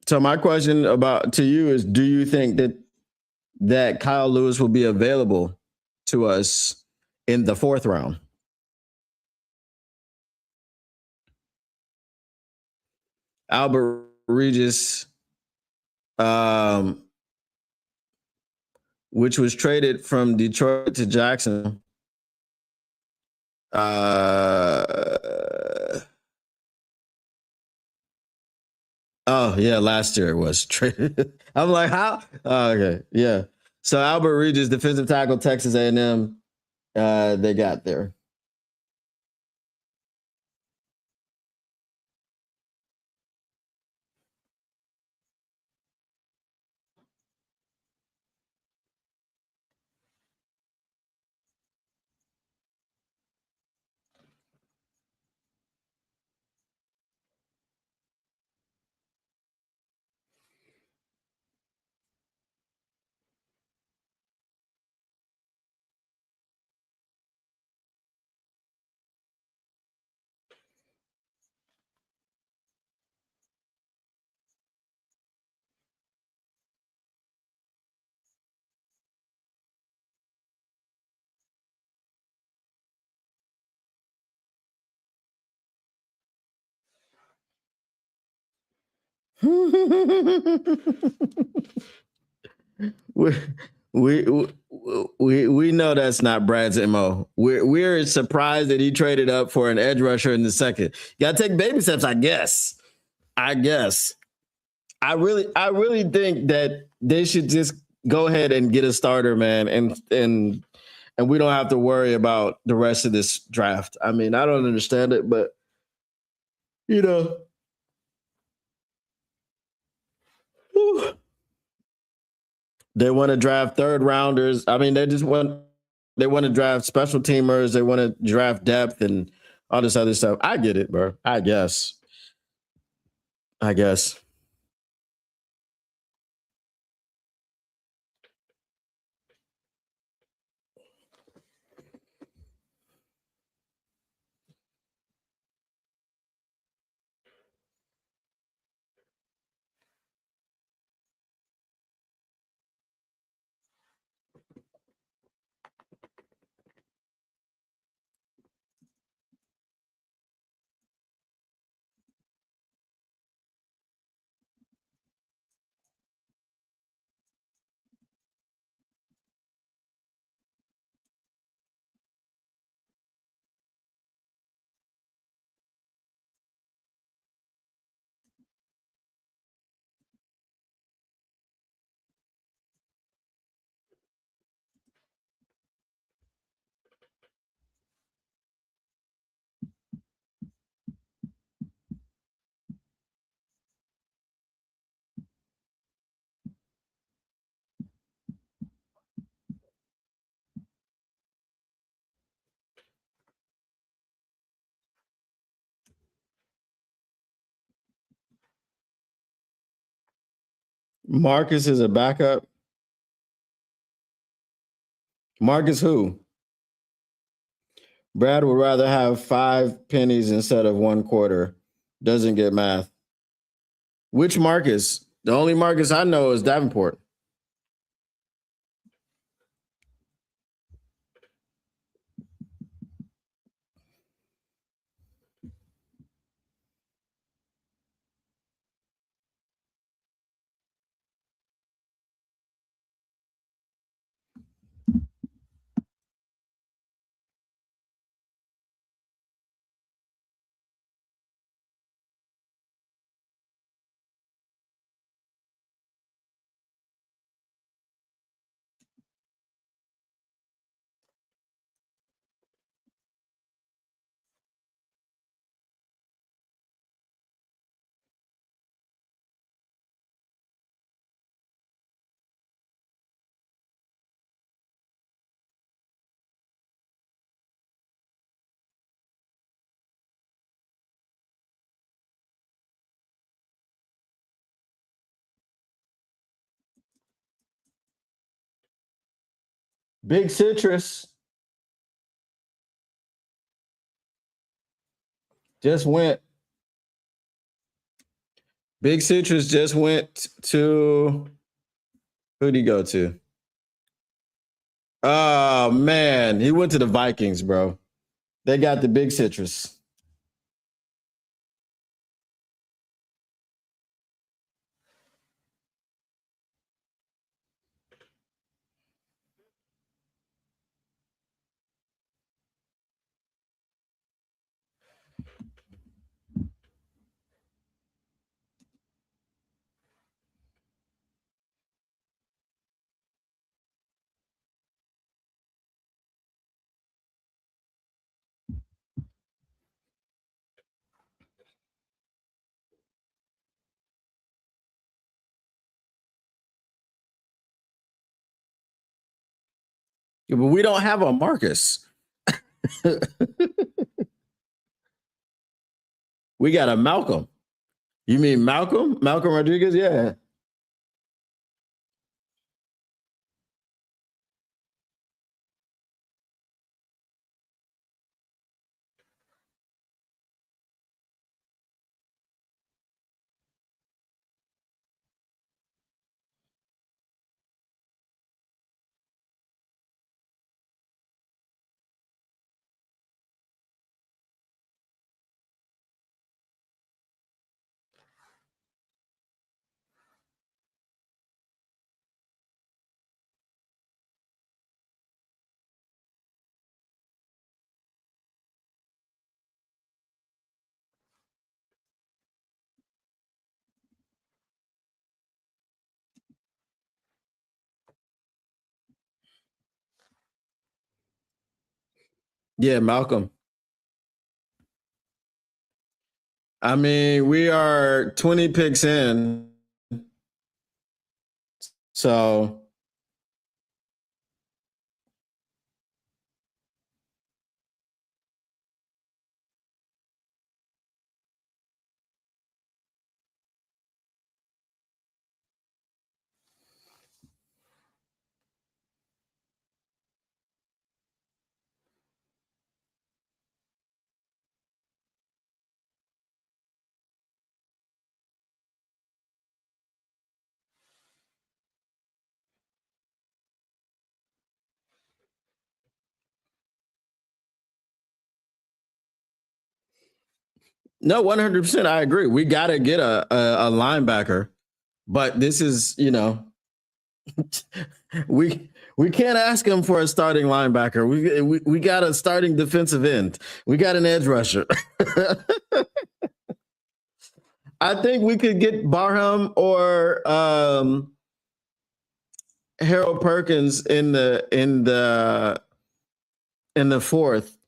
So my question to you is: do you think that Kyle Lewis will be available to us in the 4th round? Albert Regis, which was traded from Detroit to Jackson. Oh yeah, last year it was traded. I'm like, how? Oh, okay, yeah. So Albert Regis, defensive tackle, Texas A&M, they got there. we, we know that's not Brad's MO. We're surprised that he traded up for an edge rusher in the 2nd. You gotta take baby steps, I guess. I really think that they should just go ahead and get a starter, man, and we don't have to worry about the rest of this draft. I mean, I don't understand it, but you know. Whew. They want to draft 3rd rounders. I mean, they want to draft special teamers. They want to draft depth and all this other stuff. I get it, bro. I guess. Marcus is a backup. Marcus who? Brad would rather have 5 pennies instead of 1 quarter. Doesn't get math. Which Marcus? The only Marcus I know is Davenport. Big Citrus just went. Big Citrus just went to. Who'd he go to? Oh man, he went to the Vikings, bro. They got the Big Citrus. Yeah, but we don't have a Marcus. We got a Malcolm. You mean Malcolm? Malcolm Rodriguez? Yeah. Yeah, Malcolm. I mean, we are 20 picks in. So no, 100%. I agree. We got to get a linebacker, but this is, we can't ask him for a starting linebacker. We got a starting defensive end. We got an edge rusher. I think we could get Barham or Harold Perkins in the 4th.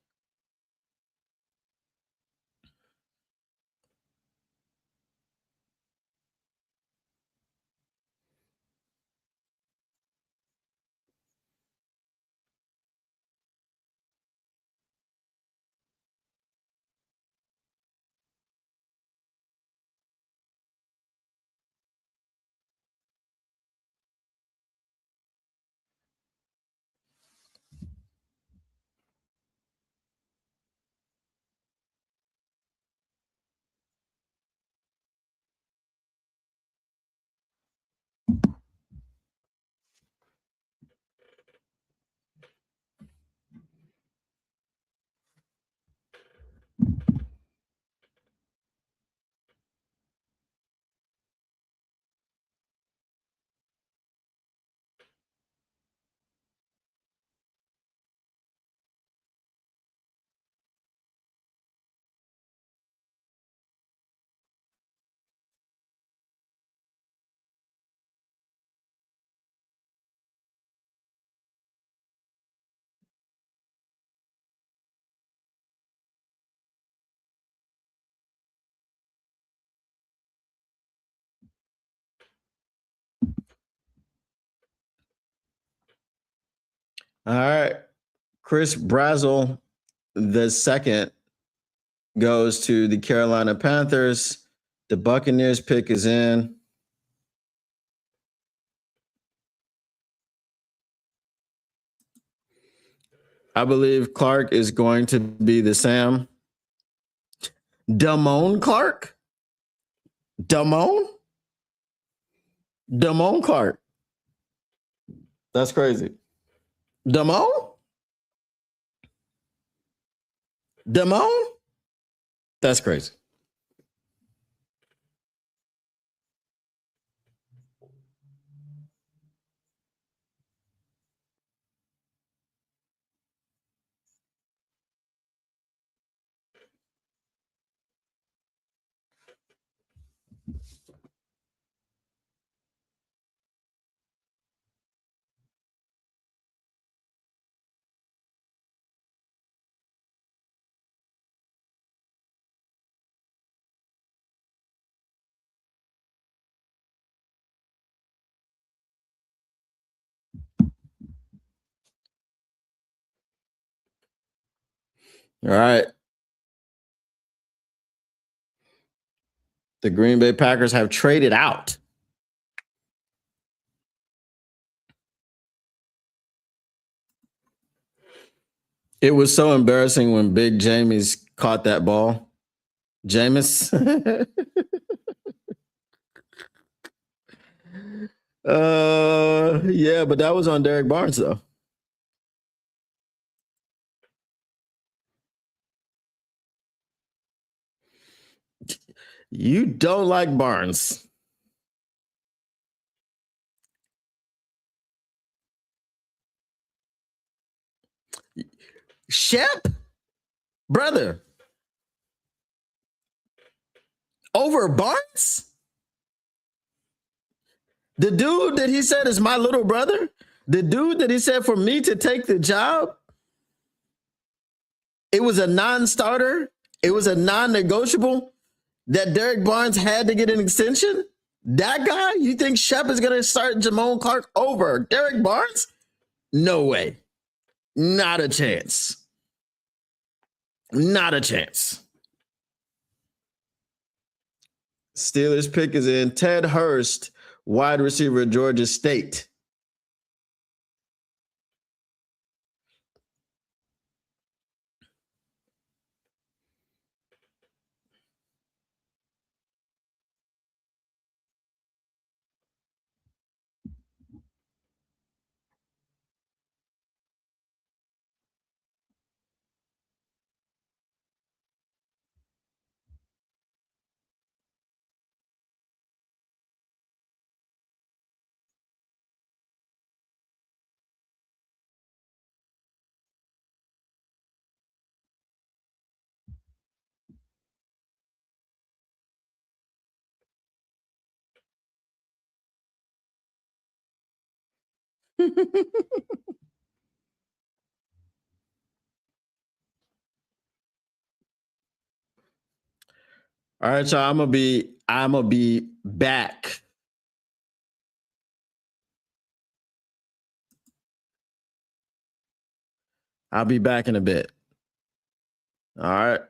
All right. Chris Brazzell, the second, goes to the Carolina Panthers. The Buccaneers pick is in. I believe Clark is going to be the Sam. Damone Clark? Damone Clark. That's crazy. Damone? That's crazy. All right. The Green Bay Packers have traded out. It was so embarrassing when Big James caught that ball. Jameis. Yeah, but that was on Derek Barnes, though. You don't like Barnes. Shep? Brother. Over Barnes? The dude that he said is my little brother? The dude that he said for me to take the job? It was a non-starter. It was a non-negotiable that Derek Barnes had to get an extension. That guy, you think Shep is going to start Jamone Clark over Derek Barnes? No way. Not a chance. Not a chance. Steelers pick is in. Ted Hurst, wide receiver at Georgia State. All right, y'all. I'm gonna be back. I'll be back in a bit. All right.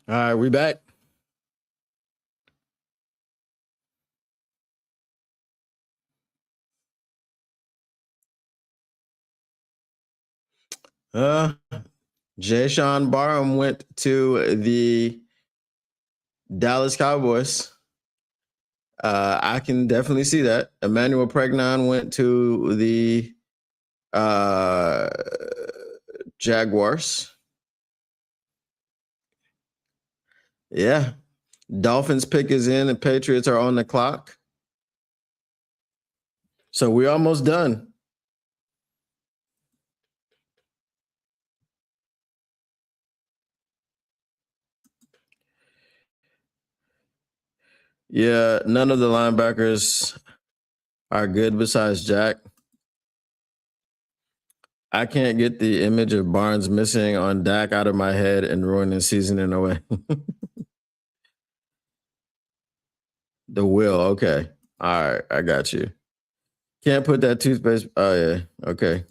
All right, we back. Jaysean Barham went to the Dallas Cowboys. I can definitely see that. Emmanuel Pregnon went to the Jaguars. Yeah. Dolphins pick is in and Patriots are on the clock. So we're almost done. Yeah, none of the linebackers are good besides Jack. I can't get the image of Barnes missing on Dak out of my head and ruining season in a way. The will, okay. All right, I got you. Can't put that toothpaste. Oh, yeah, okay.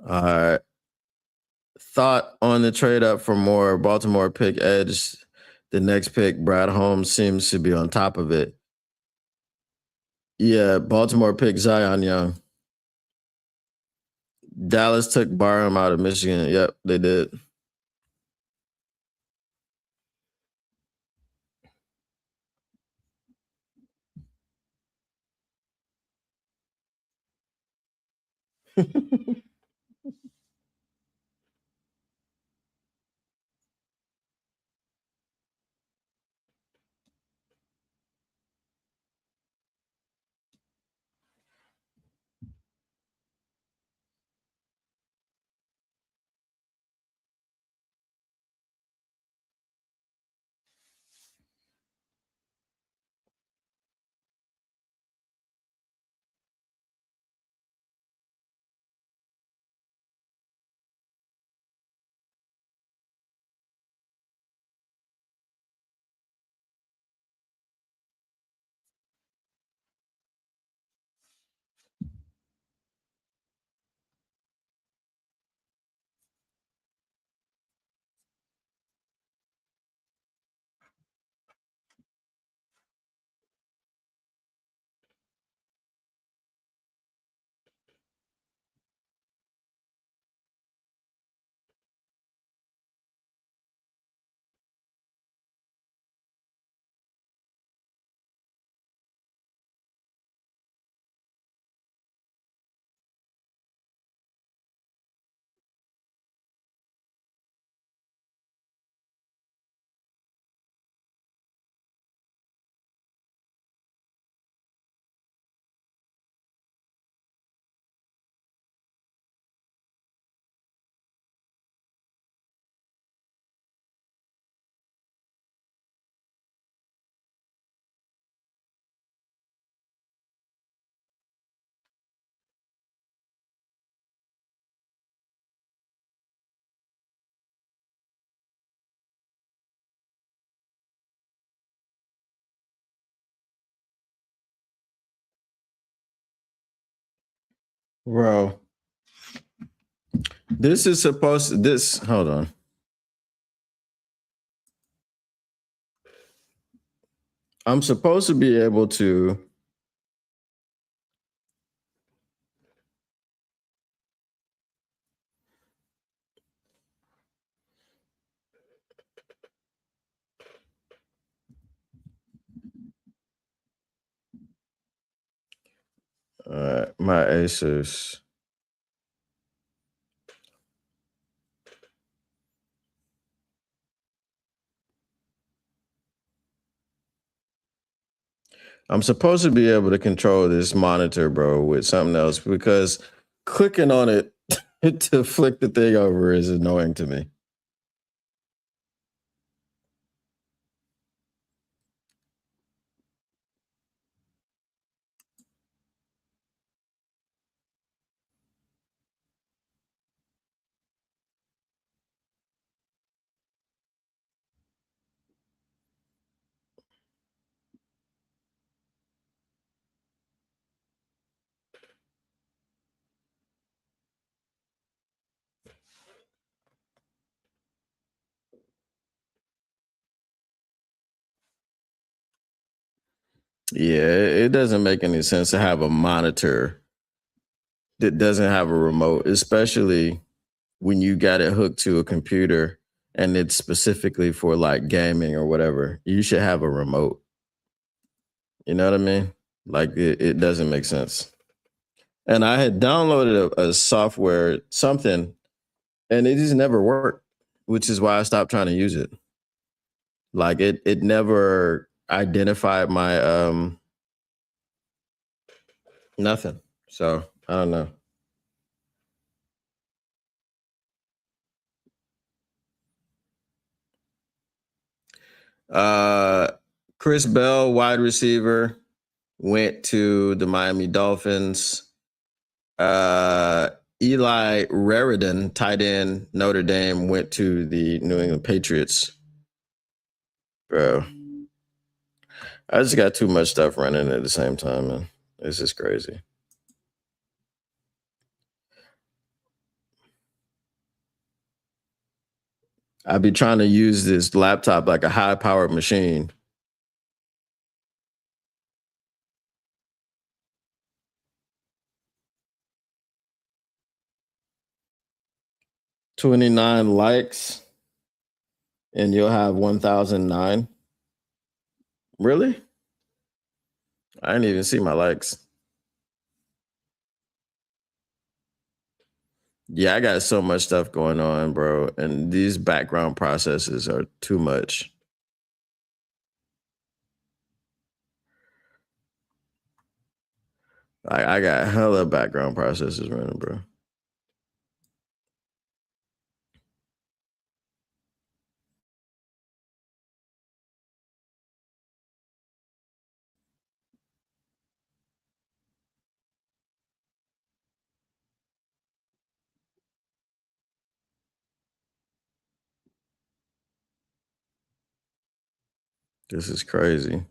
All right. Thought on the trade up for more Baltimore pick edge. The next pick, Brad Holmes, seems to be on top of it. Yeah, Baltimore picked Zion Young. Dallas took Barham out of Michigan. Yep, they did. Bro, this is supposed to, hold on. I'm supposed to be able to my Asus. I'm supposed to be able to control this monitor, bro, with something else because clicking on it to flick the thing over is annoying to me. Yeah, it doesn't make any sense to have a monitor that doesn't have a remote, especially when you got it hooked to a computer and it's specifically for like gaming or whatever. You should have a remote. You know what I mean? Like it doesn't make sense. And I had downloaded a software, something, and it just never worked, which is why I stopped trying to use it. Like it never identified my nothing. So I don't know. Chris Bell, wide receiver, went to the Miami Dolphins. Eli Raridan, tight end, Notre Dame, went to the New England Patriots. Bro, I just got too much stuff running at the same time, man. It's just crazy. I be trying to use this laptop like a high-powered machine. $29 likes, and you'll have 1,009. Really? I didn't even see my likes. Yeah, I got so much stuff going on, bro, and these background processes are too much. I got hella background processes running, bro. This is crazy.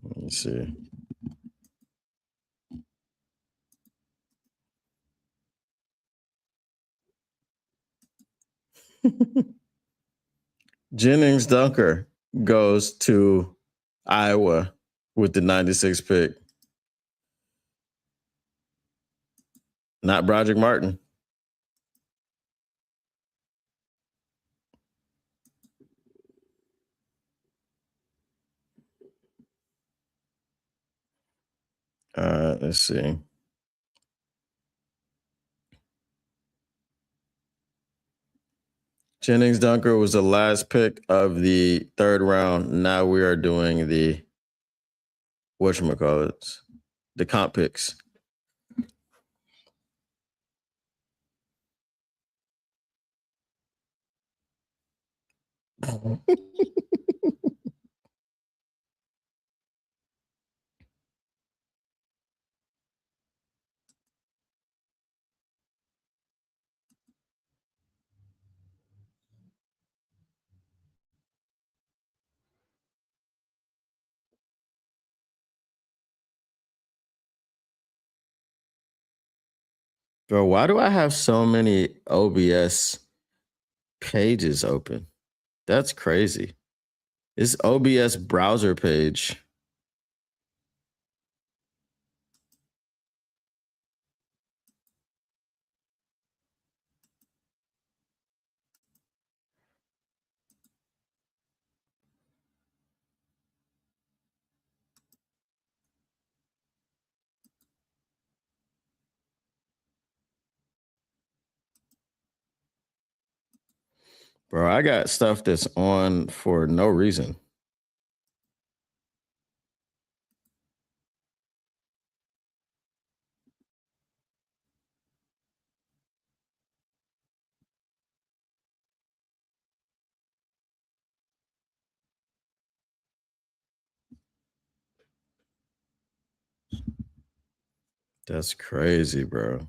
Let me see. Jennings Dunker goes to Iowa with the 96 pick. Not Broderick Martin. Let's see. Jennings Dunker was the last pick of the third round. Now we are doing the whatchamacallits, the comp picks. Bro, why do I have so many OBS pages open? That's crazy. It's OBS browser page. Bro, I got stuff that's on for no reason. That's crazy, bro.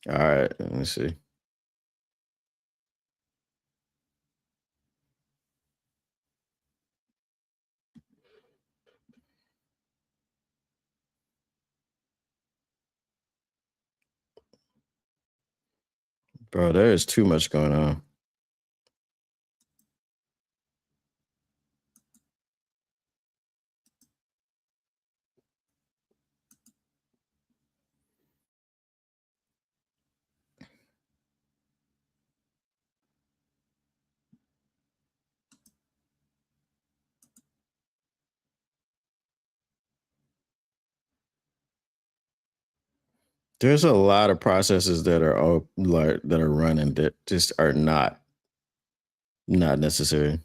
All right, let me see. Bro, there is too much going on. There's a lot of processes that are that are running that just are not necessary.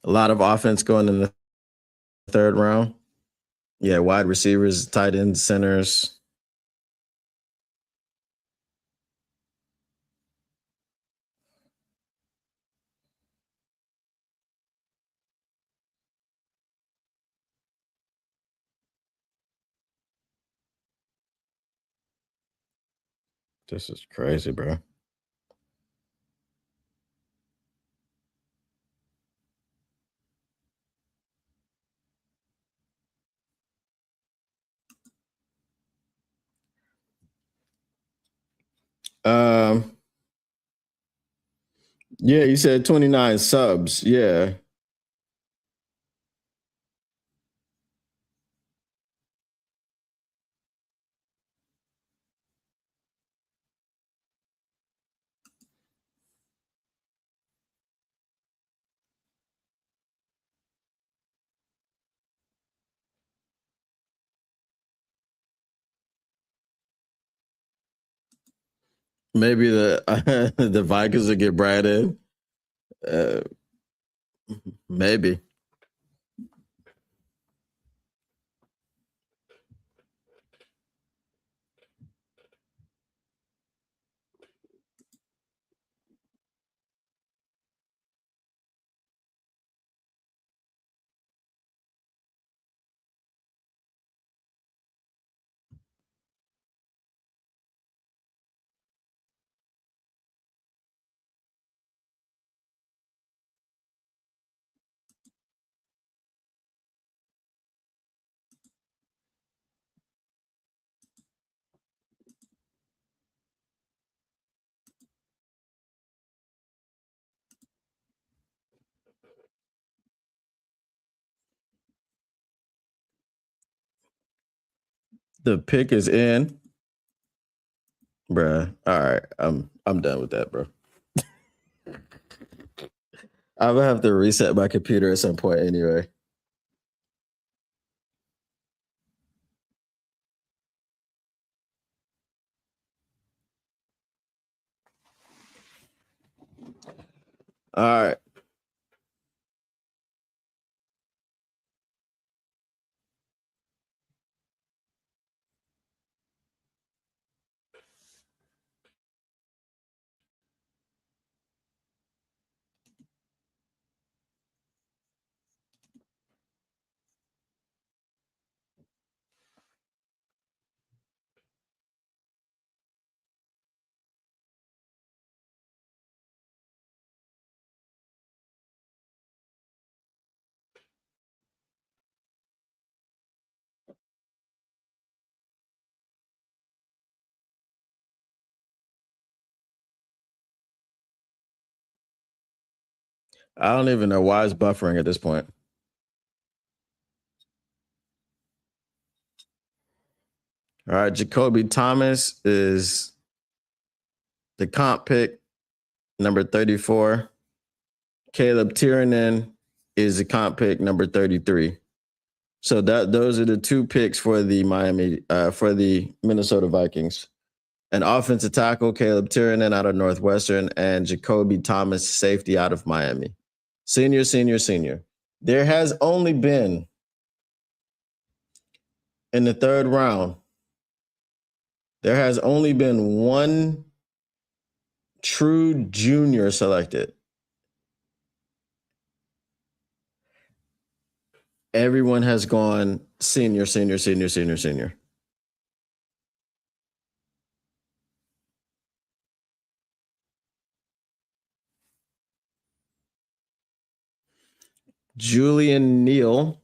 A lot of offense going in the third round. Yeah, wide receivers, tight ends, centers. This is crazy, bro. Yeah, you said 29 subs. Yeah. Maybe the the Vikings will get Brad in. Maybe. The pick is in. Bruh. All right. I'm done with that, bro. I will have to reset my computer at some point anyway. All right. I don't even know why it's buffering at this point. All right, Jacoby Thomas is the comp pick, number 34. Caleb Tiernan is the comp pick, number 33. So those are the two picks for the Minnesota Vikings. An offensive tackle, Caleb Tiernan out of Northwestern, and Jacoby Thomas, safety out of Miami. Senior. There has only been, in the third round, there has only been one True Junior selected. Everyone has gone senior. Julian Neal,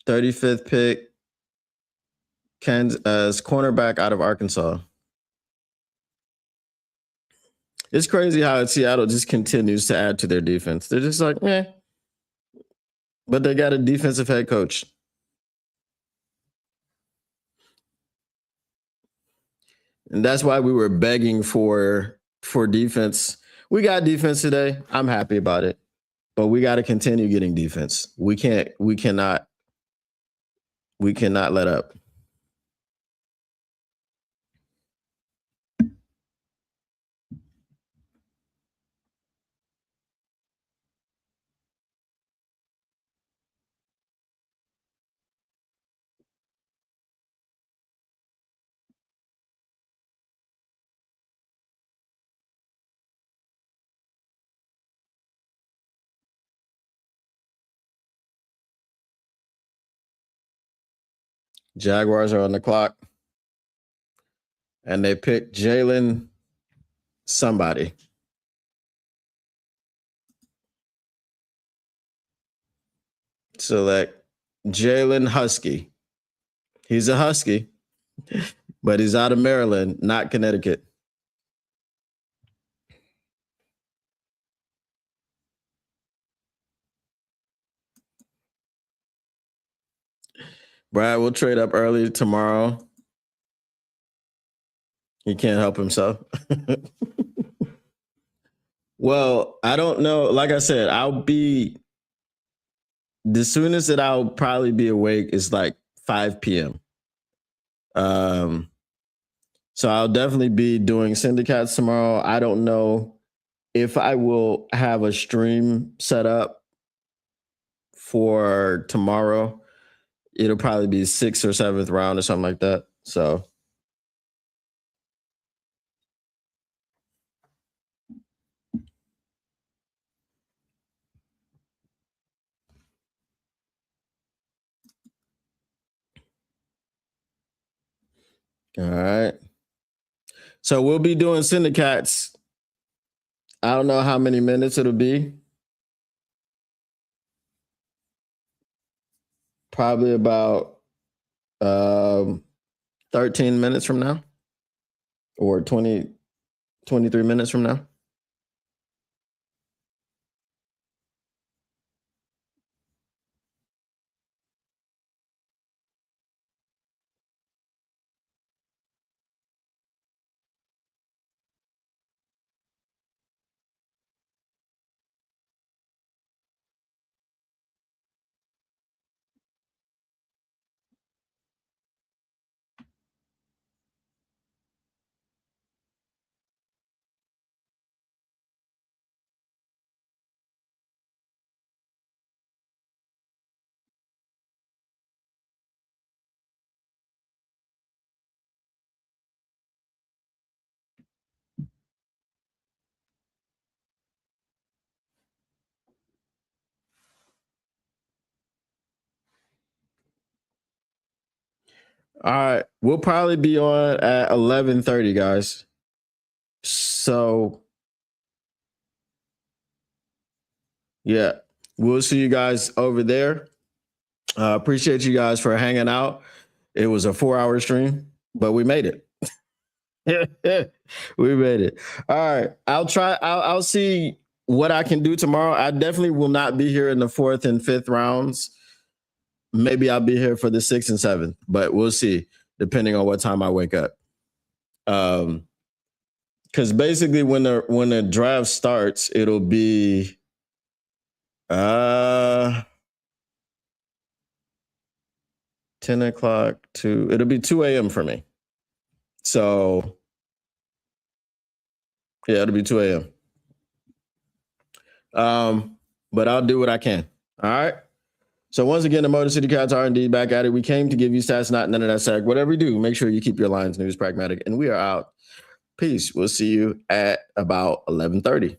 35th pick, as cornerback out of Arkansas. It's crazy how Seattle just continues to add to their defense. They're just like, eh. But they got a defensive head coach. And that's why we were begging for defense. We got defense today. I'm happy about it. But we got to continue getting defense. We cannot let up. Jaguars are on the clock. And they picked Jalen somebody. Select Jalen Husky. He's a Husky, but he's out of Maryland, not Connecticut. Brad will trade up early tomorrow. He can't help himself. Well, I don't know. Like I said, the soonest that I'll probably be awake is like 5 p.m. So I'll definitely be doing syndicates tomorrow. I don't know if I will have a stream set up for tomorrow. It'll probably be 6th or 7th round or something like that. So all right. So we'll be doing syndicates. I don't know how many minutes it'll be. Probably about 13 minutes from now, or 23 minutes from now. All right, we'll probably be on at 11:30, guys. So yeah, we'll see you guys over there. Appreciate you guys for hanging out. It was a 4-hour stream, but we made it. We made it. All right, I'll see what I can do tomorrow. I definitely will not be here in the 4th and 5th rounds. Maybe I'll be here for the 6th and 7th, but we'll see, depending on what time I wake up. Because basically, when the draft starts, it'll be 10 o'clock to, it'll be 2 a.m. for me. So yeah, it'll be 2 a.m. But I'll do what I can. All right. So once again, the Motor City Cats are indeed back at it. We came to give you stats, not none of that sack. Whatever you do, make sure you keep your lines news pragmatic. And we are out. Peace. We'll see you at about 11:30.